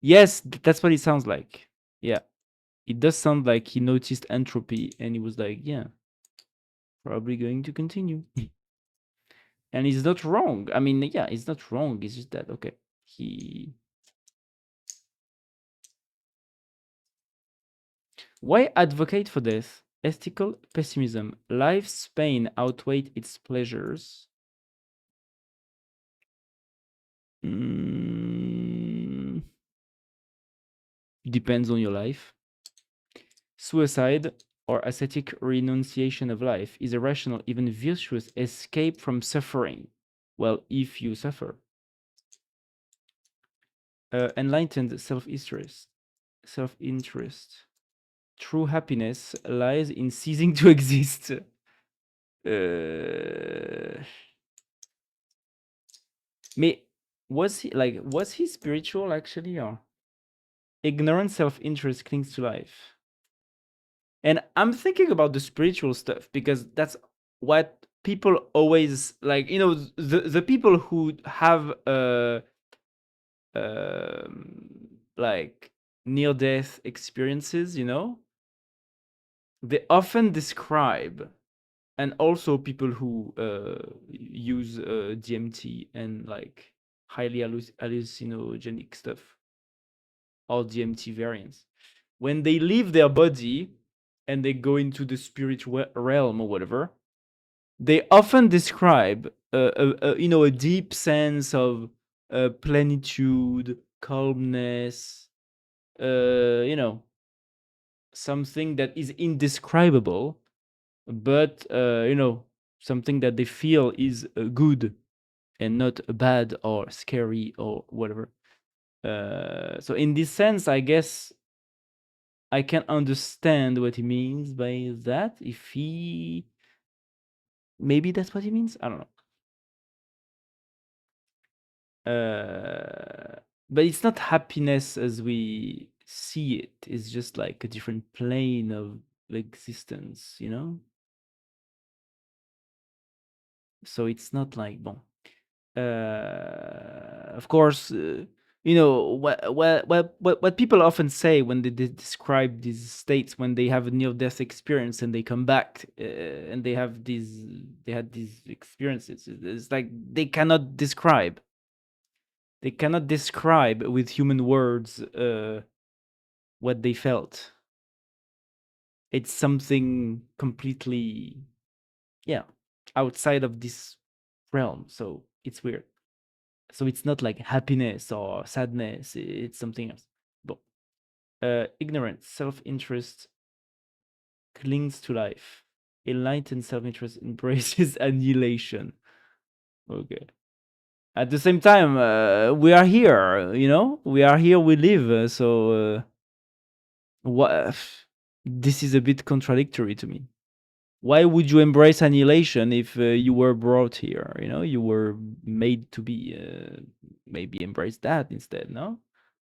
Yes, that's what it sounds like. Yeah, it does sound like he noticed entropy and he was like, yeah, probably going to continue. And he's not wrong. I mean, yeah, he's not wrong. It's just that, okay, Why advocate for death? Ethical pessimism. Life's pain outweighed its pleasures. Depends on your life. Suicide or ascetic renunciation of life is a rational, even virtuous escape from suffering. Well, if you suffer. Enlightened self-interest. True happiness lies in ceasing to exist. Mais was he spiritual actually, or ignorant self-interest clings to life? And I'm thinking about the spiritual stuff because that's what people always like, the people who have like near death experiences, they often describe, and also people who use DMT and like highly hallucinogenic stuff, or DMT variants, when they leave their body and they go into the spirit realm or whatever, they often describe a deep sense of plenitude, calmness, something that is indescribable, but something that they feel is good and not bad or scary or whatever. So in this sense, I guess I can understand what he means by that. If he maybe that's what he means. I don't know. But it's not happiness as we see it. It's just like a different plane of existence, So it's not like bon. Of course, what people often say when they describe these states when they have a near-death experience and they come back and they had these experiences. It's like they cannot describe with human words what they felt. It's something completely, yeah, outside of this realm. So it's weird. So it's not like happiness or sadness. It's something else. But ignorance, self-interest clings to life. Enlightened self-interest embraces annihilation. Okay. At the same time, we are here. We are here. We live. What? This is a bit contradictory to me. Why would you embrace annihilation if you were brought here? You were made to be. Maybe embrace that instead. No,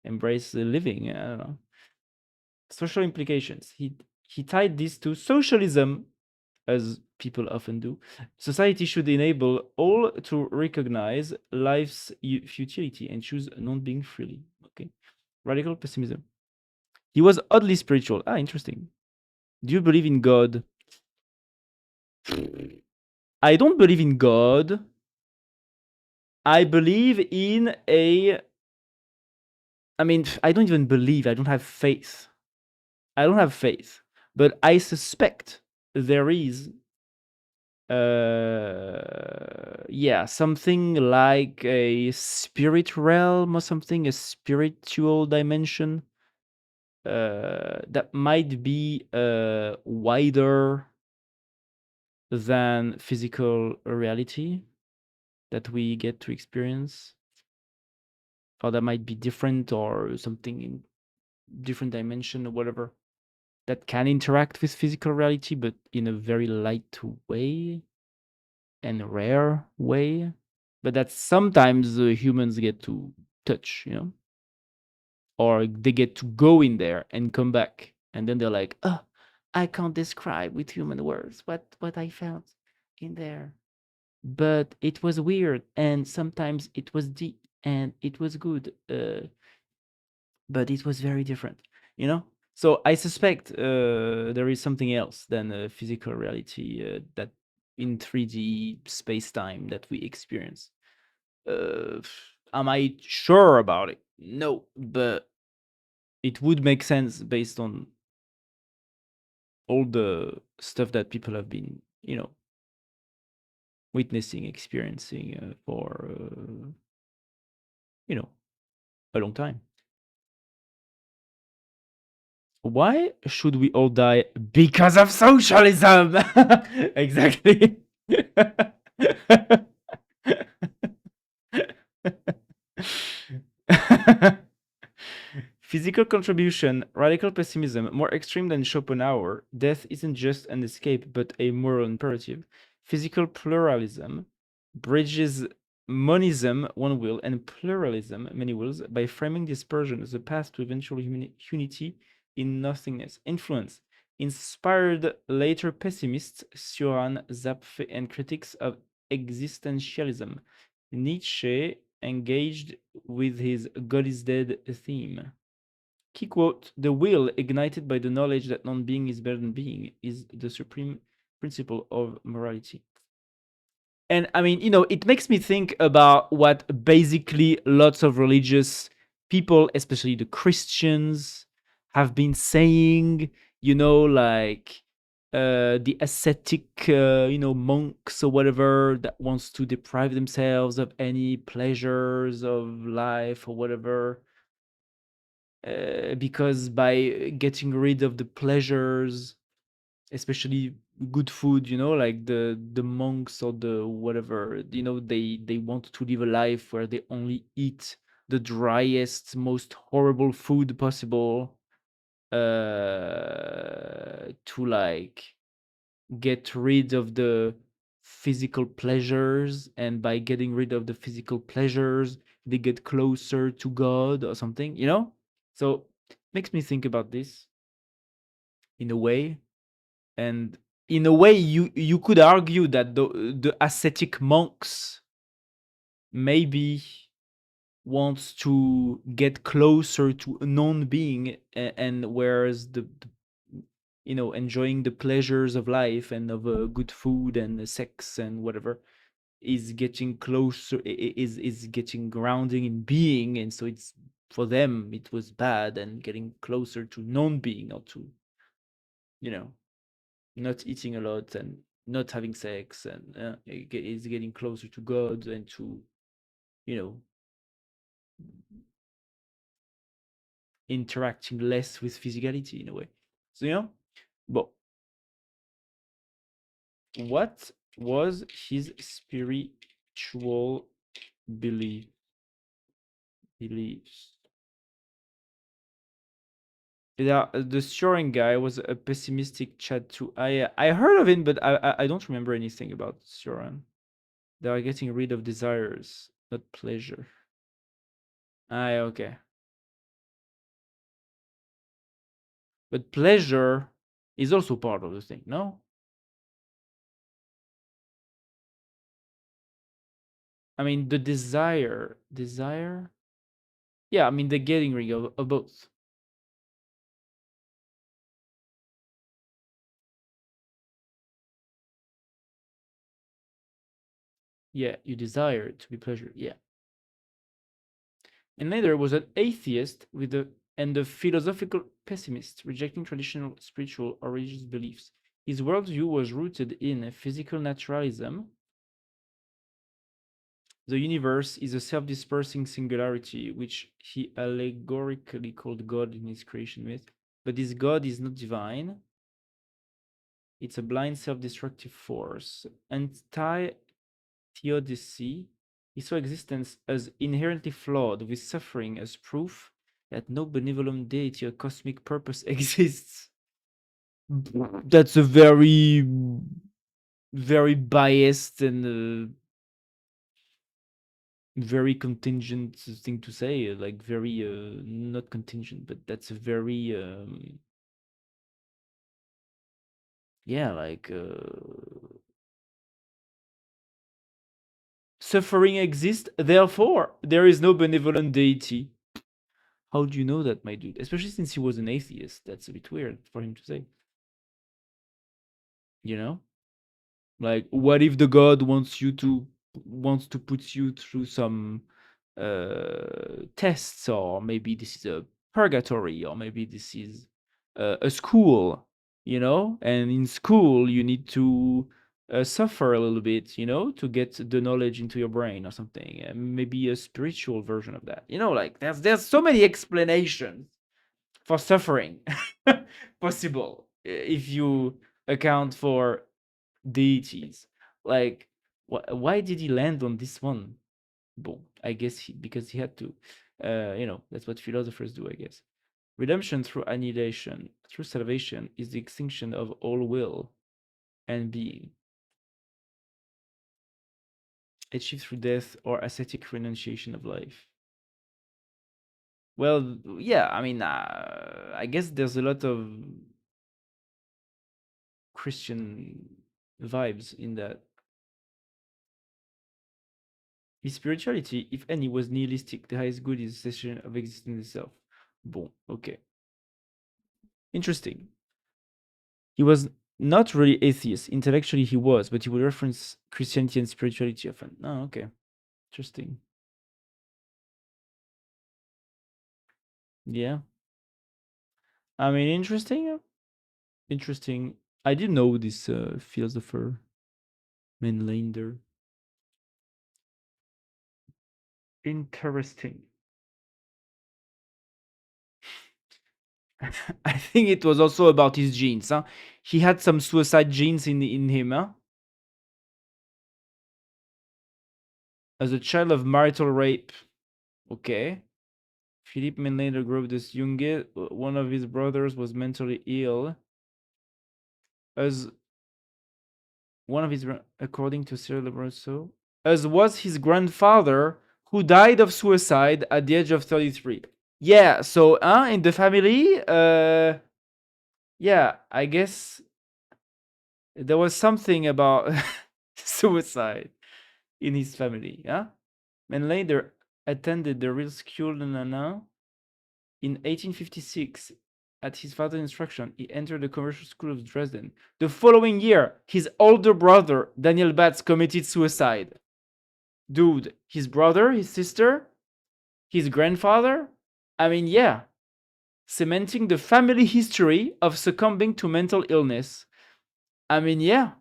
embrace living. I don't know. Social implications. He tied this to socialism, as people often do. Society should enable all to recognize life's futility and choose non-being freely. Okay. Radical pessimism. He was oddly spiritual. Ah, interesting. Do you believe in God? I don't believe in God. I believe in I mean, I don't even believe. I don't have faith. I don't have faith. But I suspect there is, yeah, something like a spirit realm or something, a spiritual dimension that might be wider than physical reality that we get to experience, or that might be different or something in different dimension or whatever, that can interact with physical reality but in a very light way and rare way, but that sometimes humans get to touch, or they get to go in there and come back, and then they're like, oh, I can't describe with human words what I felt in there, but it was weird, and sometimes it was deep, and it was good, but it was very different, So I suspect there is something else than a physical reality that in 3D space time that we experience. Uh, am I sure about it? No, but it would make sense based on all the stuff that people have been, witnessing, experiencing for, a long time. Why should we all die? Because of socialism! Exactly. Physical contribution, radical pessimism, more extreme than Schopenhauer. Death isn't just an escape, but a moral imperative. Physical pluralism bridges monism, one will, and pluralism, many wills, by framing dispersion as a path to eventual unity in nothingness. Influence inspired later pessimists, Cioran, Zapfe, and critics of existentialism. Nietzsche engaged with his God is dead theme. Key quote: the will, ignited by the knowledge that non-being is better than being, is the supreme principle of morality. And I mean, it makes me think about what basically lots of religious people, especially the Christians, have been saying, like the ascetic, monks or whatever that wants to deprive themselves of any pleasures of life or whatever, because by getting rid of the pleasures, especially good food, like the monks or the whatever, they want to live a life where they only eat the driest, most horrible food possible, to like get rid of the physical pleasures, and by getting rid of the physical pleasures they get closer to God or something. So makes me think about this in a way. And in a way, you could argue that the ascetic monks maybe wants to get closer to a non-being, and whereas enjoying the pleasures of life and of good food and sex and whatever is getting closer, is getting grounding in being, and so it's, for them it was bad, and getting closer to non-being, or to you know not eating a lot and not having sex, and is getting closer to God, and to you know interacting less with physicality in a way. So but what was his spiritual belief beliefs? Yeah, the Soren guy was a pessimistic chat too. I heard of him, but I don't remember anything about Soren. They are getting rid of desires, not pleasure. Okay. But pleasure is also part of the thing, no? I mean, the desire. Yeah, I mean, the getting rid of both. Yeah, you desire to be pleasure. Yeah. And neither was an atheist and a philosophical pessimist, rejecting traditional spiritual or religious beliefs. His worldview was rooted in physical naturalism. The universe is a self-dispersing singularity, which he allegorically called God in his creation myth. But this God is not divine. It's a blind self-destructive force. Anti-theodicy, he saw existence as inherently flawed, with suffering as proof that no benevolent deity or cosmic purpose exists. That's a very, very biased and very contingent thing to say. Like very, not contingent, but that's a very, yeah, like suffering exists, therefore there is no benevolent deity. How do you know that, my dude? Especially since he was an atheist. That's a bit weird for him to say. You know? Like, what if the God wants to put you through some tests, or maybe this is a purgatory, or maybe this is a school, and in school you need to suffer a little bit, to get the knowledge into your brain or something. Maybe a spiritual version of that. Like there's so many explanations for suffering possible, if you account for deities. Like, why did he land on this one? Well, I guess because he had to. That's what philosophers do, I guess. Redemption through annihilation, through salvation, is the extinction of all will and being, achieved through death or ascetic renunciation of life. Well, yeah, I mean, I guess there's a lot of Christian vibes in that. His spirituality, if any, was nihilistic. The highest good is a cessation of existence itself. Bon, okay. Interesting. He was not really atheist. Intellectually, he was, but he would reference Christianity and spirituality often. Oh, okay. Interesting. Yeah. I mean, interesting. Interesting. I didn't know this philosopher Mainlander. Interesting. I think it was also about his genes. Huh? He had some suicide genes in him. Huh? As a child of marital rape. Okay. Philippe Mainlander grew up as youngest. One of his brothers was mentally ill. As one of his, according to Cyril Rousseau, as was his grandfather, who died of suicide at the age of 33. Yeah, so in the family, yeah, I guess there was something about suicide in his family. Yeah, and later attended the real school in 1856. At his father's instruction, he entered the commercial school of Dresden. The following year, his older brother, Daniel Batz, committed suicide. Dude, his brother, his sister, his grandfather. I mean, yeah, cementing the family history of succumbing to mental illness. I mean, yeah.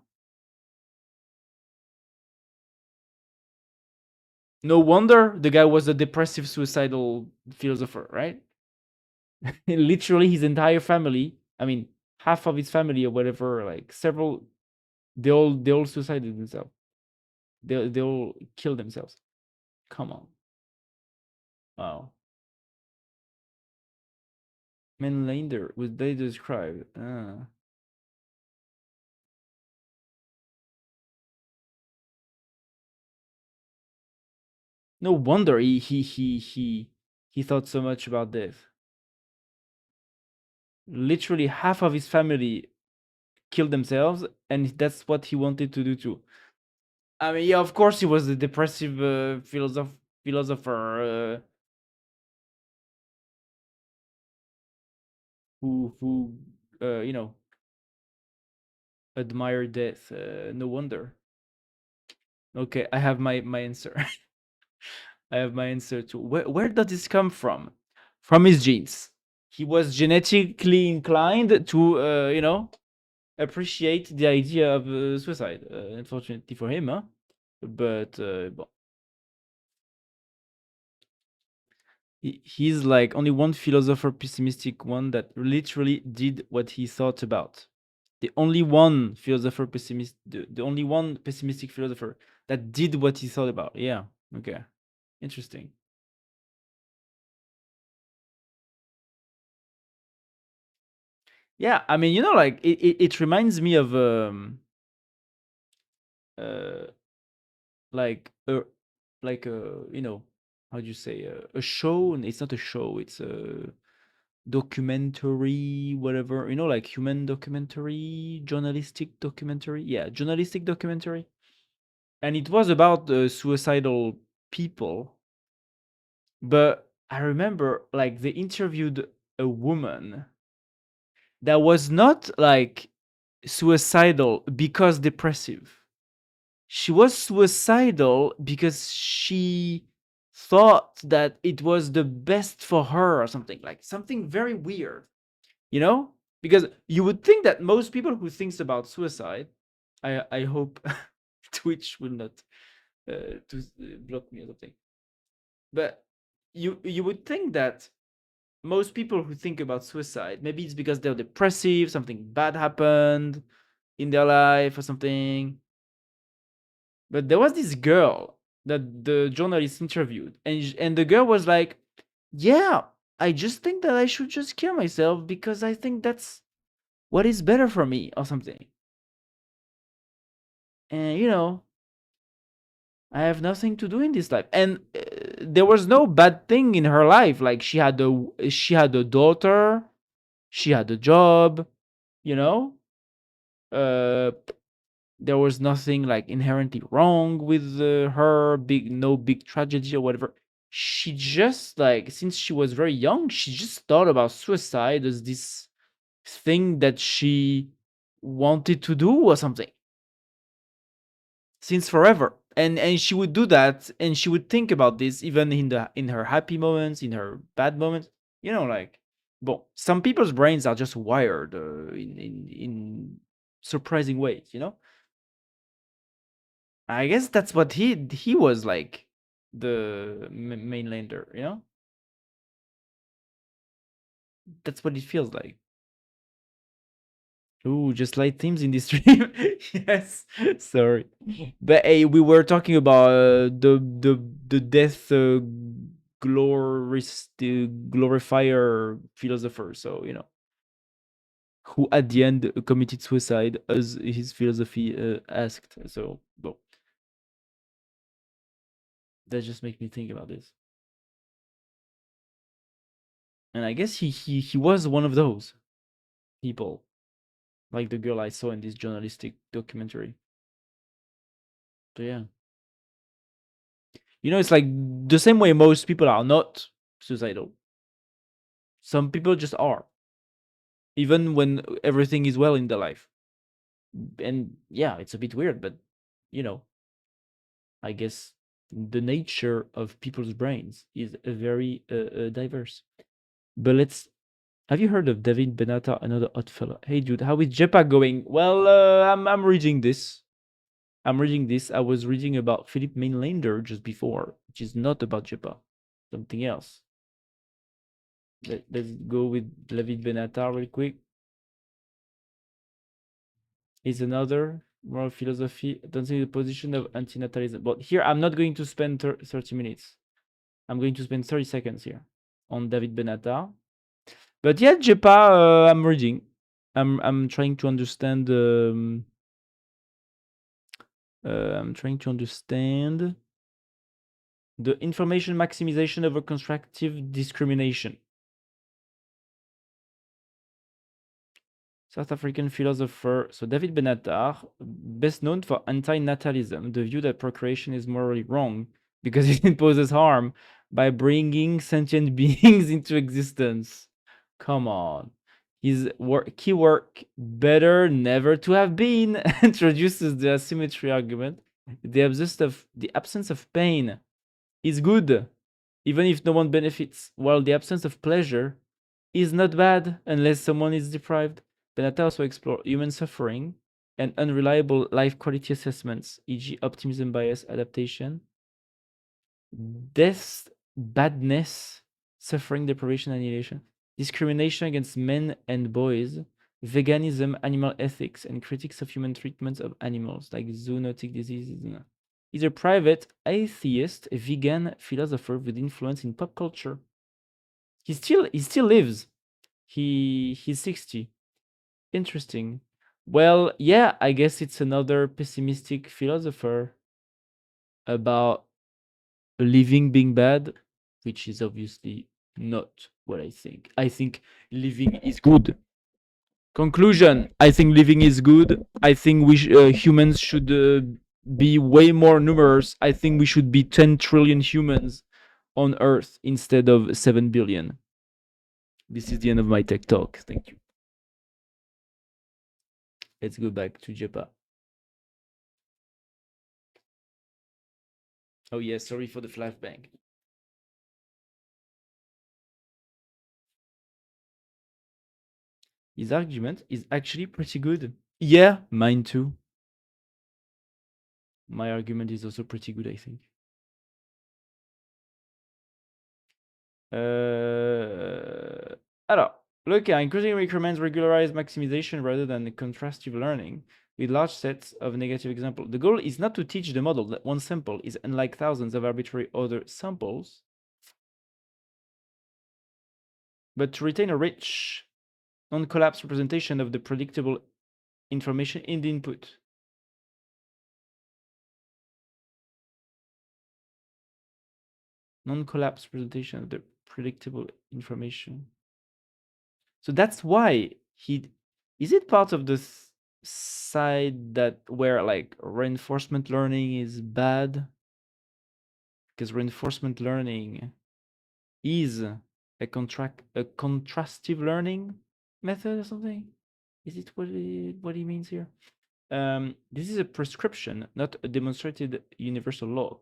No wonder the guy was a depressive, suicidal philosopher, right? Literally, his entire family. I mean, half of his family or whatever, like several, they all suicided themselves. They all killed themselves. Come on, wow. Mainlander was they described? No wonder he thought so much about death. Literally half of his family killed themselves, and that's what he wanted to do too. I mean, yeah, of course he was a depressive philosopher who you know admired death. No wonder. Okay, I have my answer. I have my answer too. Where does this come from? From his genes. He was genetically inclined to appreciate the idea of suicide. Unfortunately for him, huh? But he's like only one philosopher, pessimistic one, that literally did what he thought about. The only one philosopher pessimist, the only one pessimistic philosopher that did what he thought about. Yeah. Okay. Interesting. Yeah. I mean, like it reminds me of uh like how do you say a show? It's not a show. It's a documentary, whatever, like human documentary, journalistic documentary. Yeah, journalistic documentary. And it was about suicidal people. But I remember like they interviewed a woman that was not like suicidal because depressive. She was suicidal because she thought that it was the best for her or something, like something very weird. You know, because you would think that most people who thinks about suicide, I hope Twitch will not block me or something, but you would think that most people who think about suicide, maybe it's because they're depressive, something bad happened in their life or something. But there was this girl that the journalist interviewed, and the girl was like, yeah, I just think that I should just kill myself because I think that's what is better for me or something. And I have nothing to do in this life. And there was no bad thing in her life. Like she had a daughter, she had a job, you know. Uh, there was nothing like inherently wrong with her. No big tragedy or whatever. She just like since she was very young, she just thought about suicide as this thing that she wanted to do or something since forever. And she would do that, and she would think about this even in her happy moments, in her bad moments. Like, well, some people's brains are just wired in surprising ways, you know? I guess that's what he was like, the mainlander, you know? That's what it feels like. Ooh, just light themes in this stream. Yes, sorry, but hey, we were talking about the death glorifier philosopher. So you know, who at the end committed suicide, as his philosophy asked. So, well, that just makes me think about this. And I guess he was one of those people, like the girl I saw in this journalistic documentary. So yeah. You know, it's like the same way most people are not suicidal. Some people just are, even when everything is well in their life. And yeah, it's a bit weird, but you know, I guess the nature of people's brains is very diverse. But let's. Have you heard of David Benata, another odd fellow? Hey, dude, how is JEPA going? Well, I'm reading this. I'm reading this. I was reading about Philip Mainlander just before, which is not about JEPA, something else. Let's go with David Benata real quick. Is another moral philosophy. I don't see the position of antinatalism. But here, I'm not going to spend 30 minutes. I'm going to spend 30 seconds here on David Benata. But yeah, JEPA, I'm reading. I'm trying to understand. I'm trying to understand the information maximization over constructive discrimination. South African philosopher, so David Benatar, best known for anti-natalism, the view that procreation is morally wrong because it imposes harm by bringing sentient beings into existence. Come on. His key work, Better Never to Have Been, introduces the asymmetry argument. The absence of pain is good, even if no one benefits, while the absence of pleasure is not bad unless someone is deprived. Benata also explore human suffering and unreliable life quality assessments, e.g., optimism bias, adaptation, death, badness, suffering, deprivation, annihilation, discrimination against men and boys, veganism, animal ethics, and critics of human treatment of animals like zoonotic diseases. He's a private atheist, vegan philosopher with influence in pop culture. He still lives. He's 60. Interesting. Well, yeah, I guess it's another pessimistic philosopher about living being bad, which is obviously not what I think. I think living is good. Conclusion: I think living is good. I think humans should be way more numerous. I think we should be 10 trillion humans on Earth instead of 7 billion. This is the end of my tech talk. Thank you. Let's go back to JEPA. Oh yeah, sorry for the flashbang. His argument is actually pretty good. Yeah, mine too. My argument is also pretty good, I think. Alors, look, increasingly recommends regularized maximization rather than contrastive learning with large sets of negative examples. The goal is not to teach the model that one sample is unlike thousands of arbitrary other samples, but to retain a rich, non-collapsed representation of the predictable information in the input. Non-collapsed representation of the predictable information. So that's why he is it part of the side that where like reinforcement learning is bad, because reinforcement learning is a contrastive learning method or something. Is it what he means here? This is a prescription, not a demonstrated universal law.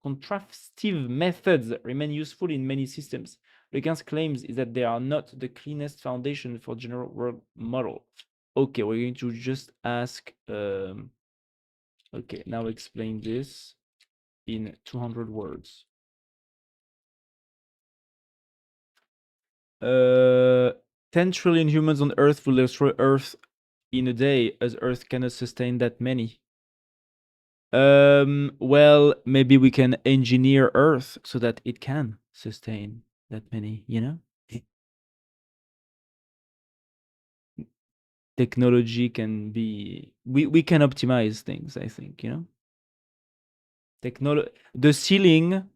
Contrastive methods remain useful in many systems. Legan's claims is that they are not the cleanest foundation for general world model. Okay, we're going to just ask. Okay, now explain this in 200 words. 10 trillion humans on Earth will destroy Earth in a day, as Earth cannot sustain that many. Well, maybe we can engineer Earth so that it can sustain that many, you know? Technology can be we can optimize things, I think, you know? The ceiling,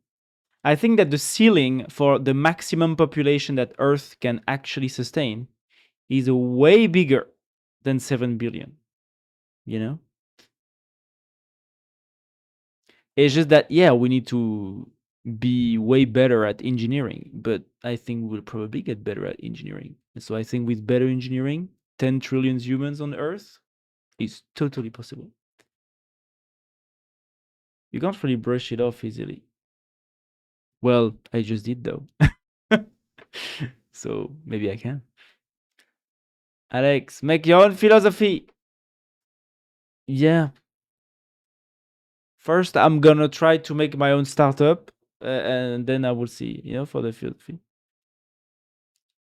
I think that the ceiling for the maximum population that Earth can actually sustain is way bigger than 7 billion, you know? It's just that, yeah, we need to be way better at engineering, but I think we'll probably get better at engineering. And so I think with better engineering, 10 trillion humans on Earth is totally possible. You can't really brush it off easily. Well, I just did though. So maybe I can. Alex, make your own philosophy. Yeah. First, I'm gonna try to make my own startup, and then I will see, you know, for the philosophy.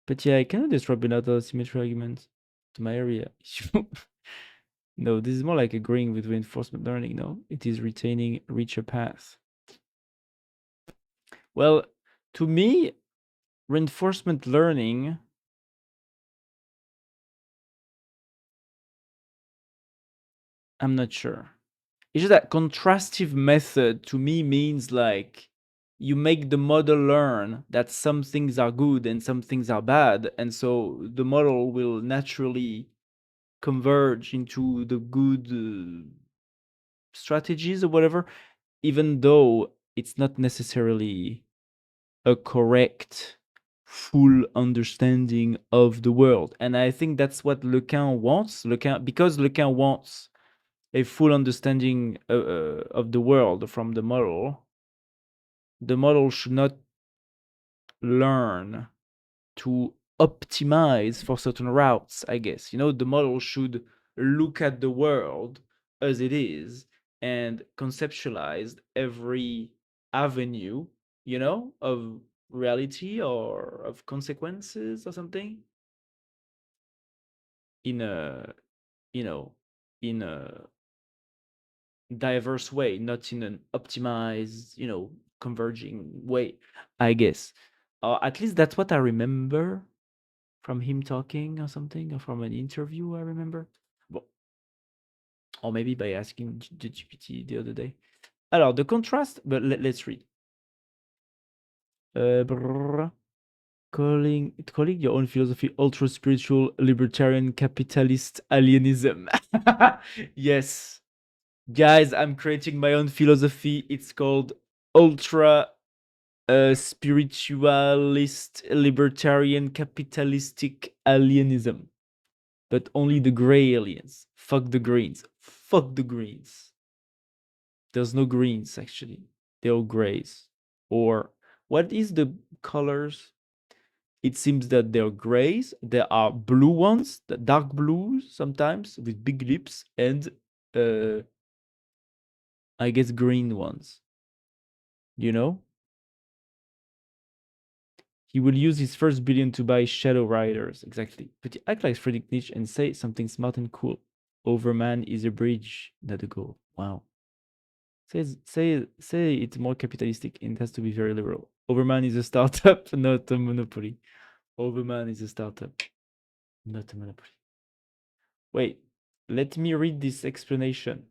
But yeah, I cannot disrupt another symmetry argument to my area. No, this is more like agreeing with reinforcement learning. No, it is retaining richer path. Well, to me, reinforcement learning, I'm not sure. It's just that contrastive method to me means like you make the model learn that some things are good and some things are bad. And so the model will naturally converge into the good strategies or whatever, even though it's not necessarily a correct full understanding of the world. And I think that's what Lequin wants. Because Lequin wants a full understanding of the world from the model should not learn to optimize for certain routes, I guess. You know, the model should look at the world as it is and conceptualize every avenue, you know, of reality or of consequences or something in a, you know, in a diverse way, not in an optimized, you know, converging way, I guess. At least that's what I remember from him talking or something, or from an interview I remember. Well, or maybe by asking the GPT the other day. Alors, the contrast, but let's read. Calling your own philosophy ultra spiritual, libertarian, capitalist alienism. Yes. Guys, I'm creating my own philosophy. It's called ultra spiritualist, libertarian, capitalistic alienism. But only the gray aliens. Fuck the greens. Fuck the greens. There's no greens, actually. They're all grays. Or what is the colors? It seems that they're grays. There are blue ones, the dark blues sometimes with big lips, and I guess green ones. You know? He will use his first billion to buy Shadow Riders. Exactly. But he act like Friedrich Nietzsche and say something smart and cool. Overman is a bridge, not a goal. Wow. Say it's more capitalistic and it has to be very liberal. Overman is a startup, not a monopoly. Overman is a startup, not a monopoly. Wait, let me read this explanation.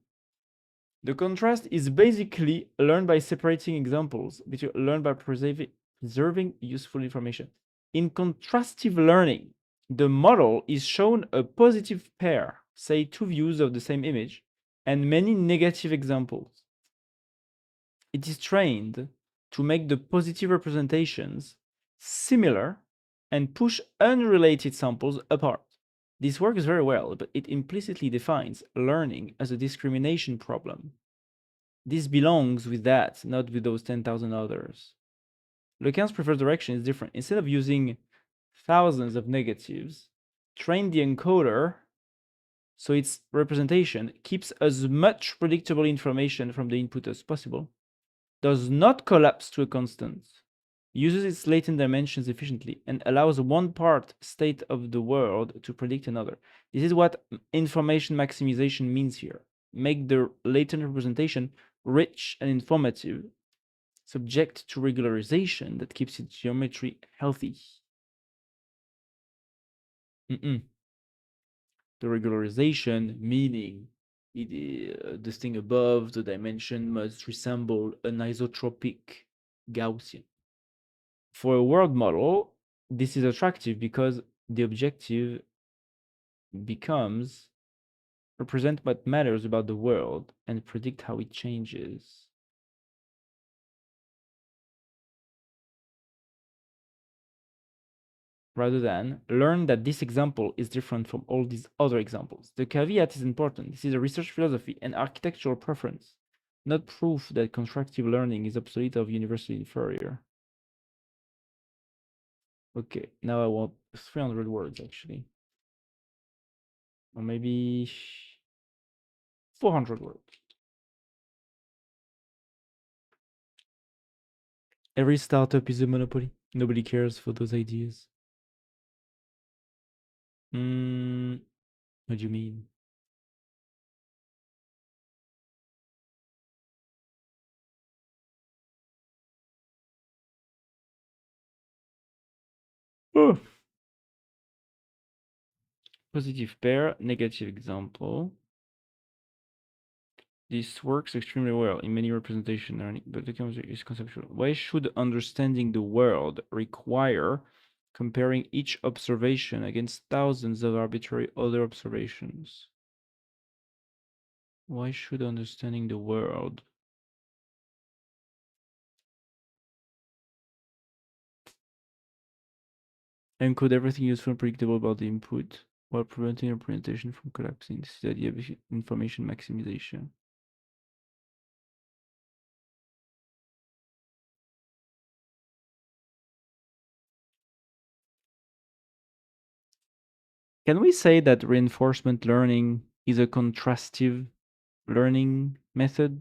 The contrast is basically learned by separating examples, between learned by preserving useful information. In contrastive learning, the model is shown a positive pair, say two views of the same image, and many negative examples. It is trained to make the positive representations similar and push unrelated samples apart. This works very well, but it implicitly defines learning as a discrimination problem. This belongs with that, not with those 10,000 others. Lequin's preferred direction is different. Instead of using thousands of negatives, train the encoder So its representation keeps as much predictable information from the input as possible, does not collapse to a constant, uses its latent dimensions efficiently, and allows one part state of the world to predict another. This is what information maximization means here. Make the latent representation rich and informative, subject to regularization that keeps its geometry healthy. The regularization meaning this thing above the dimension must resemble an isotropic Gaussian. For a world model, this is attractive because the objective becomes represent what matters about the world and predict how it changes. Rather than learn that this example is different from all these other examples. The caveat is important. This is a research philosophy and architectural preference, not proof that constructive learning is obsolete or universally inferior. Okay, now I want 300 words actually. Or maybe 400 words. Every startup is a monopoly. Nobody cares for those ideas. What do you mean? Oh. Positive pair, negative example. This works extremely well in many representation learning, but the concept is conceptual. Why should understanding the world require comparing each observation against thousands of arbitrary other observations? Why should understanding the world encode everything useful and predictable about the input while preventing representation from collapsing? This is the idea of information maximization. Can we say that reinforcement learning is a contrastive learning method?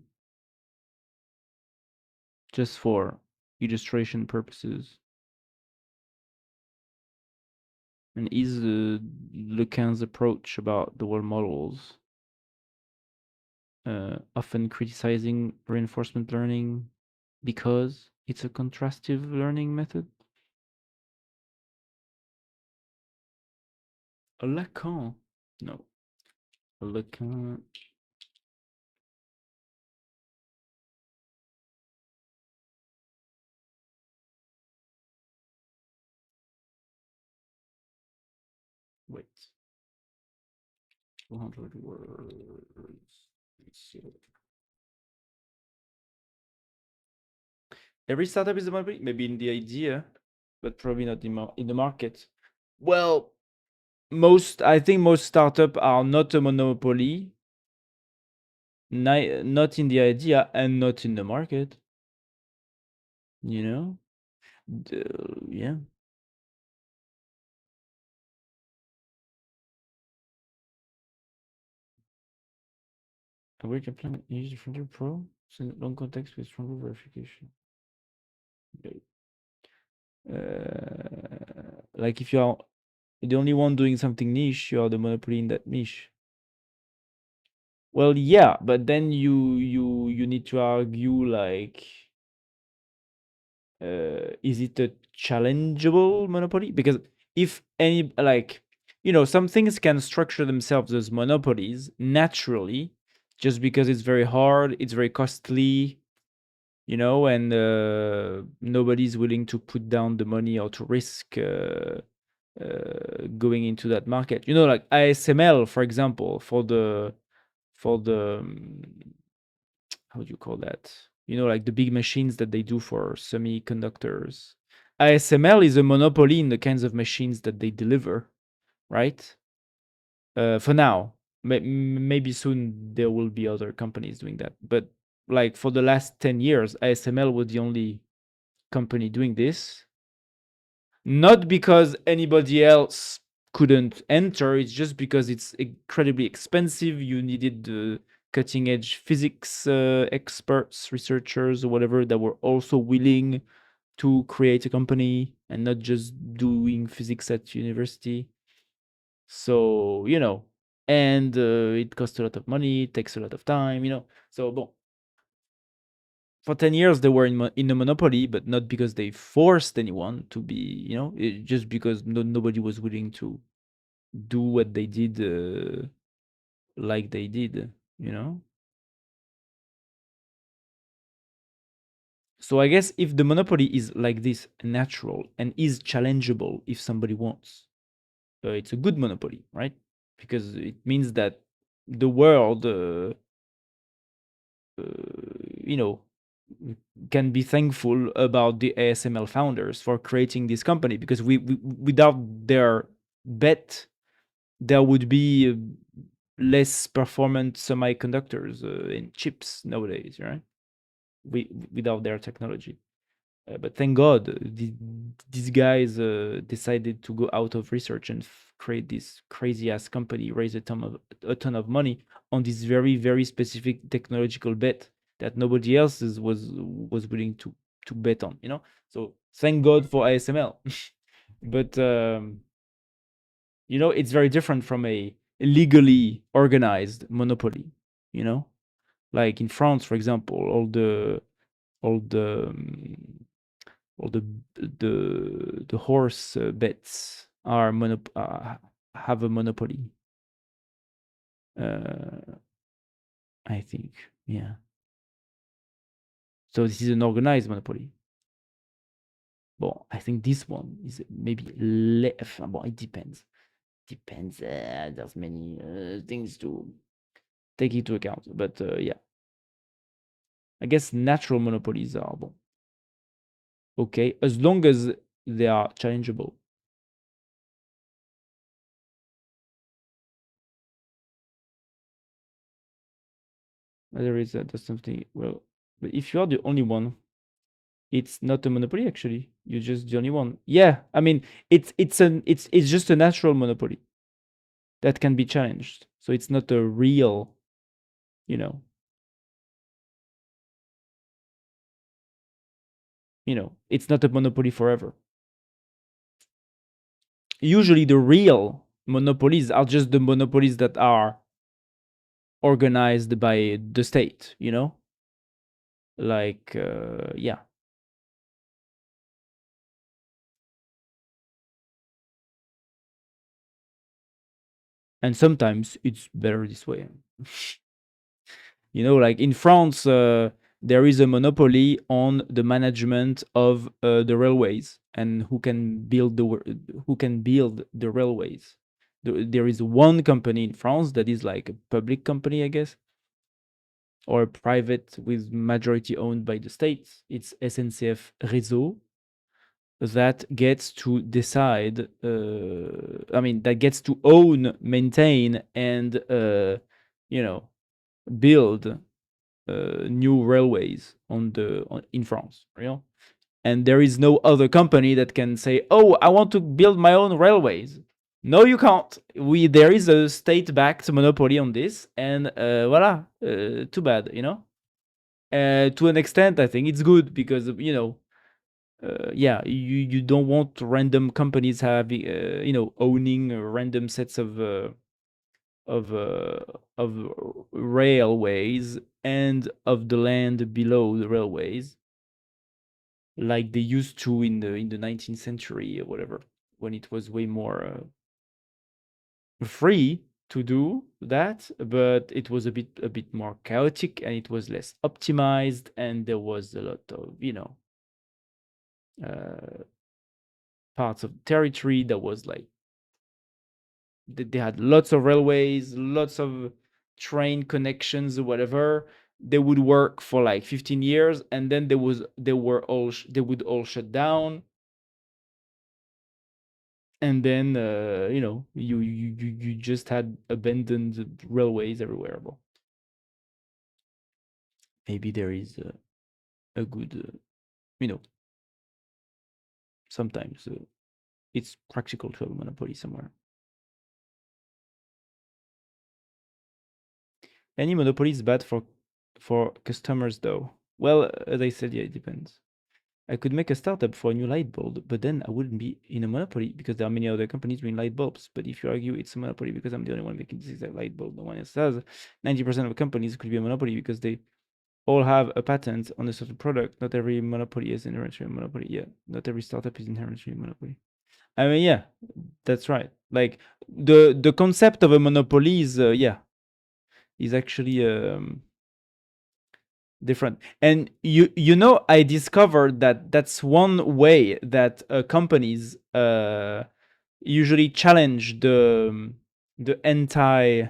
Just for illustration purposes. And is Lequin's approach about the world models often criticizing reinforcement learning because it's a contrastive learning method? Lacan? No. Lacan. Wait. 200 words. Let's see. Every startup is a monopoly, maybe in the idea, but probably not in the market. Well, I think most startups are not a monopoly, not in the idea and not in the market. You know, yeah. A work plan use Frontier Pro, so long context with stronger verification. Okay. Like if you are the only one doing something niche, you are the monopoly in that niche. Well, yeah, but then you need to argue like, is it a challengeable monopoly? Because if any like, some things can structure themselves as monopolies naturally, just because it's very hard, it's very costly, and nobody's willing to put down the money or to risk going into that market. Like ASML, for example, for the how do you call that? Like the big machines that they do for semiconductors. ASML is a monopoly in the kinds of machines that they deliver, right? For now, maybe soon there will be other companies doing that. But like for the last 10 years, ASML was the only company doing this. Not because anybody else couldn't enter. It's just because it's incredibly expensive. You needed the cutting edge physics experts, researchers, or whatever that were also willing to create a company and not just doing physics at university. So, and it costs a lot of money, it takes a lot of time. So, bon, for 10 years they were in a monopoly, but not because they forced anyone to be, just because nobody was willing to do what they did like they did, you know? So I guess if the monopoly is like this, natural, and is challengeable if somebody wants, it's a good monopoly, right? Because it means that the world, uh, you know, can be thankful about the ASML founders for creating this company, because without their bet, there would be less performant semiconductors in chips nowadays, right? Without their technology. But thank God, these guys decided to go out of research and create this crazy ass company, raise a ton of money on this very very specific technological bet that nobody else was willing to bet on. So thank God for ASML. But it's very different from a legally organized monopoly. You know, like in France, for example, all the all the horse bets have a monopoly. Uh, I think, yeah. So this is an organized monopoly. Well, I think this one is maybe less. Well, it depends. Depends. There's many things to take into account, but yeah, I guess natural monopolies are bon, okay, as long as they are challengeable. There is that's something. Well, but if you are the only one, it's not a monopoly actually. You're just the only one. Yeah, I mean it's just a natural monopoly that can be challenged. So it's not a real, you know, it's not a monopoly forever. Usually the real monopolies are just the monopolies that are organized by the state, Like yeah. And sometimes it's better this way. Like in France, there is a monopoly on the management of the railways and who can build the railways. There is one company in France that is like a public company, I guess, or a private with majority owned by the states. It's SNCF Réseau that gets to decide. That gets to own, maintain, and build new railways in France, and there is no other company that can say, "Oh, I want to build my own railways." No, you can't. There is a state-backed monopoly on this, and voila, too bad, To an extent, I think it's good because yeah, you don't want random companies having owning random sets of uh, of railways and of the land below the railways, like they used to in the 19th century or whatever, when it was way more free to do that, but it was a bit more chaotic, and it was less optimized, and there was a lot of uh, parts of territory that was like they had lots of railways, lots of train connections or whatever. They would work for like 15 years, and then they would all shut down, and then you just had abandoned railways everywhere. Well, maybe there is a good, you know, sometimes it's practical to have a monopoly somewhere. Any monopoly is bad for customers, though. Well, as I said, yeah, it depends. I could make a startup for a new light bulb, but then I wouldn't be in a monopoly because there are many other companies doing light bulbs. But if you argue it's a monopoly because I'm the only one making this exact light bulb, no one else does, 90% of companies could be a monopoly because they all have a patent on a certain product. Not every monopoly is inherently a monopoly. Yeah, not every startup is inherently a monopoly. I mean, yeah, that's right. Like the concept of a monopoly is is actually different. And you know, I discovered that that's one way that companies usually challenge the anti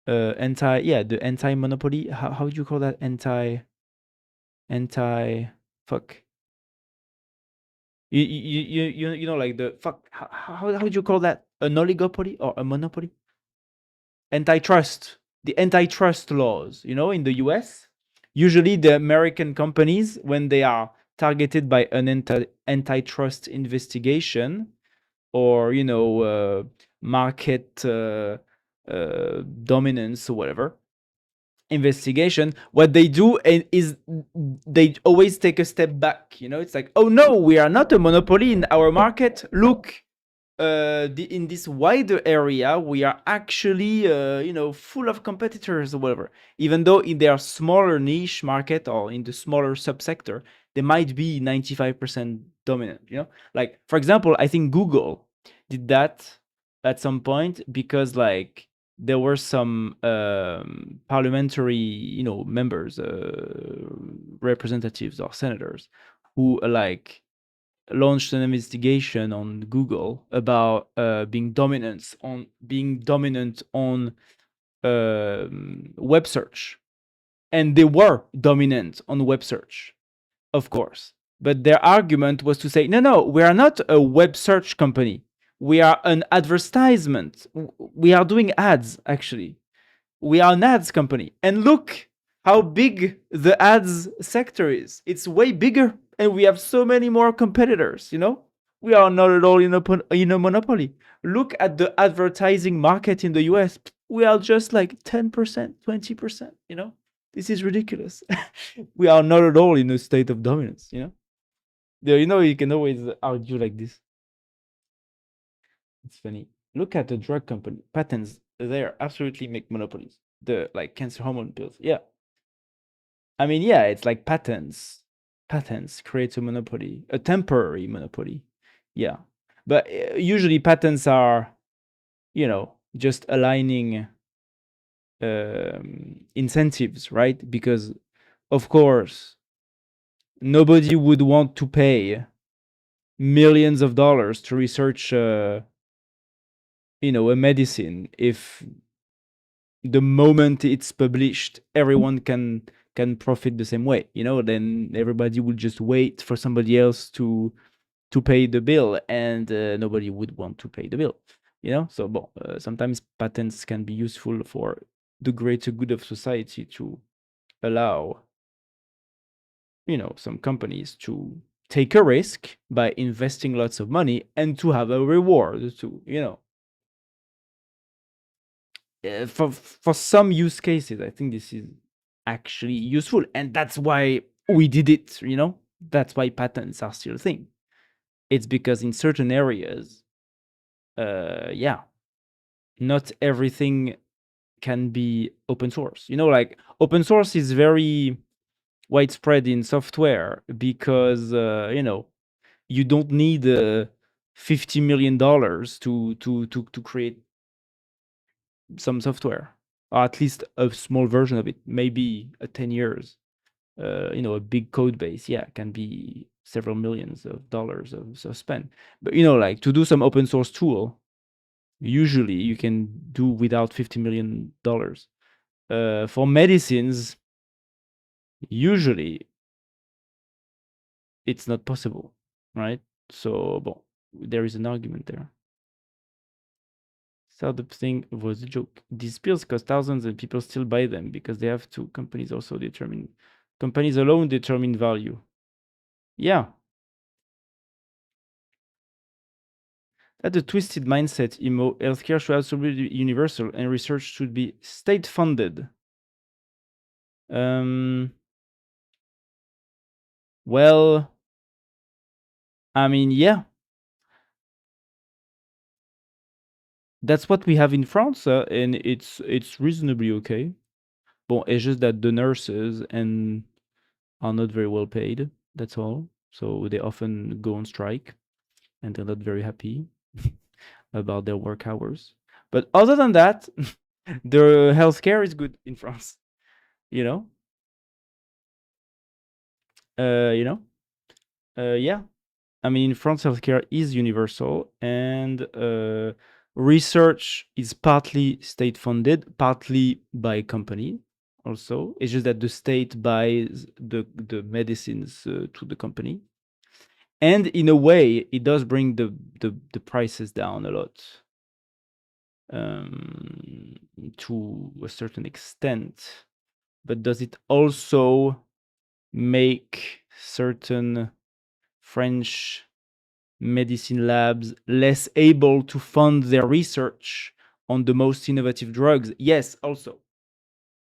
monopoly. How do you call that? Anti fuck. You know, like the fuck. How do you call that? An oligopoly or a monopoly? Antitrust. The antitrust laws. You know, in the U.S. Usually, the American companies, when they are targeted by an antitrust investigation or market dominance or whatever investigation, what they do is they always take a step back. You know, it's like, oh no, we are not a monopoly in our market. Look, in this wider area, we are actually, full of competitors or whatever. Even though in their smaller niche market or in the smaller subsector, they might be 95% dominant. You know, like for example, I think Google did that at some point because like there were some parliamentary, members, representatives or senators who launched an investigation on Google about being dominant on web search, and they were dominant on web search, of course. But their argument was to say, no, no, we are not a web search company. We are an advertisement. We are doing ads, actually. We are an ads company. And look how big the ads sector is. It's way bigger, and we have so many more competitors, you know? We are not at all in a monopoly. Look at the advertising market in the US. We are just like 10%, 20%, you know? This is ridiculous. We are not at all in a state of dominance, you know? You can always argue like this. It's funny. Look at the drug company. Patents there absolutely make monopolies. The like cancer hormone pills. Yeah. I mean, yeah, it's like patents. Patents create a monopoly, a temporary monopoly. Yeah. But usually patents are, just aligning incentives, right? Because, of course, nobody would want to pay millions of dollars to research, a medicine if the moment it's published, everyone can profit the same way. Then everybody will just wait for somebody else to pay the bill, and nobody would want to pay the bill. So sometimes patents can be useful for the greater good of society to allow some companies to take a risk by investing lots of money and to have a reward too. For some use cases, I think this is actually useful, and that's why we did it. That's why patents are still a thing. It's because in certain areas, yeah, not everything can be open source. Like open source is very widespread in software because you don't need $50 million to create some software, or at least a small version of it, maybe 10 years. A big code base, yeah, can be several millions of dollars of spend. But like to do some open source tool, usually you can do without $50 million. For medicines, usually it's not possible, right? So, there is an argument there. Startup thing was a joke. These pills cost thousands and people still buy them because they have to. Companies alone determine value. Yeah. That's a twisted mindset, Imo. Healthcare should absolutely be universal and research should be state funded. Um, well, I mean, yeah, that's what we have in France, and it's reasonably okay. Bon, it's just that the nurses and are not very well paid. That's all. So they often go on strike, and they're not very happy about their work hours. But other than that, the healthcare is good in France. You know, you know, yeah. I mean, in France, healthcare is universal, and research is partly state funded, partly by company. Also, it's just that the state buys the medicines to the company, and in a way, it does bring the prices down a lot, to a certain extent. But does it also make certain French medicine labs less able to fund their research on the most innovative drugs? Yes, also,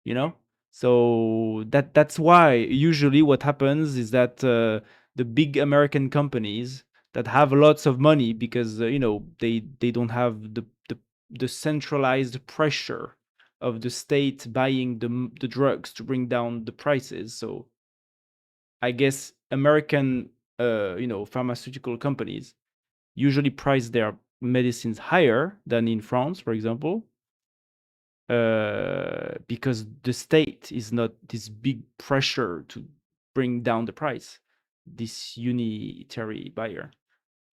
you know. So that's why usually what happens is that the big American companies that have lots of money, because they don't have the centralized pressure of the state buying the drugs to bring down the prices. So I guess American pharmaceutical companies usually price their medicines higher than in France, for example, because the state is not this big pressure to bring down the price, this unitary buyer,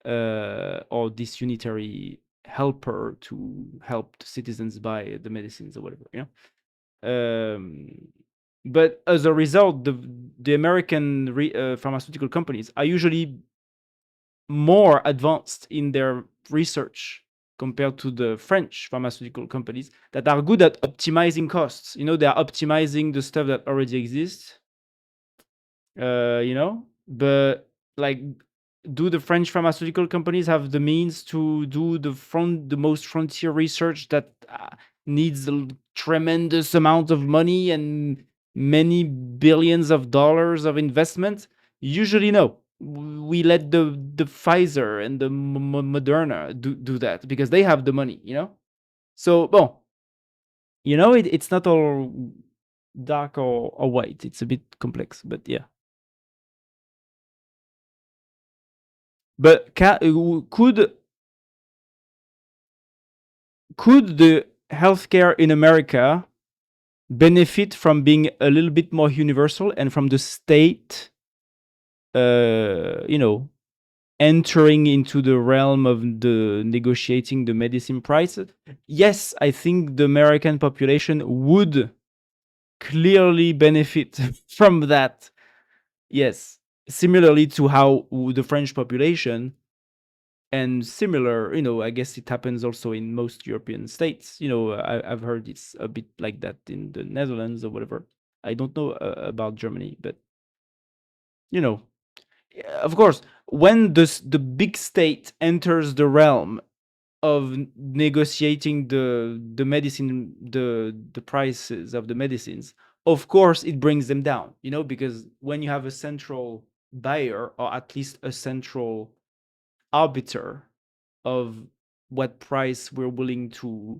or this unitary helper to help the citizens buy the medicines or whatever, but as a result, the American pharmaceutical companies are usually more advanced in their research compared to the French pharmaceutical companies that are good at optimizing costs. They are optimizing the stuff that already exists. But like, do the French pharmaceutical companies have the means to do the most frontier research that needs a tremendous amount of money and many billions of dollars of investment? Usually, no. We let the Pfizer and the Moderna do that because they have the money. So, well, it's not all dark or white. It's a bit complex, but yeah. But could the healthcare in America benefit from being a little bit more universal and from the state, entering into the realm of the negotiating the medicine prices? Yes, I think the American population would clearly benefit from that. Yes, similarly to how the French population, and similar, I guess it happens also in most European states. I've heard it's a bit like that in the Netherlands or whatever. I don't know about Germany, but you know of course, when the big state enters the realm of negotiating the medicine, the prices of the medicines, of course it brings them down, because when you have a central buyer, or at least a central arbiter of what price we're willing to,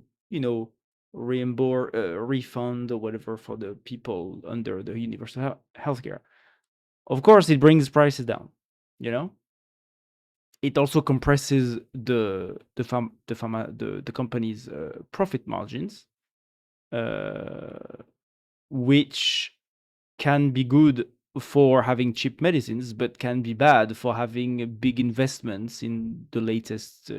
reimburse, refund or whatever for the people under the universal healthcare. Of course, it brings prices down. You know, it also compresses the company's profit margins, uh, which can be good for having cheap medicines, but can be bad for having big investments in the latest,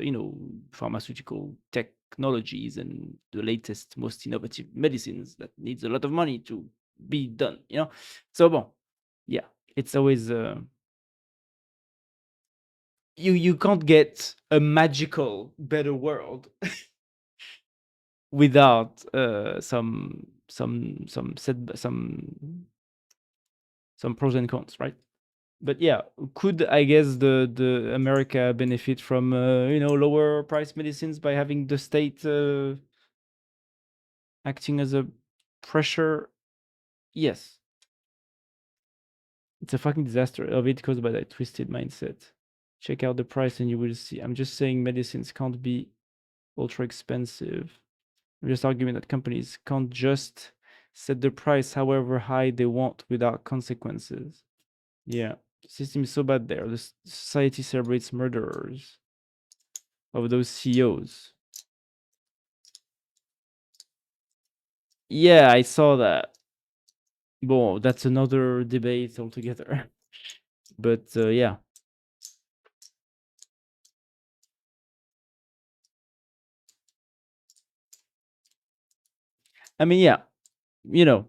pharmaceutical technologies and the latest, most innovative medicines that needs a lot of money to be done. So, bon, yeah, it's always you can't get a magical better world without some pros and cons, right? But yeah, could, I guess, the America benefit from lower price medicines by having the state acting as a pressure? Yes, it's a fucking disaster of it caused by that twisted mindset. Check out the price and you will see. I'm just saying medicines can't be ultra expensive. I'm just arguing that companies can't just set the price however high they want without consequences. Yeah, the system is so bad there. The society celebrates murderers of those CEOs. Yeah, I saw that. Well, that's another debate altogether. But yeah. I mean, yeah, you know,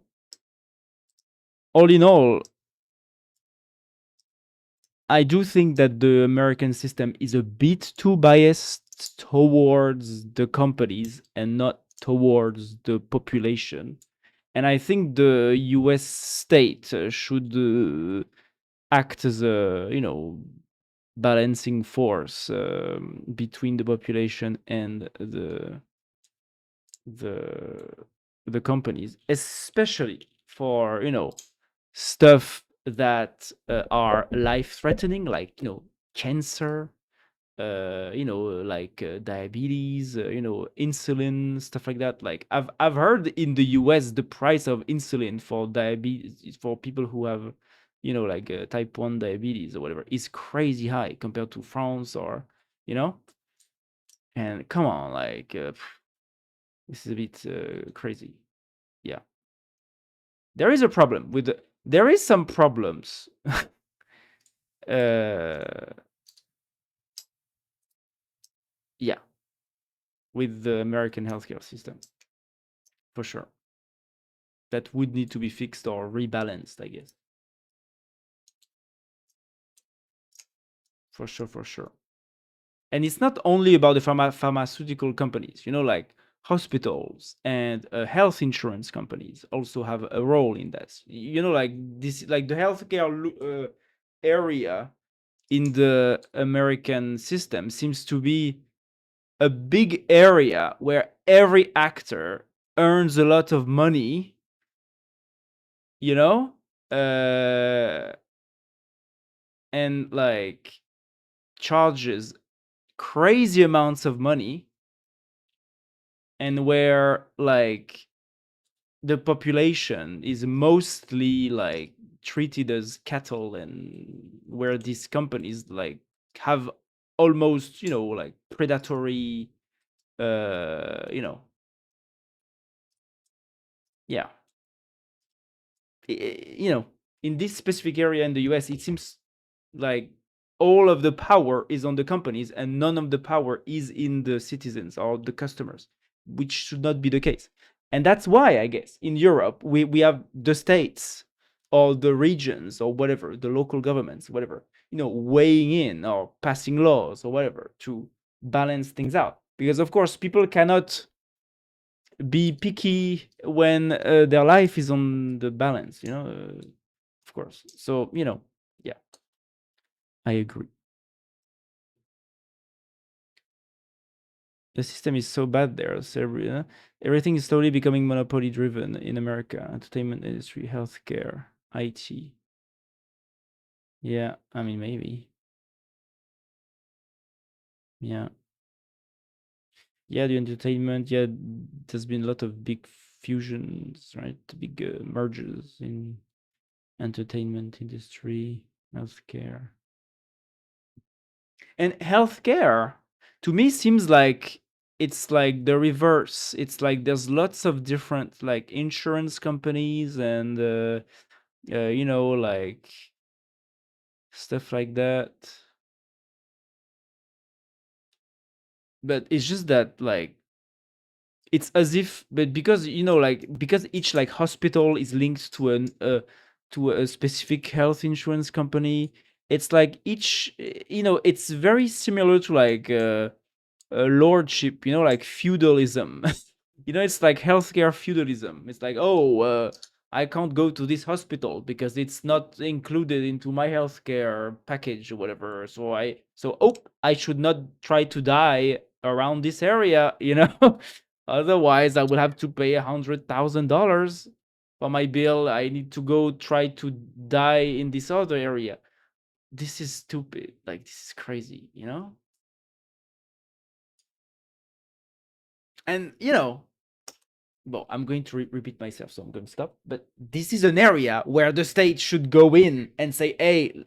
all in all, I do think that the American system is a bit too biased towards the companies and not towards the population. And I think the US state should act as a, balancing force between the population and the the companies, especially for stuff that are life threatening, like cancer, like diabetes, insulin, stuff like that. Like I've heard in the US the price of insulin for diabetes for people who have like type 1 diabetes or whatever is crazy high compared to France or you know and come on, like this is a bit crazy. Yeah, there is a problem with there is some problems uh yeah, with the American healthcare system, for sure, that would need to be fixed or rebalanced, I guess. For sure, for sure. And it's not only about the pharmaceutical companies, like hospitals and health insurance companies also have a role in that. Like this, like the healthcare area in the American system seems to be a big area where every actor earns a lot of money, you know, uh, and like charges crazy amounts of money, and where like the population is mostly like treated as cattle, and where these companies like have almost like predatory yeah, in this specific area in the US, it seems like all of the power is on the companies and none of the power is in the citizens or the customers, which should not be the case. And that's why, I guess, in Europe, we have the states or the regions or whatever, the local governments, whatever, weighing in or passing laws or whatever to balance things out. Because, of course, people cannot be picky when their life is on the balance, of course. So, yeah, I agree. The system is so bad there. So everything is slowly becoming monopoly driven in America. Entertainment industry, healthcare, IT. Yeah, I mean, maybe. Yeah. Yeah, the entertainment. Yeah, there's been a lot of big fusions, right? Big mergers in entertainment industry, healthcare. And healthcare, to me, seems like it's like the reverse. It's like there's lots of different like insurance companies and like stuff like that. But it's just that like it's as if, but because like because each like hospital is linked to a specific health insurance company, it's like each it's very similar to like lordship, like feudalism. It's like healthcare feudalism. It's like, oh, I can't go to this hospital because it's not included into my healthcare package or whatever. So I should not try to die around this area. Otherwise I will have to pay $100,000 for my bill. I need to go try to die in this other area. This is stupid. Like, this is crazy, you know? And, you know, well, I'm going to repeat myself, so I'm going to stop. But this is an area where the state should go in and say, hey,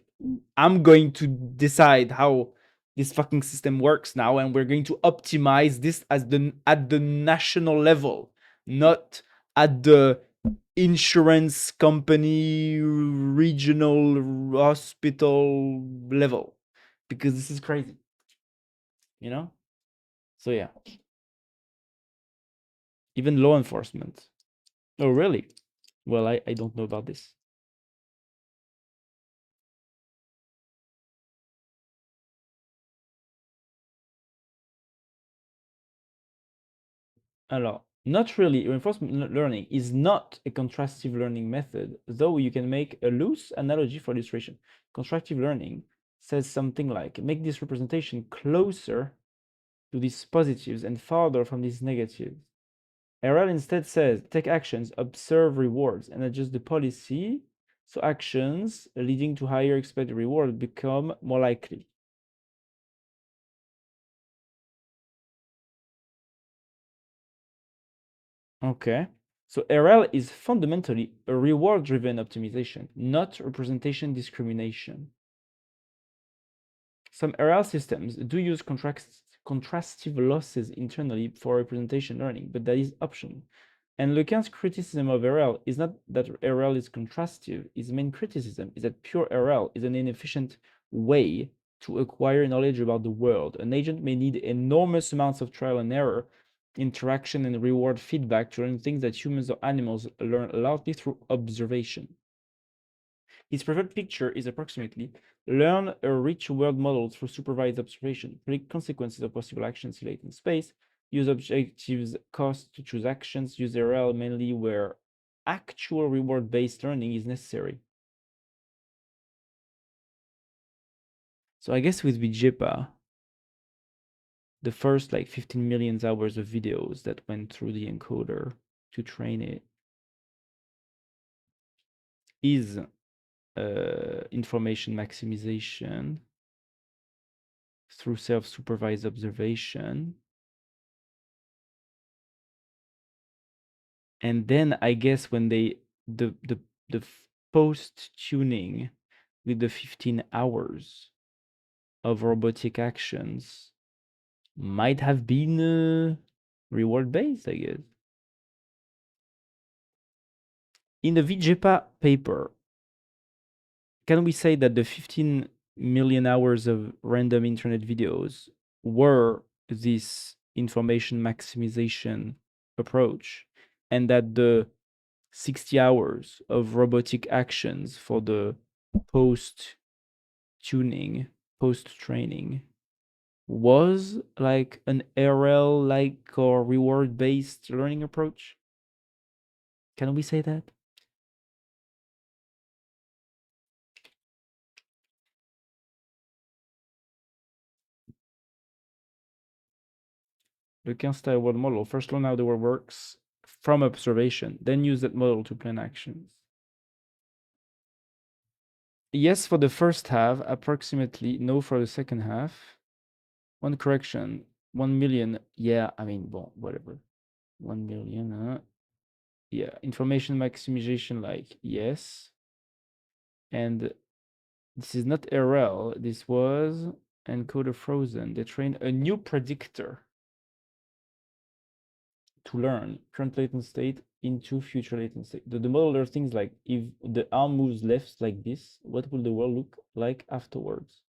I'm going to decide how this fucking system works now, and we're going to optimize this at the national level, not at the insurance company regional hospital level, because this is crazy, you know? So yeah, even law enforcement. Oh, really? Well, I don't know about this. Alors, not really. Reinforcement learning is not a contrastive learning method, though you can make a loose analogy for illustration. Constructive learning says something like, make this representation closer to these positives and farther from these negatives. RL instead says, take actions, observe rewards, and adjust the policy so actions leading to higher expected reward become more likely. Okay. So RL is fundamentally a reward-driven optimization, not representation discrimination. Some RL systems do use contrastive losses internally for representation learning, but that is optional. And Lequin's criticism of RL is not that RL is contrastive. His main criticism is that pure RL is an inefficient way to acquire knowledge about the world. An agent may need enormous amounts of trial and error, interaction, and reward feedback to learn things that humans or animals learn largely through observation. His preferred picture is approximately learn a rich world model through supervised observation, predict consequences of possible actions late in space, use objectives cost to choose actions, use RL mainly where actual reward-based learning is necessary. So I guess with JEPA, the first like 15 million hours of videos that went through the encoder to train it is information maximization through self-supervised observation. And then I guess when the post tuning with the 15 hours of robotic actions might have been reward based, I guess. In the VJEPA paper, can we say that the 15 million hours of random internet videos were this information maximization approach, and that the 60 hours of robotic actions for the post tuning, post training was like an RL like or reward based learning approach? Can we say that? The Style world model first learn how the world works from observation, then use that model to plan actions. Yes for the first half, approximately no for the second half. One correction, 1 million. Yeah, I mean, well, whatever. 1 million. Yeah, information maximization, like, yes. And this is not RL. This was encoder frozen. They trained a new predictor to learn current latent state into future latent state. The model learns things like, if the arm moves left like this, what will the world look like afterwards?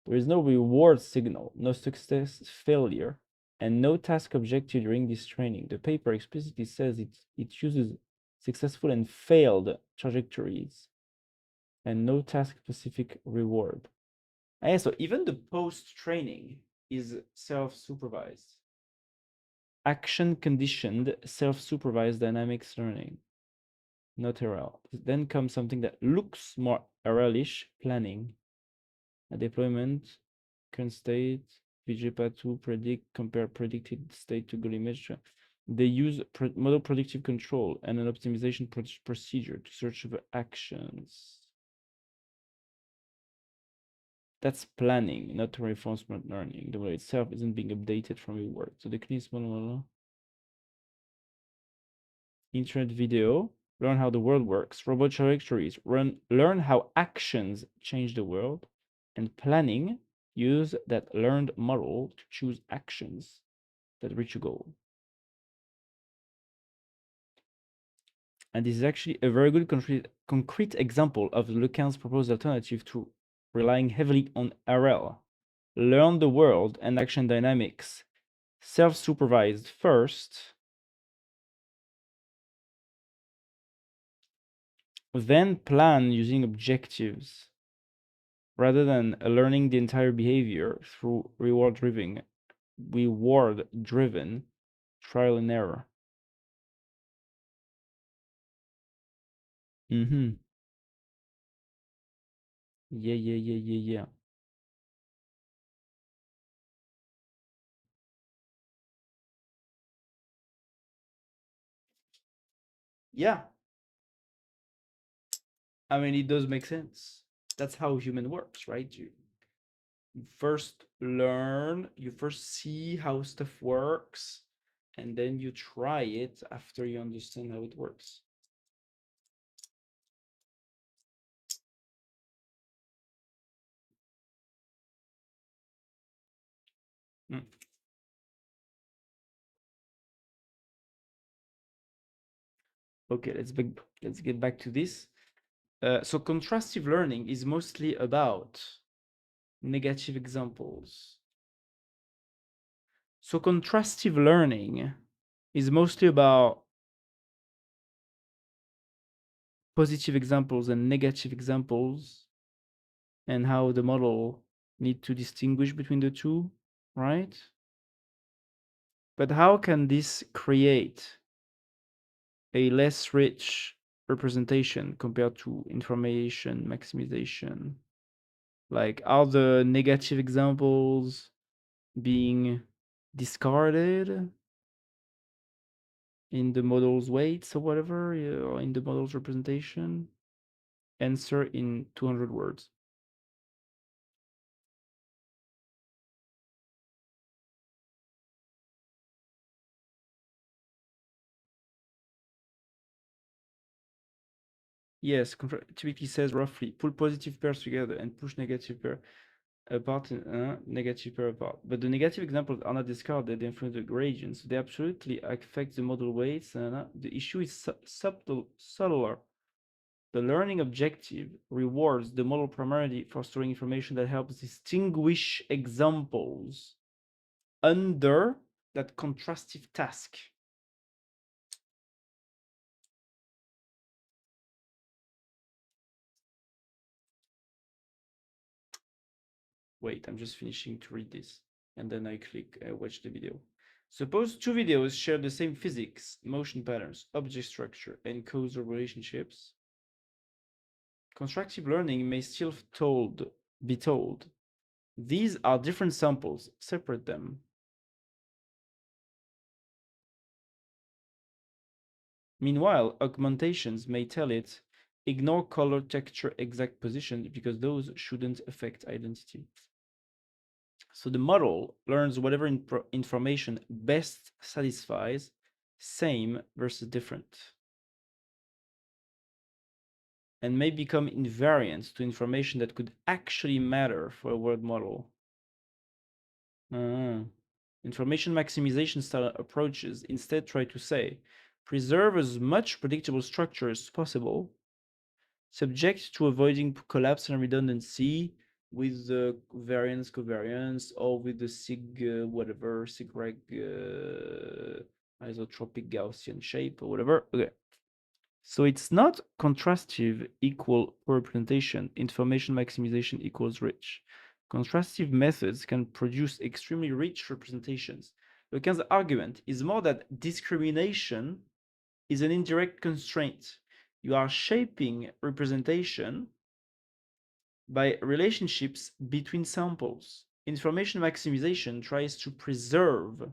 There is no reward signal, no success failure, and no task objective during this training. The paper explicitly says it uses successful and failed trajectories and no task specific reward. And so even the post training is self-supervised. Action conditioned self-supervised dynamics learning, not RL. Then comes something that looks more RL-ish, planning. A deployment, current state, VJPA2 predict, compare predicted state to goal image. They use model predictive control and an optimization procedure to search for actions. That's planning, not reinforcement learning. The model itself isn't being updated from your work. So the CNIS model, internet video, learn how the world works. Robot trajectories, learn how actions change the world. And planning, use that learned model to choose actions that reach a goal. And this is actually a very good concrete example of Lequin's proposed alternative to relying heavily on RL. Learn the world and action dynamics. Self-supervised first, then plan using objectives, rather than learning the entire behavior through reward-driven trial and error. Mm-hmm. Yeah. Yeah. I mean, it does make sense. That's how human works, right? You first learn, you first see how stuff works, and then you try it after you understand how it works. Mm. Okay, let's get back to this. So contrastive learning is mostly about negative examples. So contrastive learning is mostly about positive examples and negative examples and how the model need to distinguish between the two, right? But how can this create a less rich representation compared to information maximization? Like, are the negative examples being discarded in the model's weights or whatever, or in the model's representation? Answer in 200 words. Yes, typically says roughly pull positive pairs together and push negative pair apart and negative pair apart. But the negative examples are not discarded, they influence the gradient, so they absolutely affect the model weights. And the issue is subtler. The learning objective rewards the model primarily for storing information that helps distinguish examples under that contrastive task. Wait, I'm just finishing to read this. And then I click watch the video. Suppose two videos share the same physics, motion patterns, object structure, and causal relationships. Constructive learning may still be told. These are different samples, separate them. Meanwhile, augmentations may tell it, ignore color, texture, exact position, because those shouldn't affect identity. So the model learns whatever information best satisfies same versus different, and may become invariant to information that could actually matter for a word model. Information maximization style approaches instead try to say, preserve as much predictable structure as possible, subject to avoiding collapse and redundancy with the variance covariance or with the whatever sig reg isotropic Gaussian shape or whatever. Okay. So it's not contrastive equal representation, information maximization equals rich. Contrastive methods can produce extremely rich representations. Lequin's argument is more that discrimination is an indirect constraint. You are shaping representation by relationships between samples. Information maximization tries to preserve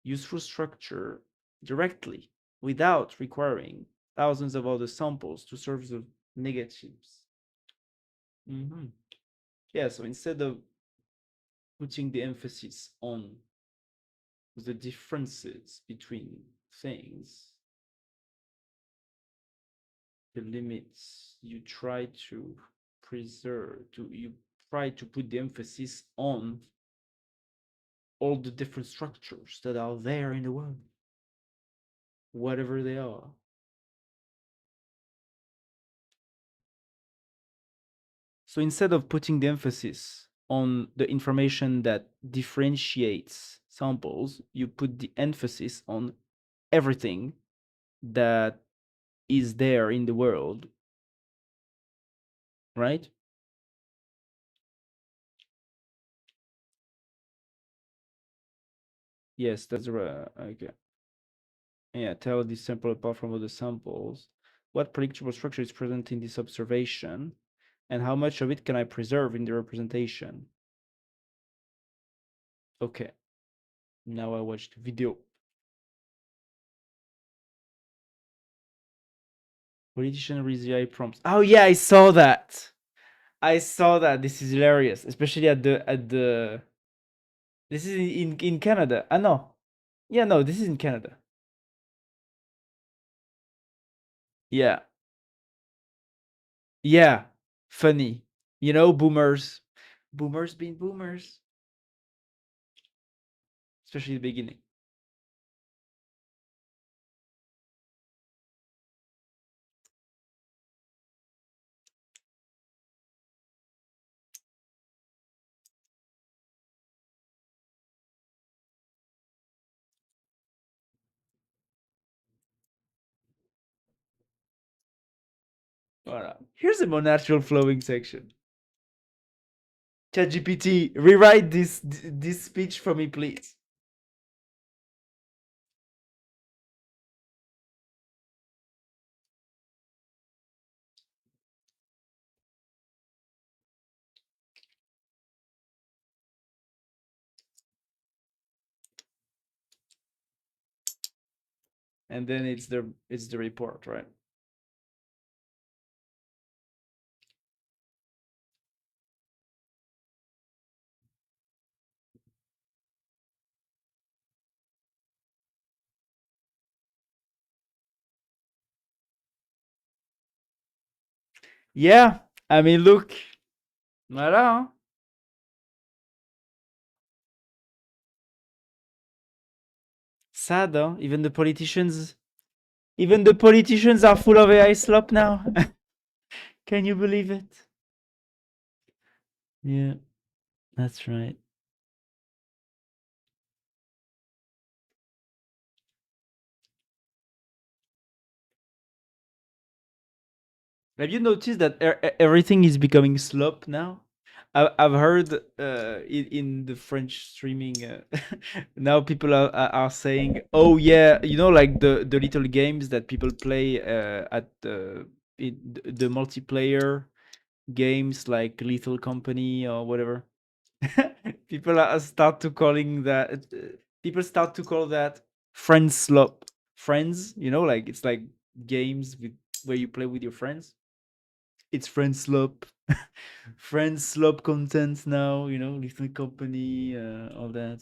useful structure directly without requiring thousands of other samples to serve the negatives. Mm-hmm. Yeah, so instead of putting the emphasis on the differences between things, the limits, you try to you try to put the emphasis on all the different structures that are there in the world, whatever they are. So instead of putting the emphasis on the information that differentiates samples, you put the emphasis on everything that is there in the world, right? Yes, that's right. Okay. Yeah, tell this sample apart from other samples. What predictable structure is present in this observation, and how much of it can I preserve in the representation? Okay, now I watched the video. Politician reads the AI prompts. Oh yeah, I saw that. I saw that. This is hilarious, especially at the. This is in Canada. Ah no, yeah, no, this is in Canada. Yeah, yeah, funny. You know, boomers being boomers, especially the beginning. Voilà. Here's a more natural flowing section. ChatGPT, rewrite this speech for me, please. And then it's the report, right? Yeah, I mean, look, voilà. Sad, huh? Even the politicians are full of AI slop now. Can you believe it? Yeah, that's right. Have you noticed that everything is becoming slop now? I've heard in the French streaming now people are saying, oh yeah, like the little games that people play at the multiplayer games like Lethal Company or whatever. people are start to calling that people start to call that friends slop. Friends, like it's like games where you play with your friends. It's friend slop. Friend slop content now, Lethal Company, all that.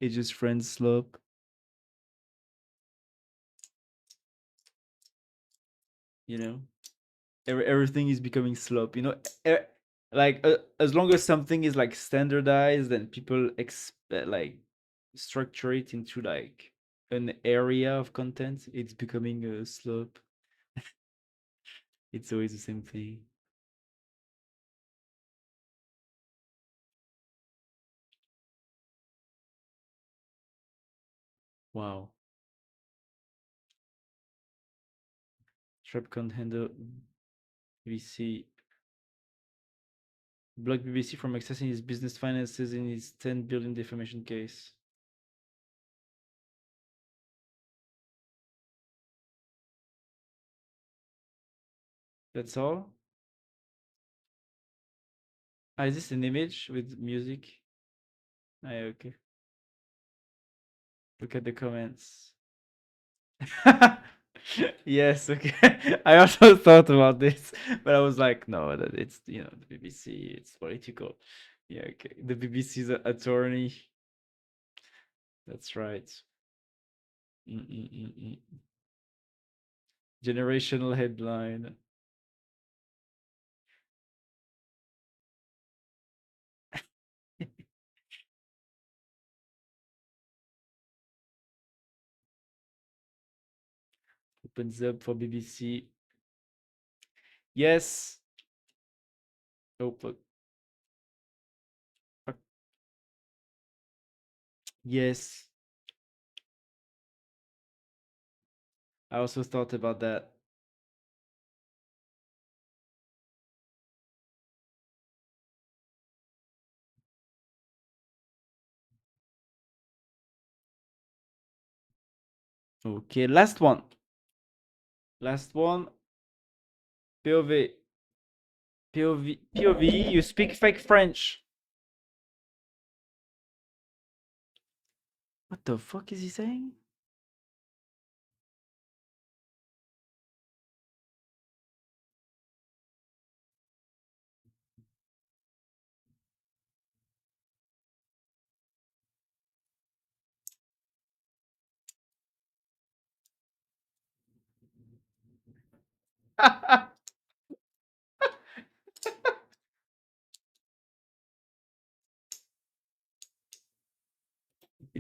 It's just friend slop. you know Everything is becoming slop. E- like as long as something is like standardized and people like structure it into like an area of content, it's becoming a slop. It's always the same thing. Wow. Trap can't handle VC. Block BBC from accessing his business finances in his 10 billion defamation case. That's all? Ah, is this an image with music? Ah, yeah, okay. Look at the comments. Yes, okay. I also thought about this, but I was like, no, that it's the BBC, it's political. Yeah, okay. The BBC's attorney. That's right. Mm-mm-mm-mm. Generational headline. Opens up for BBC. Yes. Oh, fuck. Fuck. Yes. I also thought about that. Okay, last one. Last one. POV. POV. You speak fake French. What the fuck is he saying?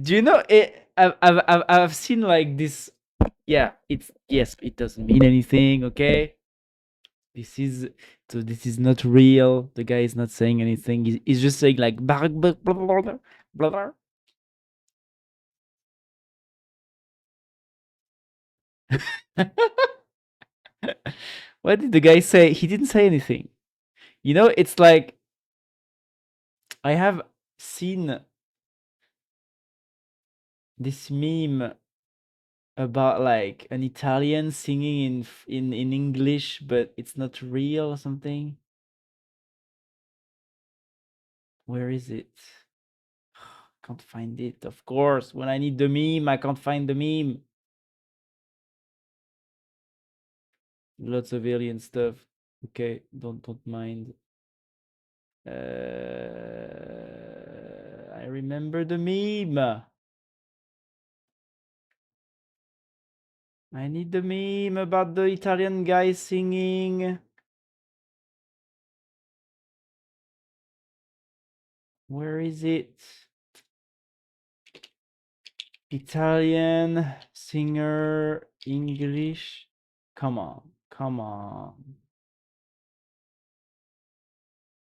Do you know it? I've seen like this. Yeah, it's yes, it doesn't mean anything. Okay, this is this is not real. The guy is not saying anything. He's just saying like blah blah blah blah blah. Blah. What did the guy say? He didn't say anything. It's like I have seen this meme about like an Italian singing in English, but it's not real or something. Where is it? Can't find it. Of course, when I need the meme, I can't find the meme. Lots of alien stuff. Okay, don't mind. I remember the meme. I need the meme about the Italian guy singing. Where is it? Italian singer English. Come on, come on.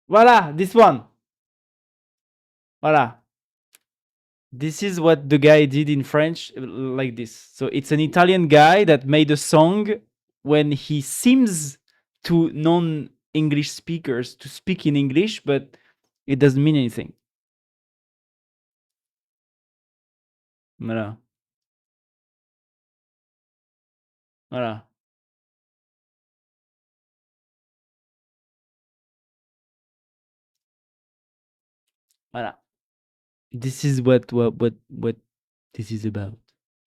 Voila, this one. Voila. This is what the guy did in French, like this. So it's an Italian guy that made a song when he seems to non-English speakers to speak in English, but it doesn't mean anything. Voilà. Voilà. Voilà. This is what this is about,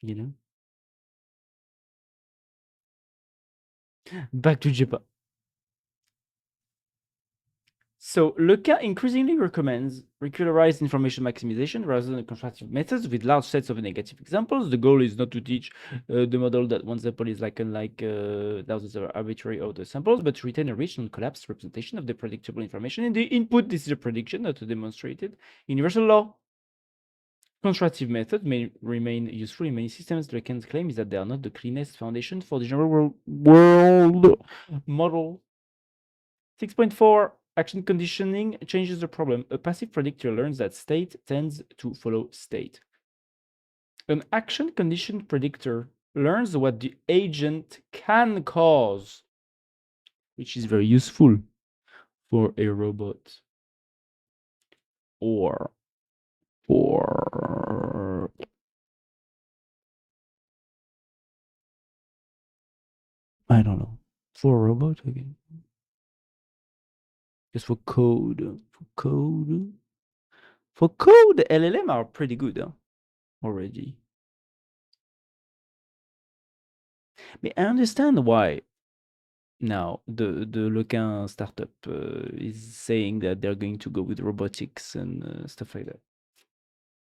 you know? Back to JEPA. So Leca increasingly recommends regularized information maximization rather than constructive methods with large sets of negative examples. The goal is not to teach the model that one sample is like unlike thousands of arbitrary other samples, but to retain a rich and collapsed representation of the predictable information in the input. This is a prediction, not a demonstrated universal law. Constructive methods may remain useful in many systems. Leca's claim is that they are not the cleanest foundation for the general world model. 6.4 action conditioning changes the problem. A passive predictor learns that state tends to follow state. An action conditioned predictor learns what the agent can cause, which is very useful for a robot or for I don't know, for a robot again. Just for code. For code, LLM are pretty good already. But I understand why now the Lequin startup is saying that they're going to go with robotics and stuff like that.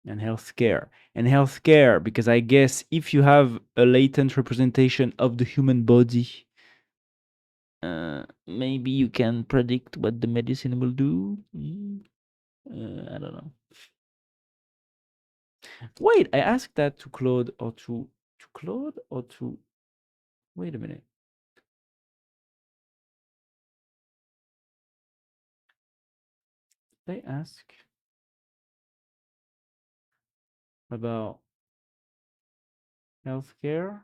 And healthcare, because I guess if you have a latent representation of the human body, maybe you can predict what the medicine will do. I don't know. Wait, I asked that to Claude or to Claude or to. Wait a minute. Did I ask about healthcare?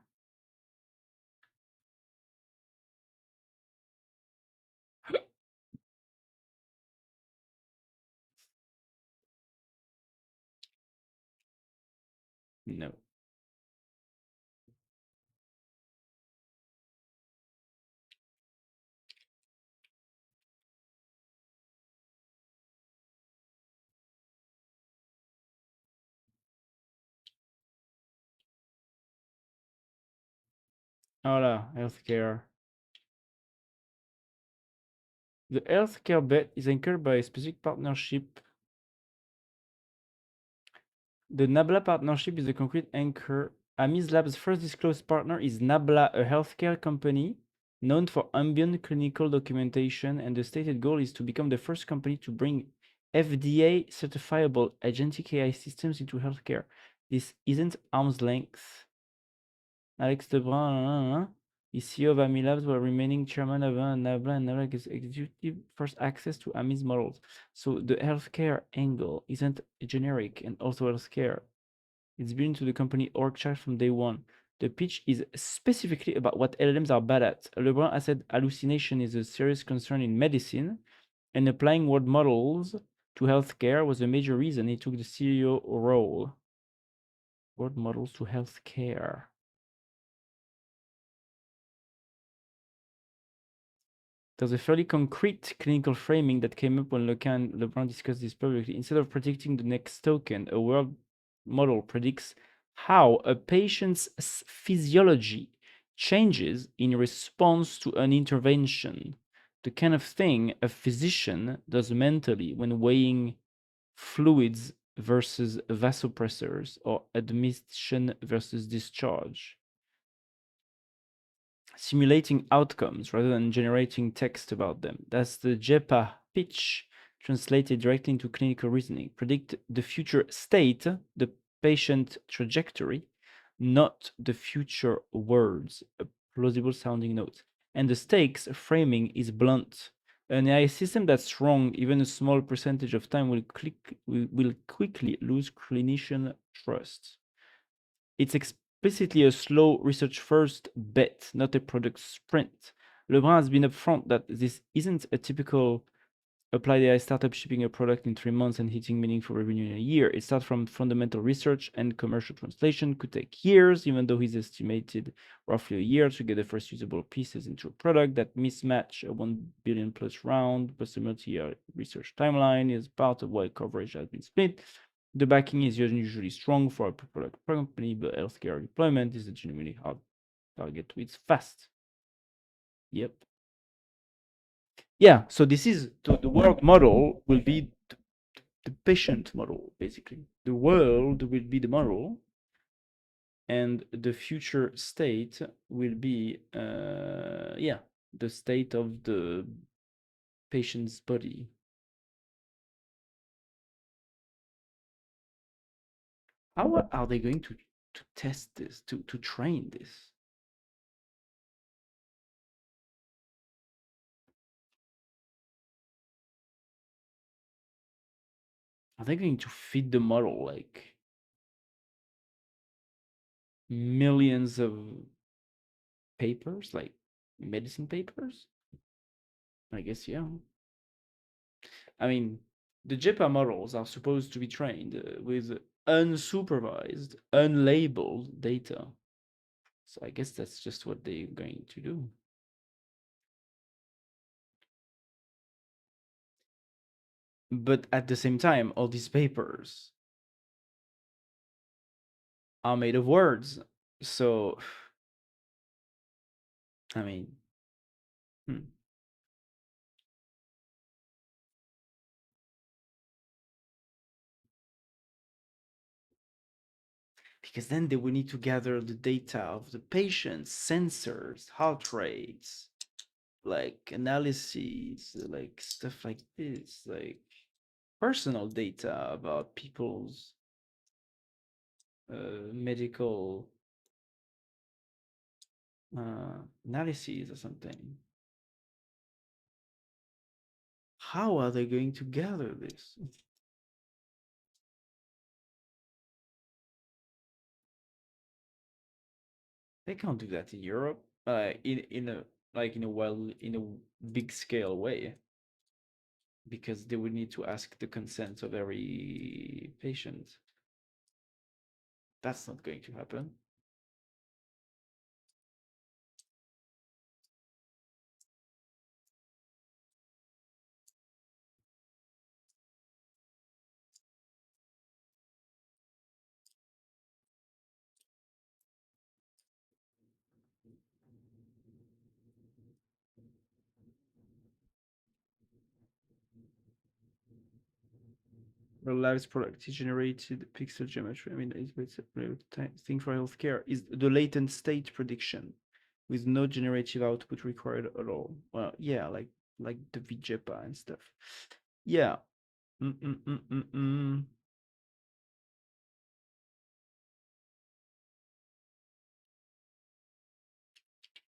No. Hola, healthcare. The healthcare bet is anchored by a specific partnership. The Nabla partnership is a concrete anchor. Amis Lab's first disclosed partner is Nabla, a healthcare company known for ambient clinical documentation, and the stated goal is to become the first company to bring FDA certifiable agentic AI systems into healthcare. This isn't arm's length. Alex Lebrun is CEO of Ami Labs while remaining chairman of Nabla, and Nabla gets executive first access to Ami's models. So the healthcare angle isn't generic and also healthcare. It's built into the company org chart from day one. The pitch is specifically about what LLMs are bad at. Lebrun has said hallucination is a serious concern in medicine, and applying word models to healthcare was a major reason he took the CEO role. Word models to healthcare. There's a fairly concrete clinical framing that came up when Lecan and Lebrun discussed this publicly. Instead of predicting the next token, a world model predicts how a patient's physiology changes in response to an intervention. The kind of thing a physician does mentally when weighing fluids versus vasopressors or admission versus discharge. Simulating outcomes rather than generating text about them. That's the JEPA pitch translated directly into clinical reasoning. Predict the future state, the patient trajectory, not the future words, a plausible sounding note. And the stakes framing is blunt. An AI system that's wrong, even a small percentage of time, will quickly lose clinician trust. It's explicitly a slow research first bet, not a product sprint. Lebrun has been upfront that this isn't a typical applied AI startup shipping a product in 3 months and hitting meaningful revenue in a year. It starts from fundamental research, and commercial translation could take years, even though he's estimated roughly a year to get the first usable pieces into a product. That mismatch, a 1 billion plus round, plus a multi-year research timeline, is part of why coverage has been split. The backing is usually strong for a product company, but healthcare deployment is a genuinely hard target to its fast. Yep. Yeah, so this is the world model will be the patient model, basically. The world will be the model, and the future state will be, yeah, the state of the patient's body. How are they going to test this, to train this? Are they going to feed the model like millions of papers, like medicine papers? I guess, yeah. I mean, the JEPA models are supposed to be trained with unsupervised, unlabeled data. So I guess that's just what they're going to do. But at the same time, all these papers are made of words. So I mean, hmm. Because then they will need to gather the data of the patients, sensors, heart rates, like analyses, like stuff like this, like personal data about people's medical analyses or something. How are they going to gather this? They can't do that in Europe. In a like in a well in a big scale way, because they would need to ask the consent of every patient. That's not going to happen. Relies productivity generated pixel geometry. I mean, it's a thing for healthcare is the latent state prediction with no generative output required at all. Well, yeah, like the JEPA and stuff. Yeah. Mm-mm-mm-mm-mm.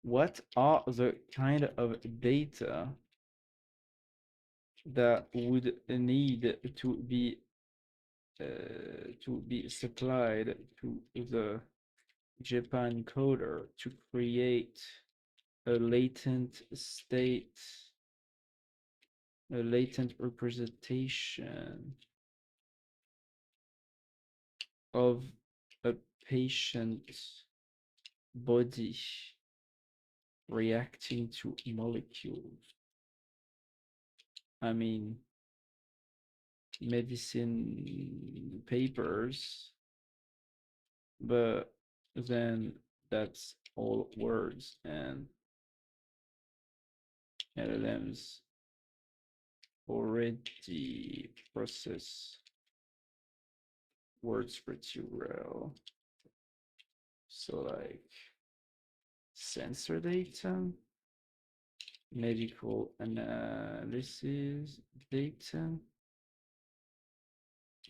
What are the kind of data that would need to be supplied to the Japan coder to create a latent state, a latent representation of a patient's body reacting to molecules. I mean, medicine papers, but then that's all words, and LLMs already process words pretty well. So like sensor data, medical analysis data,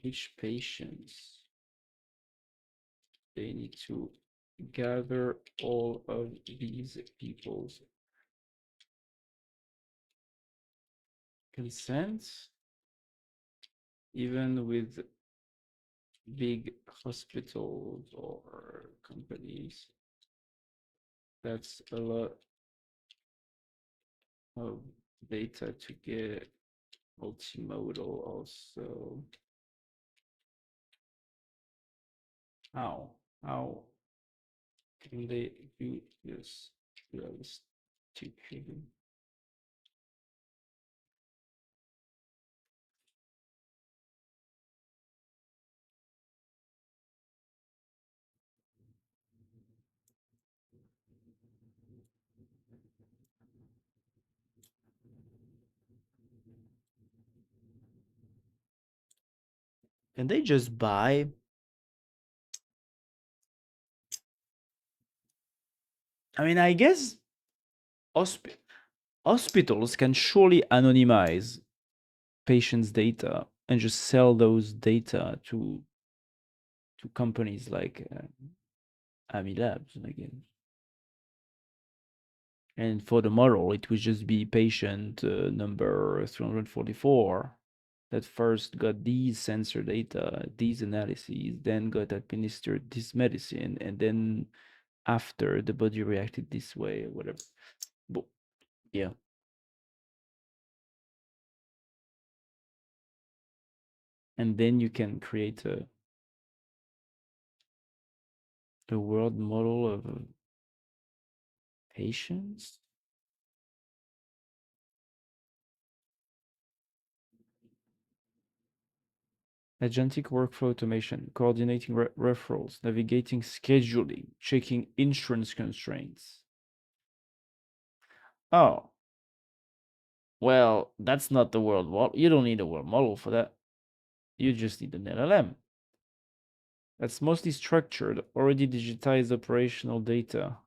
each patients, they need to gather all of these people's consent, even with big hospitals or companies. That's a lot of data to get. Multimodal also. How? How can they do this realistically? Can they just buy? I mean, I guess hosp hospitals can surely anonymize patients' data and just sell those data to companies like Ami Labs, I guess. And for the model, it would just be patient number 344 that first got these sensor data, these analyses, then got administered this medicine, and then after the body reacted this way or whatever. But yeah. And then you can create a world model of patients. Agentic workflow automation, coordinating referrals, navigating scheduling, checking insurance constraints. Oh, well, that's not the world model. You don't need a world model for that. You just need an LLM. That's mostly structured, already digitized operational data.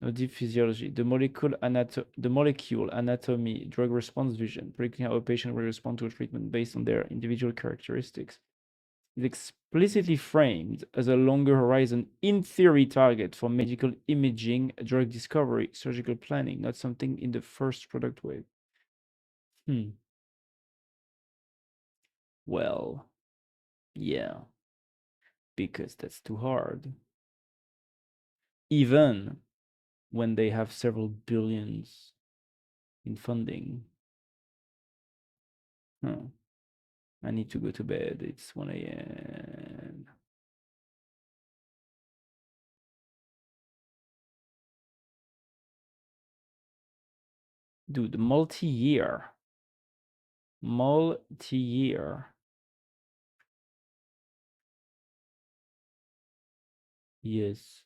No deep physiology. The molecule anatomy, drug response vision, predicting how a patient will respond to a treatment based on their individual characteristics. Is explicitly framed as a longer horizon, in theory, target for medical imaging, drug discovery, surgical planning, not something in the first product wave. Well, yeah, because that's too hard. Even when they have several billions in funding. Huh. I need to go to bed. It's 1 a.m. Dude, multi-year. Multi-year. Yes.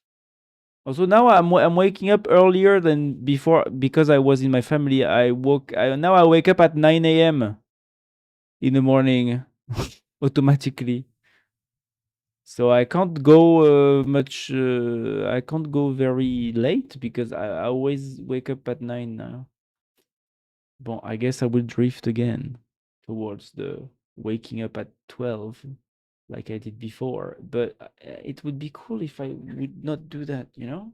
Also, now I'm waking up earlier than before because I was in my family. Now I wake up at 9 a.m. in the morning automatically. So I can't go much. I can't go very late because I always wake up at 9 now. Bon, I guess I will drift again towards the waking up at 12 like I did before. But it would be cool if I would not do that, you know?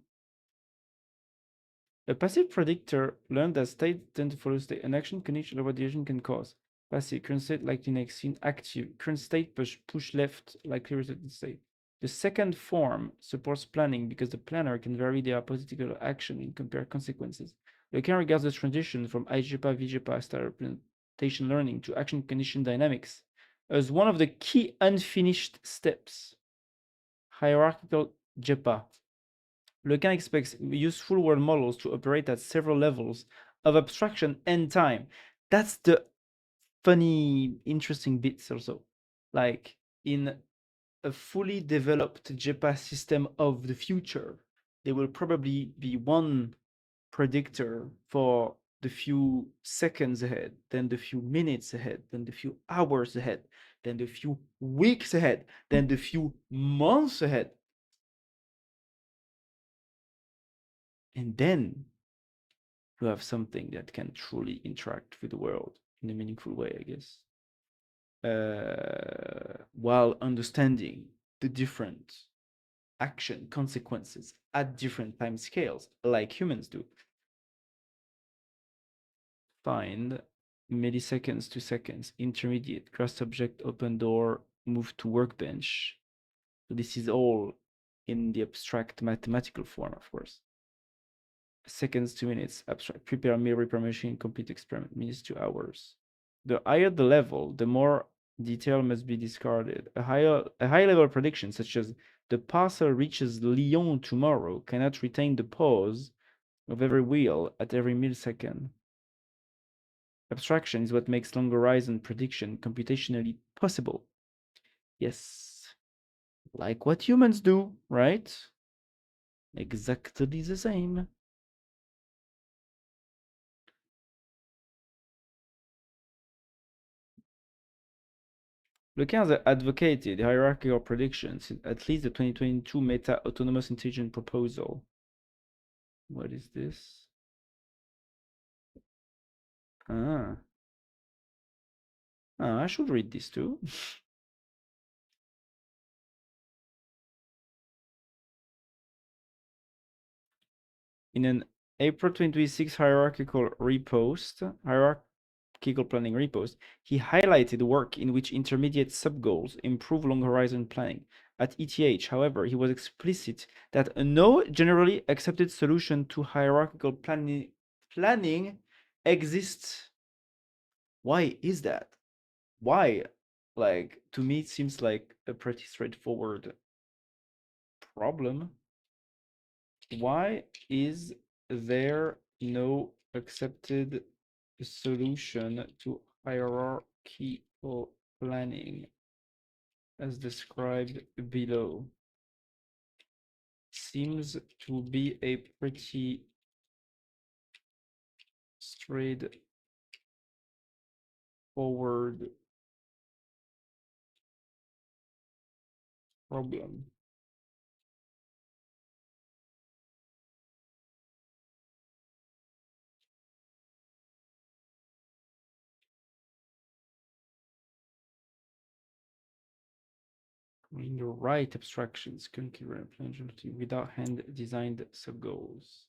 A passive predictor learned that state tend to follow state. An action condition of what the agent can cause. Passive, current state likely next scene. Active, current state push left likely resultant state. The second form supports planning because the planner can vary their political action and compare consequences. Lacan regards the transition from IJEPA VJEPA style representation learning to action condition dynamics as one of the key unfinished steps. Hierarchical JEPA. Lacan expects useful world models to operate at several levels of abstraction and time. That's the funny, interesting bits also. Like in a fully developed JEPA system of the future, there will probably be one predictor for the few seconds ahead, then the few minutes ahead, then the few hours ahead, then the few weeks ahead, then the few months ahead. And then you have something that can truly interact with the world in a meaningful way, I guess. While understanding the different action consequences at different time scales, like humans do. Find milliseconds to seconds, intermediate, cross object, open door, move to workbench. So this is all in the abstract mathematical form, of course. Seconds to minutes, abstract, prepare meal, repair machine, complete experiment, minutes to hours. The higher the level, the more detail must be discarded. A high level prediction, such as the parcel reaches Lyon tomorrow, cannot retain the pause of every wheel at every millisecond. Abstraction is what makes long horizon prediction computationally possible. Yes, like what humans do, right? Exactly the same. Lacan has advocated hierarchical predictions in at least the 2022 Meta Autonomous Intelligence proposal. What is this? Ah, I should read this too. In an April 2026 hierarchical planning repost, he highlighted work in which intermediate subgoals improve long horizon planning. At ETH, however, he was explicit that no generally accepted solution to hierarchical planning exists. Why is that? Why? Like, to me, it seems like a pretty straightforward problem. Why is there no accepted solution to hierarchical planning as described below? Seems to be a pretty straightforward problem. In the right abstractions, concurrent without hand-designed sub-goals.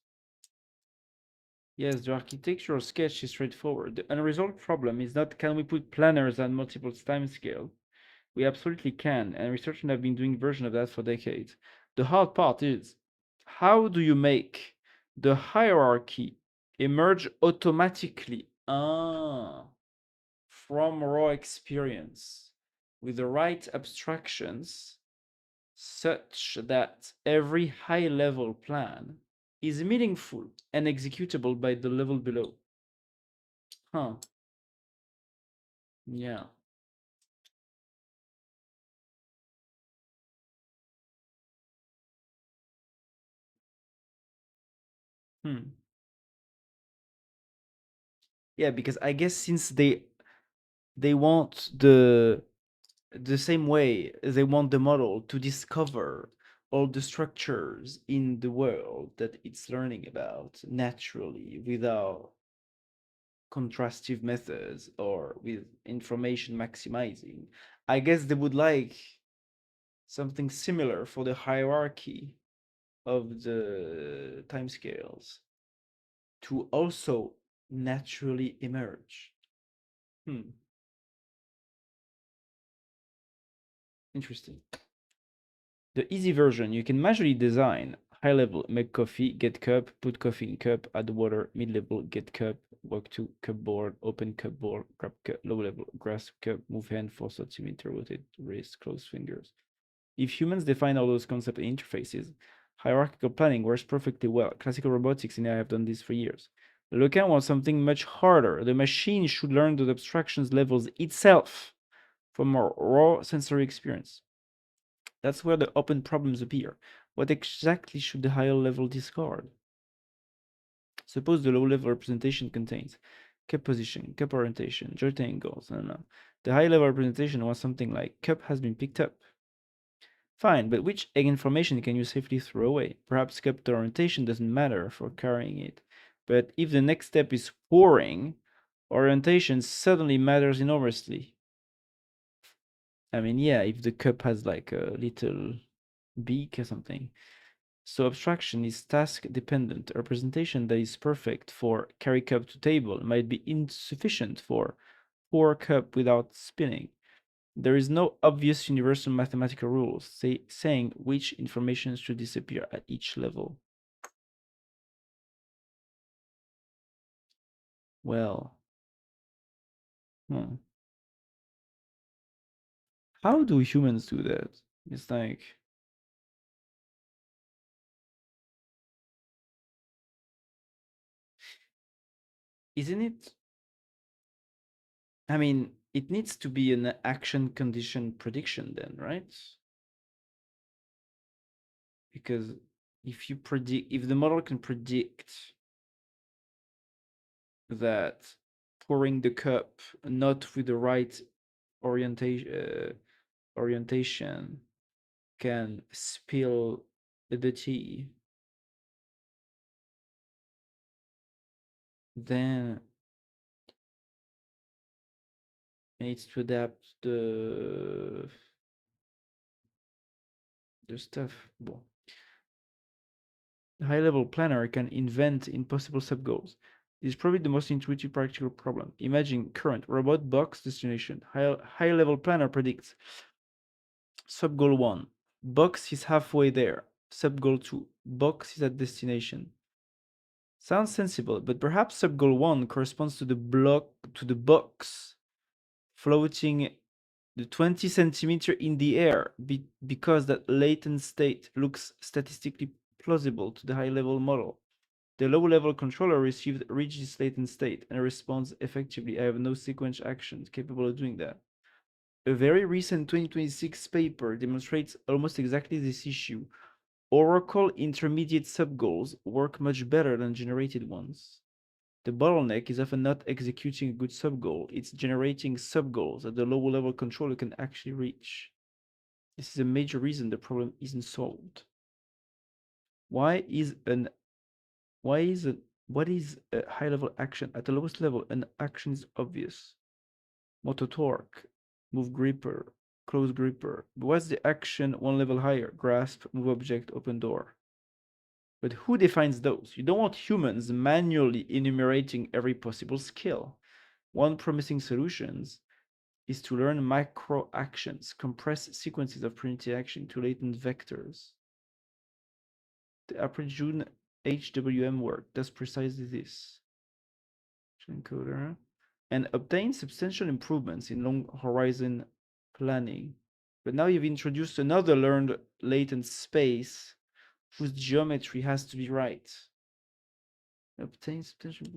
Yes, the architectural sketch is straightforward. The unresolved problem is not can we put planners at multiple timescale? We absolutely can, and researchers have been doing version of that for decades. The hard part is how do you make the hierarchy emerge automatically from raw experience with the right abstractions such that every high level plan is meaningful and executable by the level below. Huh. Yeah. Hmm. Yeah, because I guess since they want the same way they want the model to discover all the structures in the world that it's learning about naturally without contrastive methods or with information maximizing. I guess they would like something similar for the hierarchy of the timescales to also naturally emerge. Hmm. Interesting. The easy version, you can manually design high level, make coffee, get cup, put coffee in cup, add water, mid level, get cup, work to cupboard, open cupboard, grab cup, low level, grasp cup, move hand 4 centimeter, rotate wrist, close fingers. If humans define all those concepts and interfaces, hierarchical planning works perfectly well. Classical robotics and I have done this for years. Locan wants something much harder. The machine should learn those abstractions levels itself from a raw sensory experience. That's where the open problems appear. What exactly should the higher level discard? Suppose the low level representation contains cup position, cup orientation, joint angles, no. The high level representation was something like cup has been picked up. Fine, but which information can you safely throw away? Perhaps cup orientation doesn't matter for carrying it. But if the next step is pouring, orientation suddenly matters enormously. I mean, yeah, if the cup has like a little beak or something. So abstraction is task dependent. A representation that is perfect for carry cup to table might be insufficient for pour cup without spinning. There is no obvious universal mathematical rule saying which information should disappear at each level. Well, hmm. How do humans do that? It's like, isn't it? I mean, it needs to be an action condition prediction then, right? Because if the model can predict that pouring the cup not with the right orientation can spill the tea, then it needs to adapt the stuff. Bon. The high-level planner can invent impossible sub-goals. This is probably the most intuitive practical problem. Imagine current robot box destination. High-level planner predicts sub-goal 1. Box is halfway there. Sub-goal 2. Box is at destination. Sounds sensible, but perhaps sub-goal 1 corresponds to the box floating the 20 centimeter in the air because that latent state looks statistically plausible to the high-level model. The low-level controller received rigid latent state and responds effectively. I have no sequence actions capable of doing that. A very recent 2026 paper demonstrates almost exactly this issue. Oracle intermediate subgoals work much better than generated ones. The bottleneck is often not executing a good sub-goal, it's generating sub-goals that the lower level controller can actually reach. This is a major reason the problem isn't solved. What is a high level action? At the lowest level, an action is obvious. Motor torque, move gripper, close gripper. But what's the action one level higher? Grasp, move object, open door. But who defines those? You don't want humans manually enumerating every possible skill. One promising solution is to learn micro actions, compress sequences of primitive action to latent vectors. The April June HWM work does precisely this. Encoder and obtain substantial improvements in long horizon planning. But now you've introduced another learned latent space whose geometry has to be right. Obtain substantial.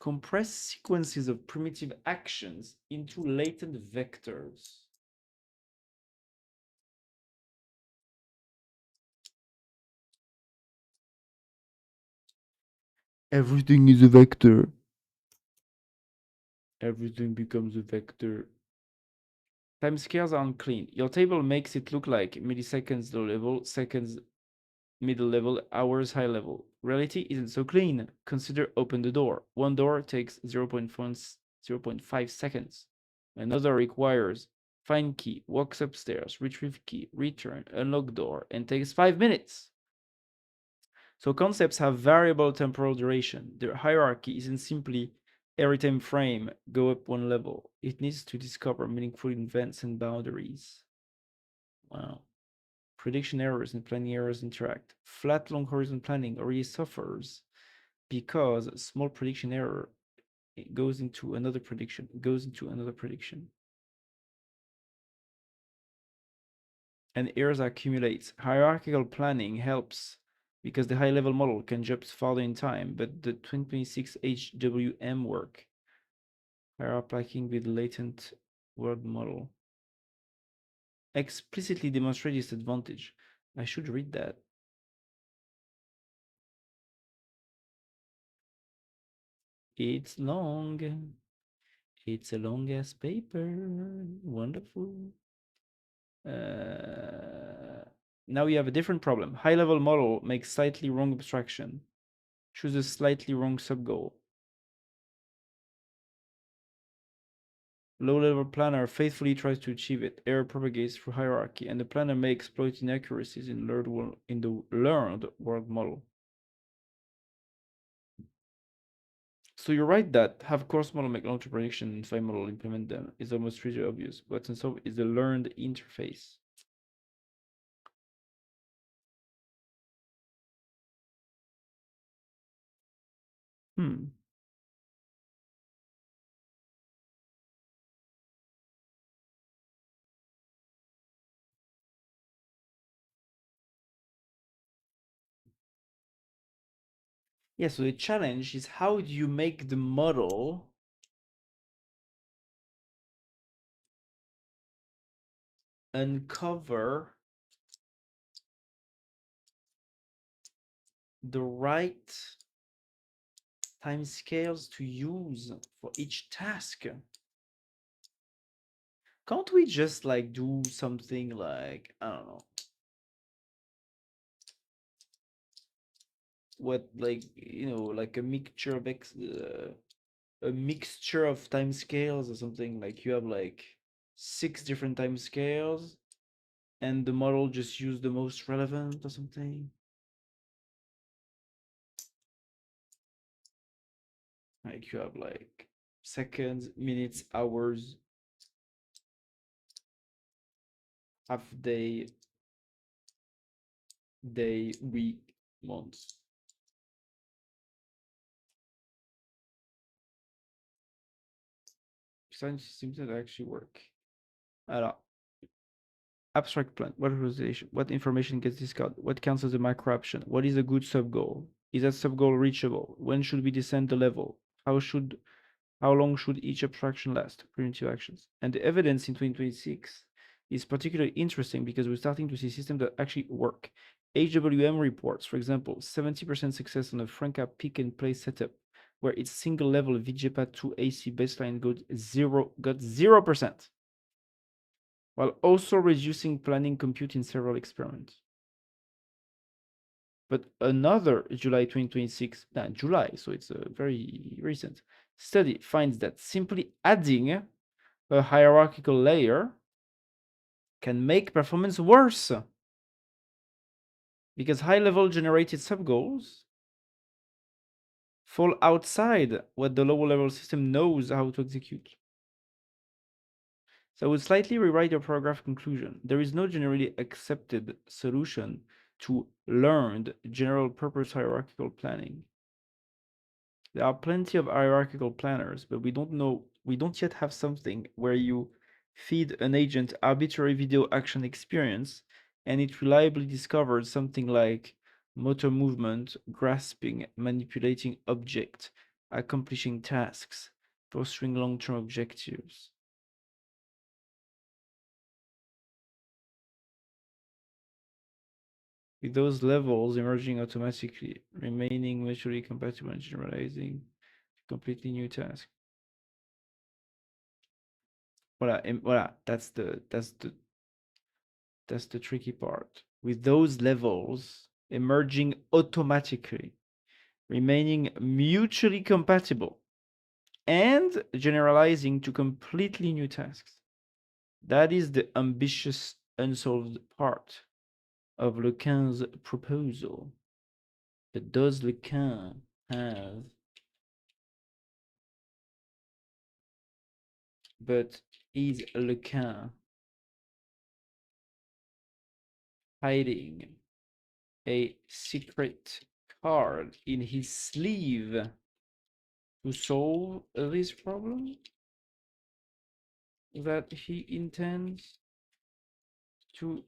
Compress sequences of primitive actions into latent vectors. Everything is a vector. Everything becomes a vector. Timescales are unclean. Your table makes it look like milliseconds low level, seconds middle level, hours high level. Reality isn't so clean. Consider open the door. One door takes 0.5 seconds. Another requires find key, walks upstairs, retrieve key, return, unlock door, and takes 5 minutes. So concepts have variable temporal duration. Their hierarchy isn't simply every time frame go up one level. It needs to discover meaningful events and boundaries. Wow. Prediction errors and planning errors interact. Flat long horizon planning already suffers because small prediction error goes into another prediction, and errors accumulate. Hierarchical planning helps because the high-level model can jump farther in time, but the 2026 HWM work hierarching with latent world model explicitly demonstrates this advantage. I should read that. It's long. It's a long ass paper. Wonderful. Now we have a different problem. High level model makes slightly wrong abstraction. Chooses slightly wrong subgoal. Low level planner faithfully tries to achieve it. Error propagates through hierarchy, and the planner may exploit inaccuracies in the learned world model. So you're right that have coarse model make long-term prediction and fine model implement them is almost really obvious. What's unsolved is the learned interface. Yeah, so the challenge is how do you make the model uncover the right time scales to use for each task? Can't we just like do something like, I don't know, what, like, like a mixture of a mixture of time scales or something? Like you have like 6 different time scales and the model just use the most relevant or something. Like you have like seconds, minutes, hours, half day, week, months. Science seems to actually work. Alors, abstract plan. What information gets discarded? What counts as a macro option? What is a good sub goal? Is that sub goal reachable? When should we descend the level? How long should each abstraction last? Primitive actions. And the evidence in 2026 is particularly interesting because we're starting to see systems that actually work. HWM reports, for example, 70% success on a Franca pick and play setup, where its single level VJPA 2 AC baseline got 0%, while also reducing planning compute in several experiments. But another July 2026, July, so it's a very recent study, finds that simply adding a hierarchical layer can make performance worse because high-level generated subgoals fall outside what the lower-level system knows how to execute. So I would slightly rewrite your paragraph conclusion. There is no generally accepted solution to learned general-purpose hierarchical planning. There are plenty of hierarchical planners, but we don't yet have something where you feed an agent arbitrary video action experience and it reliably discovers something like motor movement, grasping, manipulating object, accomplishing tasks, pursuing long-term objectives. With those levels emerging automatically, remaining mutually compatible and generalizing completely new tasks. Voilà, that's the tricky part. With those levels emerging automatically, remaining mutually compatible, and generalizing to completely new tasks. That is the ambitious unsolved part of Lequin's proposal. But does Lequin have... But is Lequin hiding a secret card in his sleeve to solve this problem that he intends to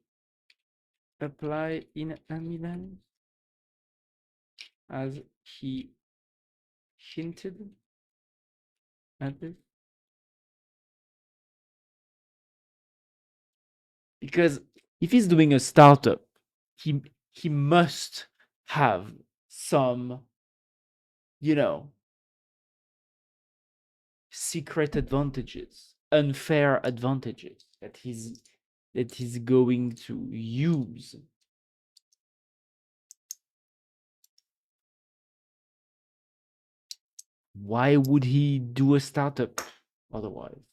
apply in Amiland, as he hinted at this? Because if he's doing a startup, he must have some, secret advantages, unfair advantages that he's going to use. Why would he do a startup otherwise?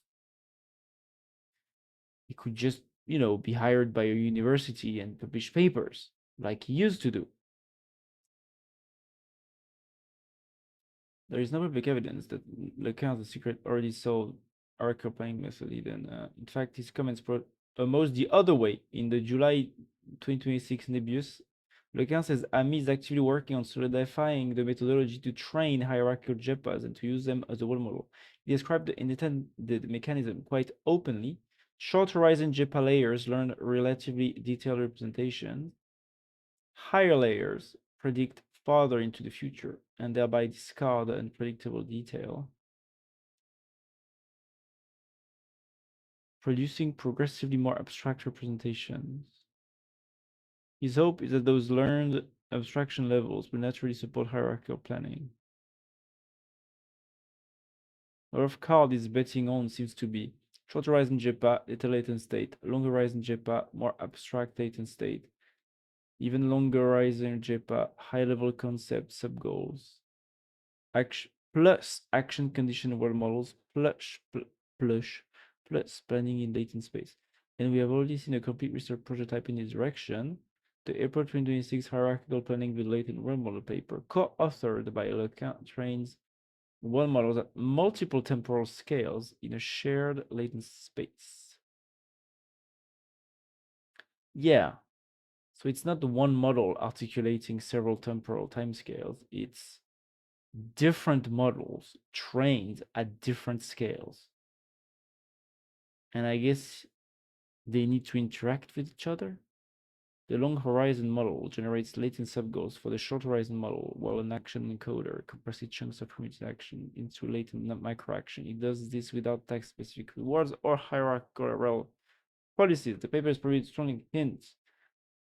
He could just, be hired by a university and publish papers like he used to do. There is no public evidence that Lequin's secret already sold hierarchical planning method. Then, in fact, his comments brought almost the other way. In the July 2026 Nebius, Lequin says AMI is actively working on solidifying the methodology to train hierarchical JEPAs and to use them as a role model. He described the intended mechanism quite openly. Short horizon JEPA layers learn relatively detailed representation. Higher layers predict farther into the future and thereby discard unpredictable detail, producing progressively more abstract representations. His hope is that those learned abstraction levels will naturally support hierarchical planning. A lot of card is betting on seems to be short horizon JEPA, little latent state, long horizon JEPA, more abstract latent state, even longer horizon JEPA, high level concept, sub goals. Action plus action condition world models plus planning in latent space. And we have already seen a complete research prototype in this direction. The April 2026 Hierarchical Planning with Latent World Model paper, co-authored by Lequin, trains world models at multiple temporal scales in a shared latent space. Yeah, so it's not the one model articulating several temporal timescales. It's different models trained at different scales. And I guess they need to interact with each other. The long horizon model generates latent subgoals for the short horizon model, while an action encoder compresses chunks of primitive action into latent microaction. It does this without task-specific rewards or hierarchical policies. The paper is probably strong hints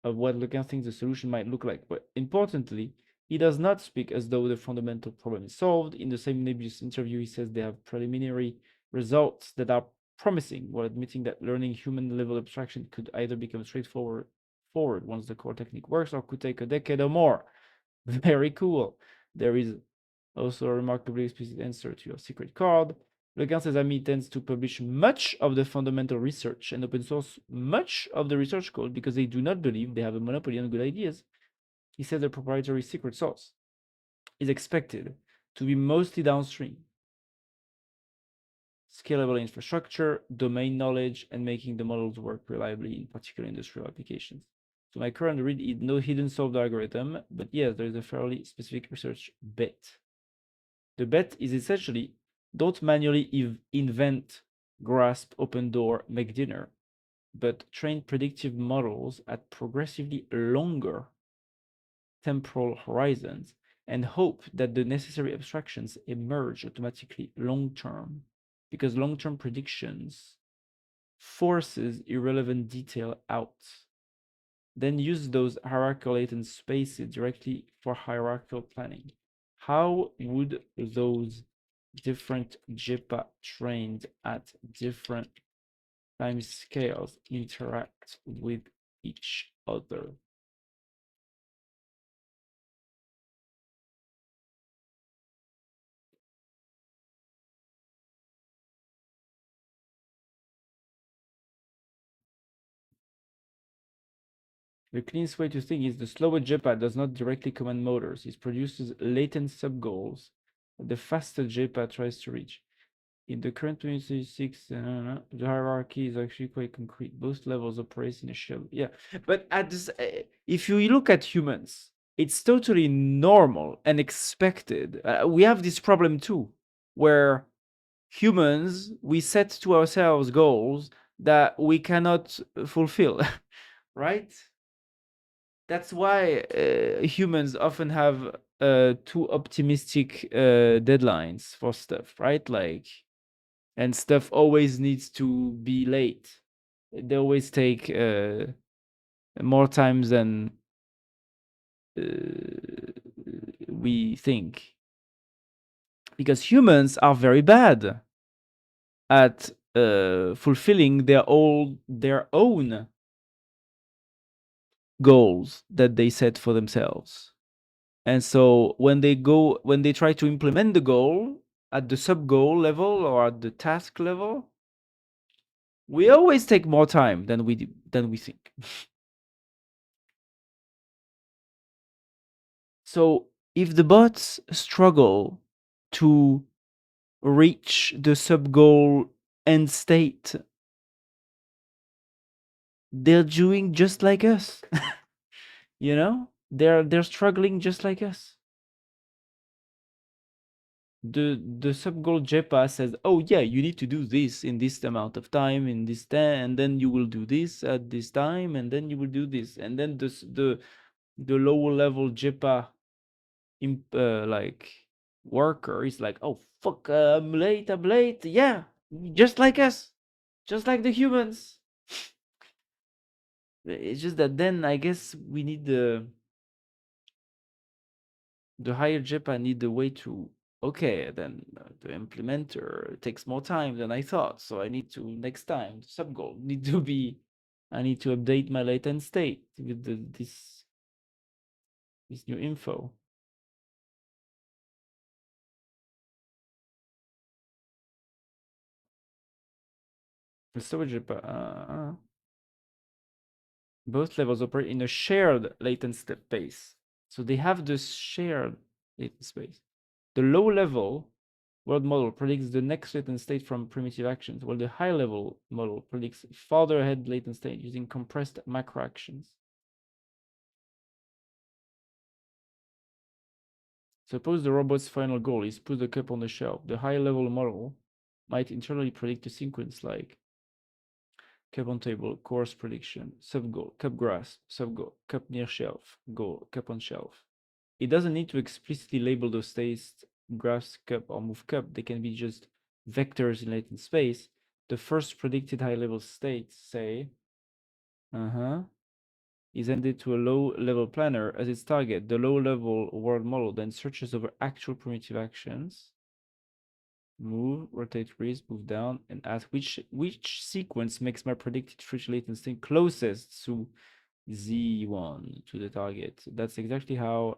of what Lequin thinks the solution might look like. But importantly, he does not speak as though the fundamental problem is solved. In the same nebulous interview, he says they have preliminary results that are promising, while admitting that learning human-level abstraction could either become straightforward once the core technique works, or could take a decade or more. Very cool. There is also a remarkably explicit answer to your secret card. Lequin says AMI tends to publish much of the fundamental research and open source much of the research code because they do not believe they have a monopoly on good ideas. He says the proprietary secret sauce is expected to be mostly downstream. Scalable infrastructure, domain knowledge, and making the models work reliably in particular industrial applications. So my current read is no hidden solved algorithm, but yes, there is a fairly specific research bet. The bet is essentially don't manually invent, grasp, open door, make dinner, but train predictive models at progressively longer temporal horizons and hope that the necessary abstractions emerge automatically long-term, because long-term predictions forces irrelevant detail out. Then use those hierarchical latent spaces directly for hierarchical planning. How would those different JEPA trained at different time scales interact with each other? The cleanest way to think is the slower JEPA does not directly command motors. It produces latent sub-goals that the faster JEPA tries to reach. In the current 2026, the hierarchy is actually quite concrete. Both levels operate in a shell. Yeah, but at this, if you look at humans, it's totally normal and expected. We have this problem too, where humans, we set to ourselves goals that we cannot fulfill, right? That's why humans often have too optimistic deadlines for stuff, right? Like, and stuff always needs to be late. They always take more times than we think, because humans are very bad at fulfilling their own goals that they set for themselves. And so when they try to implement the goal at the sub goal level or at the task level, we always take more time than we think. So if the bots struggle to reach the sub goal end state, they're doing just like us. You know, they're struggling just like us. The sub goal JEPA says, oh yeah, you need to do this in this amount of time, in this and then you will do this at this time, and then you will do this, and then the lower level JEPA like worker is like, oh fuck, I'm late, yeah, just like us, just like the humans. It's just that then I guess we need the higher JEPA need the way to, okay, then the implementer takes more time than I thought, so I need to next time the sub goal need to be, I need to update my latent state with this new info. The storage JEPA, both levels operate in a shared latent space, so they have this shared latent space. The low level world model predicts the next latent state from primitive actions, while the high level model predicts farther ahead latent state using compressed macro actions. Suppose the robot's final goal is put the cup on the shelf. The high level model might internally predict a sequence like cup on table, course prediction, sub goal, cup grasp, sub goal, cup near shelf, goal, cup on shelf. It doesn't need to explicitly label those states grasp cup or move cup. They can be just vectors in latent space The first predicted high-level state, say, is handed to a low-level planner as its target. The low-level world model then searches over actual primitive actions. Move, rotate, raise, move down, and ask which sequence makes my predicted future latent state closest to Z1 to the target. That's exactly how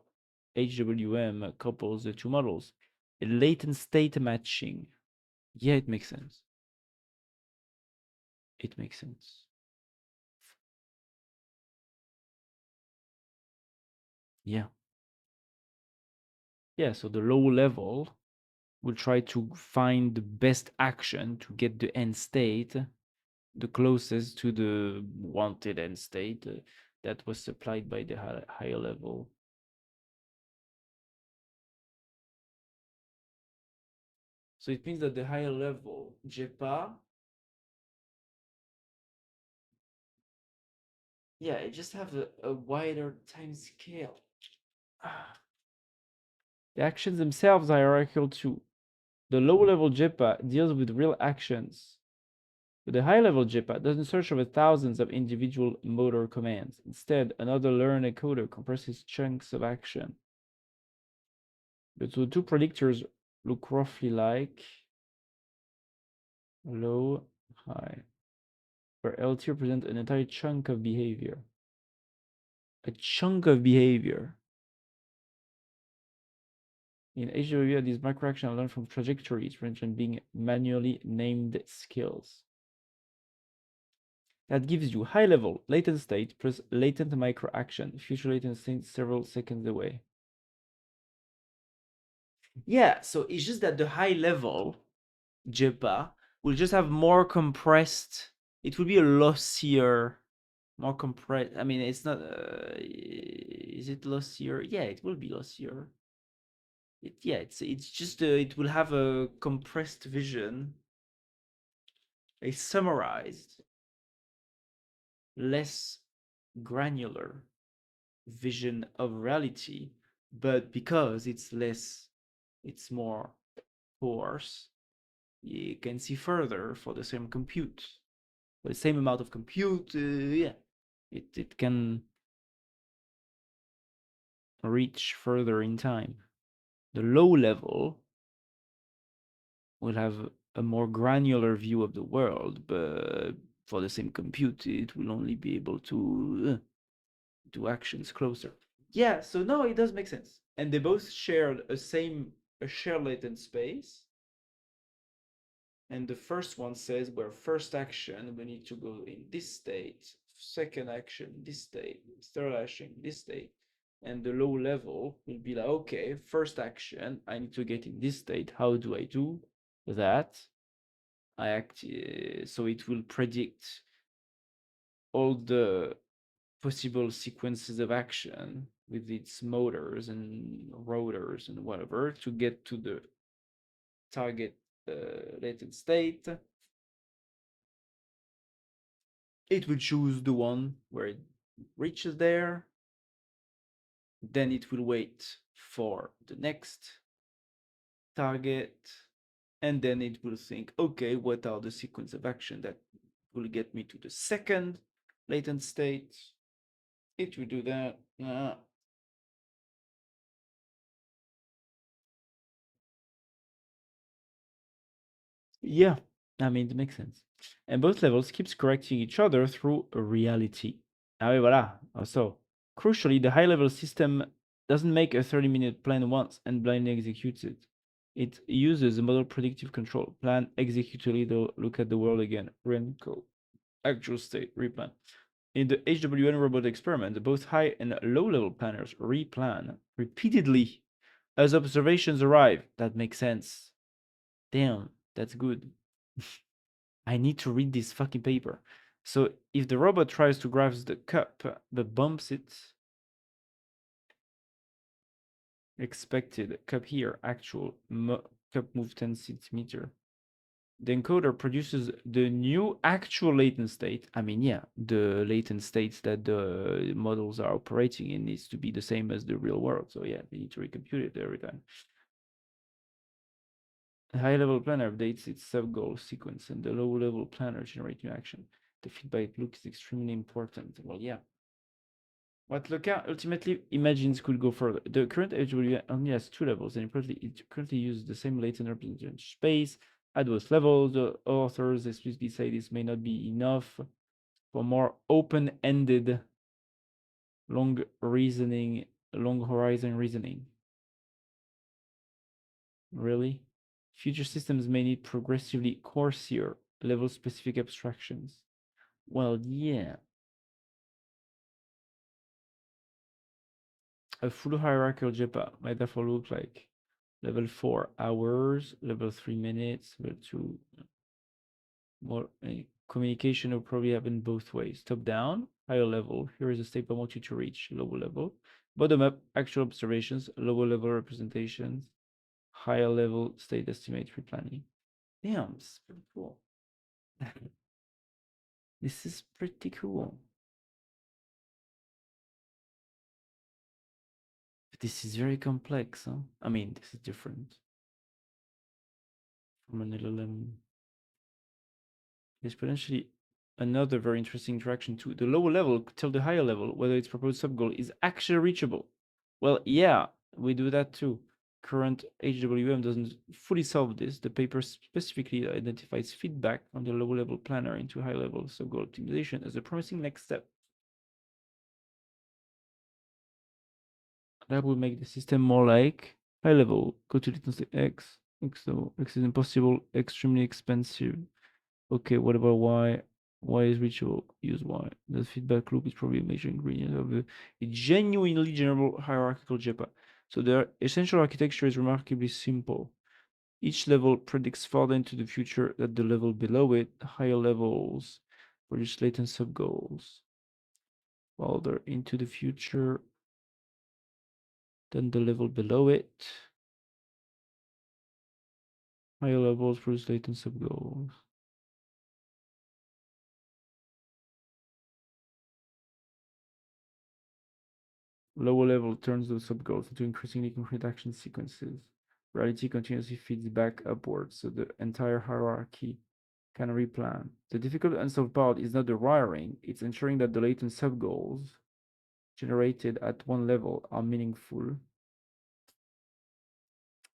HWM couples the two models. A latent state matching. Yeah, it makes sense. It makes sense. Yeah. Yeah, so the low level will try to find the best action to get the end state, the closest to the wanted end state that was supplied by the higher level. So it means that the higher level JEPA, yeah, it just have a wider time scale. The actions themselves are hierarchical too. The low-level JEPA deals with real actions, but the high-level JEPA doesn't search over thousands of individual motor commands. Instead, another learn encoder compresses chunks of action. But the two predictors look roughly like low, high, where L2 represents an entire chunk of behavior. A chunk of behavior. In HWA, these microactions are learned from trajectories rather than being manually named skills. That gives you high level latent state plus latent microaction, future latent state several seconds away. Yeah, so it's just that the high level JEPA will just have more compressed, it will be a lossier, more compressed. I mean, it's not, is it lossier? Yeah, it will be lossier. It's just, it will have a compressed vision, a summarized, less granular vision of reality, but because it's less, it's more coarse, you can see further for the same compute. For the same amount of compute, yeah, it can reach further in time. The low level will have a more granular view of the world, but for the same compute, it will only be able to do actions closer. Yeah, so no, it does make sense. And they both shared a shared latent space. And the first one says where first action we need to go in this state, second action this state, third action this state. And the low level will be like, okay, first action, I need to get in this state. How do I do that? I act, so it will predict all the possible sequences of action with its motors and rotors and whatever to get to the target latent state. It will choose the one where it reaches there. Then it will wait for the next target. And then it will think, okay, what are the sequence of action that will get me to the second latent state? It will do that. Yeah, I mean, it makes sense. And both levels keeps correcting each other through reality. Ah oui, voilà. Also, crucially, the high-level system doesn't make a 30-minute plan once and blindly executes it. It uses a model predictive control. Plan, execute a little, look at the world again, run code, actual state, replan. In the HWN robot experiment, both high and low-level planners replan repeatedly as observations arrive. That makes sense. Damn, that's good. I need to read this fucking paper. So if the robot tries to grasp the cup but bumps it, expected cup here, actual cup move 10 centimeter. The encoder produces the new actual latent state. I mean, yeah, the latent states that the models are operating in needs to be the same as the real world. So yeah, they need to recompute it every time. The high-level planner updates its sub-goal sequence, and the low-level planner generates new action. The feedback loop is extremely important. Well, yeah. What Loka ultimately imagines could go further. The current HW only has two levels, and it currently uses the same latent representation space at both levels. The authors explicitly say this may not be enough for more open-ended, long horizon reasoning. Really? Future systems may need progressively coarser level-specific abstractions. Well, yeah. A full hierarchical JEPA might therefore look like level 4 hours, level 3 minutes, level 2 more. Communication will probably happen both ways. Top down, higher level. Here is a step I want you to reach, lower level. Bottom up, actual observations, lower level representations, higher level state estimate replanning. Damn, this is pretty cool. This is pretty cool. But this is very complex, huh? I mean, this is different from an LLM. There's potentially another very interesting interaction too. The lower level could tell the higher level whether its proposed subgoal is actually reachable. Well, yeah, we do that too. Current HWM doesn't fully solve this. The paper specifically identifies feedback from the lower level planner into high level subgoal optimization as a promising next step. That would make the system more like high level, go to latency X, X is impossible, extremely expensive. Okay, what about Y? Y is reachable, use Y. The feedback loop is probably a major ingredient of a genuinely general hierarchical JEPA. So the essential architecture is remarkably simple. Each level predicts farther into the future than the level below it. Higher levels produce latent subgoals. Farther into the future than the level below it. Higher levels produce latent subgoals. Lower level turns those subgoals into increasingly concrete action sequences. Reality continuously feeds back upwards, so the entire hierarchy can replan. The difficult unsolved part is not the wiring, it's ensuring that the latent subgoals generated at one level are meaningful,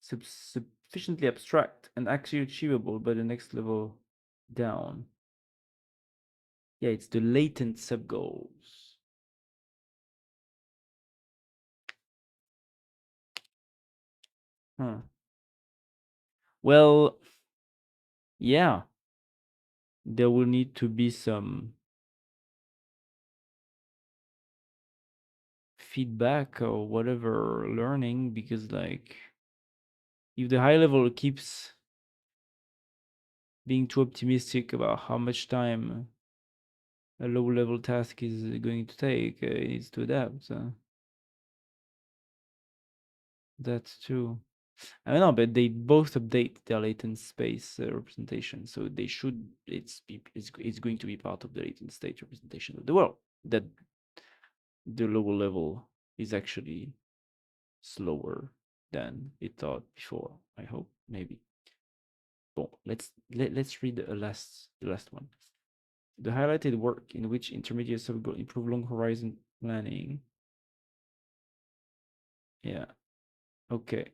sufficiently abstract, and actually achievable by the next level down. Yeah, it's the latent subgoals. Huh. Well, yeah, there will need to be some feedback or whatever learning, because like if the high level keeps being too optimistic about how much time a low level task is going to take, it needs to adapt. That's true. I don't know, but they both update their latent space representation, so they should. It's going to be part of the latent state representation of the world. That the lower level is actually slower than it thought before. I hope, maybe. Bon, let's read the last one. The highlighted work in which intermediate subgoal improve long horizon planning. Yeah. Okay.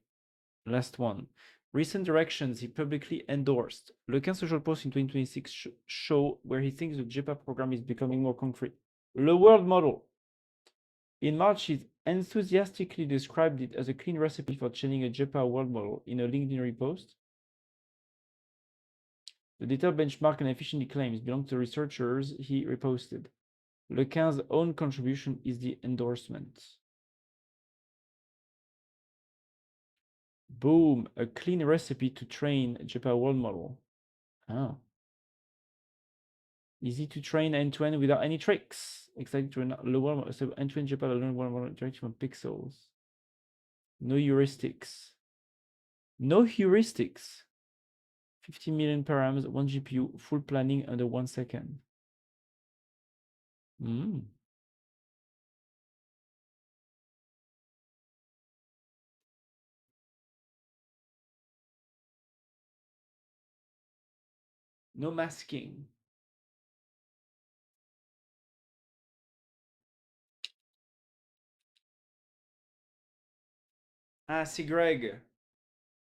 Last one. Recent directions he publicly endorsed. Lequin's social post in 2026 show where he thinks the JEPA program is becoming more concrete. The world model. In March, he enthusiastically described it as a clean recipe for changing a JEPA world model in a LinkedIn repost. The detailed benchmark and efficiency claims belong to the researchers he reposted. Lequin's own contribution is the endorsement. Boom, a clean recipe to train a JEPA world model. Oh. Easy to train end-to-end without any tricks. Excited to lower so end-to-end JEPA learn one more direction from pixels. No heuristics. No heuristics. 50 million params, one GPU, full planning under 1 second. Mm. No masking. Ah, see, Greg.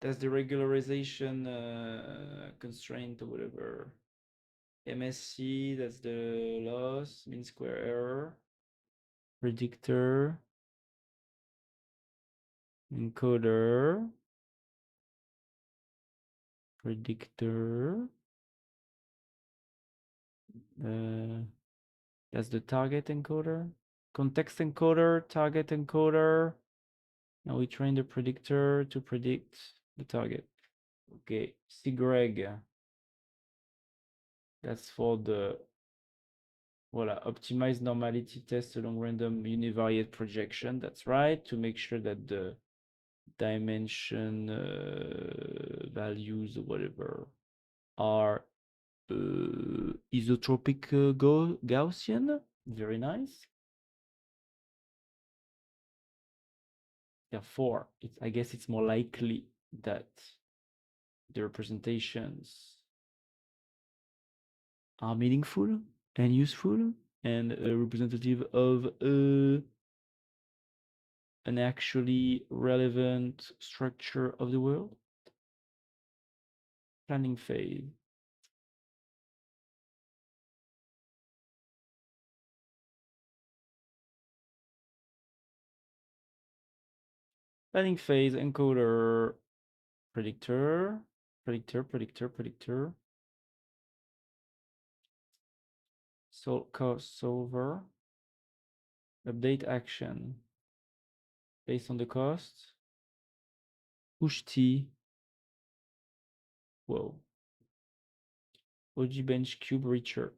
That's the regularization constraint or whatever. MSC, that's the loss, mean square error. Predictor. Encoder. Predictor. That's the target encoder. Context encoder, target encoder. Now we train the predictor to predict the target. Okay, see Greg. That's for the voilà, optimize normality test along random univariate projection. That's right, to make sure that the dimension values or whatever are isotropic Gaussian. Very nice. Therefore, I guess it's more likely that the representations are meaningful and useful and representative of an actually relevant structure of the world. Planning phase. Planning phase, encoder, predictor, predictor. So cost solver, update action based on the cost. Push T. Whoa. OG bench cube reacher.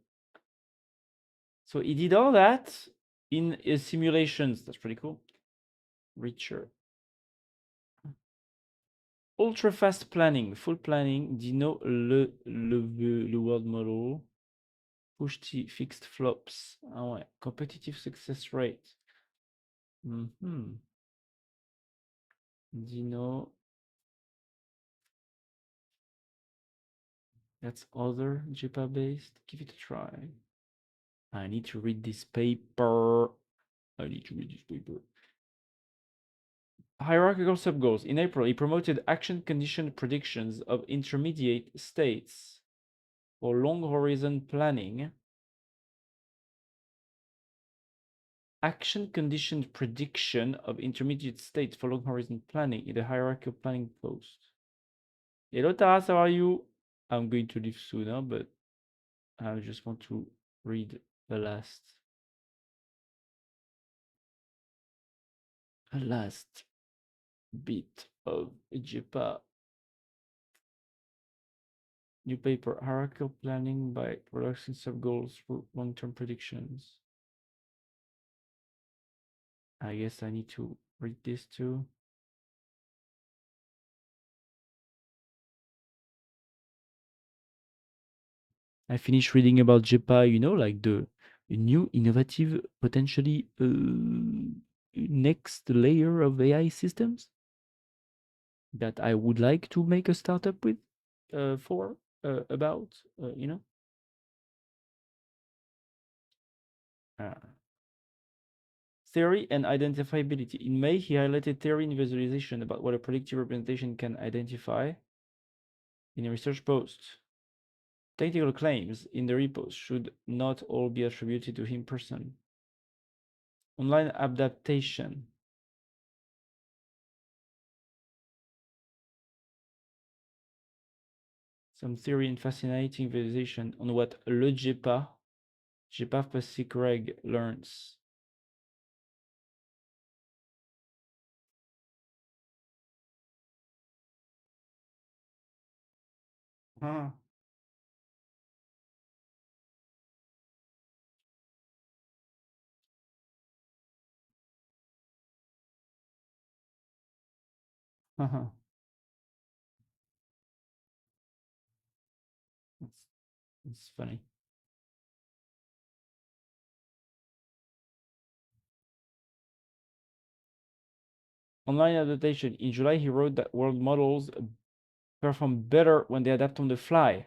So he did all that in simulations. That's pretty cool. Reacher. Ultra fast planning, full planning, Dino le world model. Push T, fixed flops. Ah ouais. Competitive success rate. Dino. That's other JEPA based. Give it a try. I need to read this paper. Hierarchical subgoals. In April, he promoted action condition predictions of intermediate states for long horizon planning. Action conditioned prediction of intermediate states for long horizon planning in the hierarchical planning post. Hello Taras, how are you? I'm going to leave sooner, but I just want to read the last bit of JEPA. New paper, hierarchical planning by production subgoals for long-term predictions. I guess I need to read this too. I finished reading about JEPA, you know, like the new innovative, potentially next layer of AI systems that I would like to make a startup with about, you know. Theory and identifiability. In May, he highlighted theory and visualization about what a predictive representation can identify in a research post. Technical claims in the repost should not all be attributed to him personally. Online adaptation. Some theory and fascinating visualization on what le JEPA plus Greg learns. Huh. It's funny. Online adaptation. In July, he wrote that world models perform better when they adapt on the fly.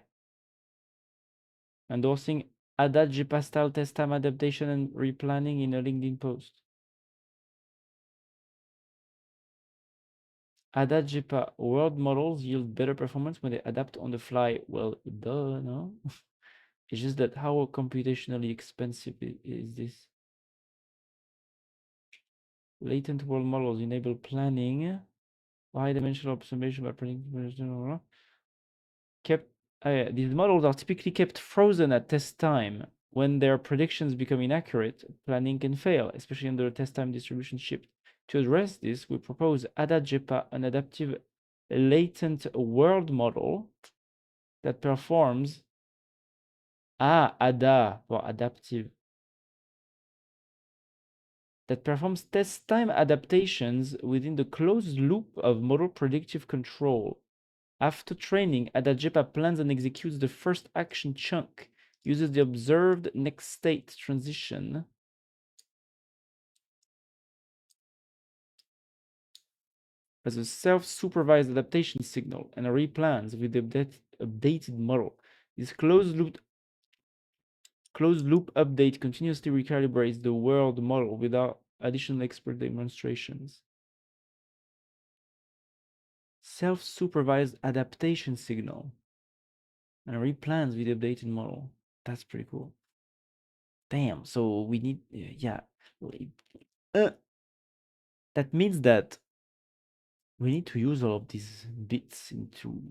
Endorsing ADA JEPA style test time adaptation and replanning in a LinkedIn post. ADA JEPA world models yield better performance when they adapt on the fly. Well, duh, no? It's just that how computationally expensive is this? Latent world models enable planning, high-dimensional observation by predicting. These models are typically kept frozen at test time. When their predictions become inaccurate, planning can fail, especially under a test time distribution shift. To address this, we propose ADA-JEPA, an adaptive latent world model that performs ADA for adaptive, that performs test time adaptations within the closed loop of model predictive control. After training, ADA-JEPA plans and executes the first action chunk, uses the observed next state transition as a self-supervised adaptation signal and replans with the updated model. This closed loop update continuously recalibrates the world model without additional expert demonstrations. Self-supervised adaptation signal and replans with the updated model. That's pretty cool. Damn, so we need, yeah. That means that we need to use all of these bits into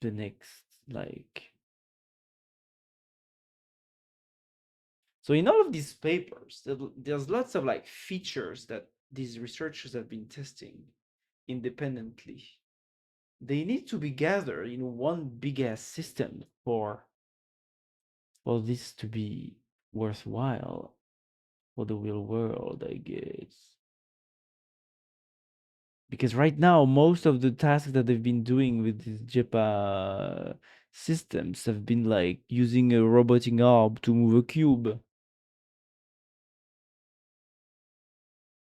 the next, like. So in all of these papers, there's lots of like features that these researchers have been testing independently. They need to be gathered in one big ass system for this to be worthwhile for the real world, I guess. Because right now, most of the tasks that they've been doing with these JEPA systems have been like using a robotic arm to move a cube.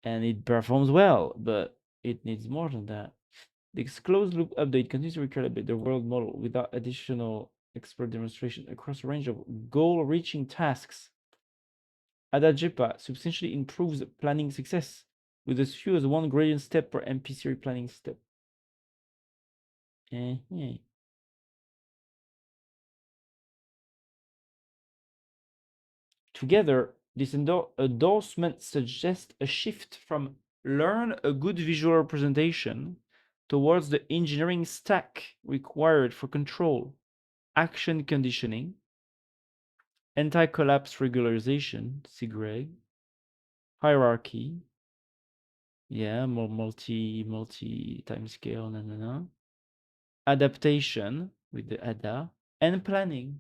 And it performs well, but it needs more than that. This closed loop update continues to recalibrate the world model without additional expert demonstration across a range of goal-reaching tasks. ADA-JEPA substantially improves planning success with as few as one gradient step per MPC replanning step. Together, this endorsement suggests a shift from learn a good visual representation towards the engineering stack required for control, action conditioning, anti-collapse regularization, SIGREG, hierarchy, yeah, more multi timescale, adaptation with the ADA, and planning.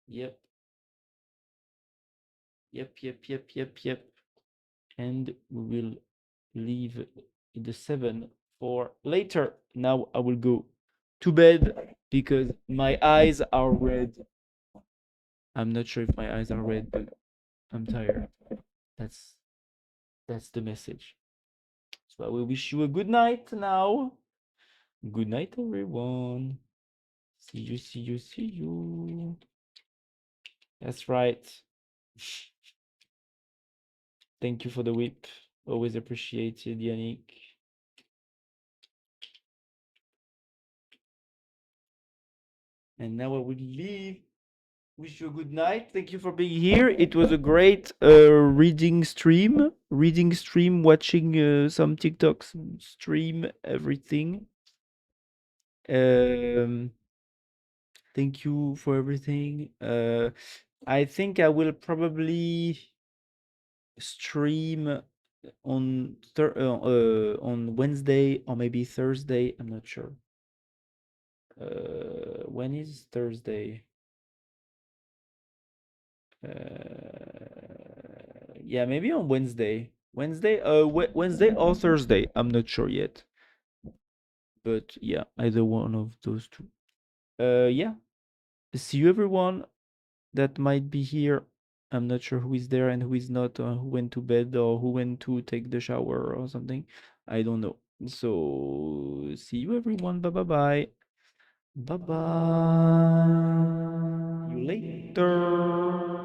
Yep. And we will leave the 7 for later. Now I will go to bed because my eyes are red. I'm not sure if my eyes are red, but I'm tired. That's the message. So I will wish you a good night now. Good night, everyone. See you, see you, see you. That's right. Thank you for the whip. Always appreciated, Yannick. And now I will leave. Wish you a good night. Thank you for being here. It was a great reading stream. Watching some TikToks, stream, everything. Thank you for everything. I think I will probably stream on Wednesday or maybe Thursday. I'm not sure. When is Thursday? Yeah, maybe on Wednesday. Wednesday or Thursday. I'm not sure yet. But yeah, either one of those two. Yeah. See you everyone that might be here. I'm not sure who is there and who is not, who went to bed or who went to take the shower or something. I don't know. So see you everyone. Bye bye bye. Bye bye. See you later.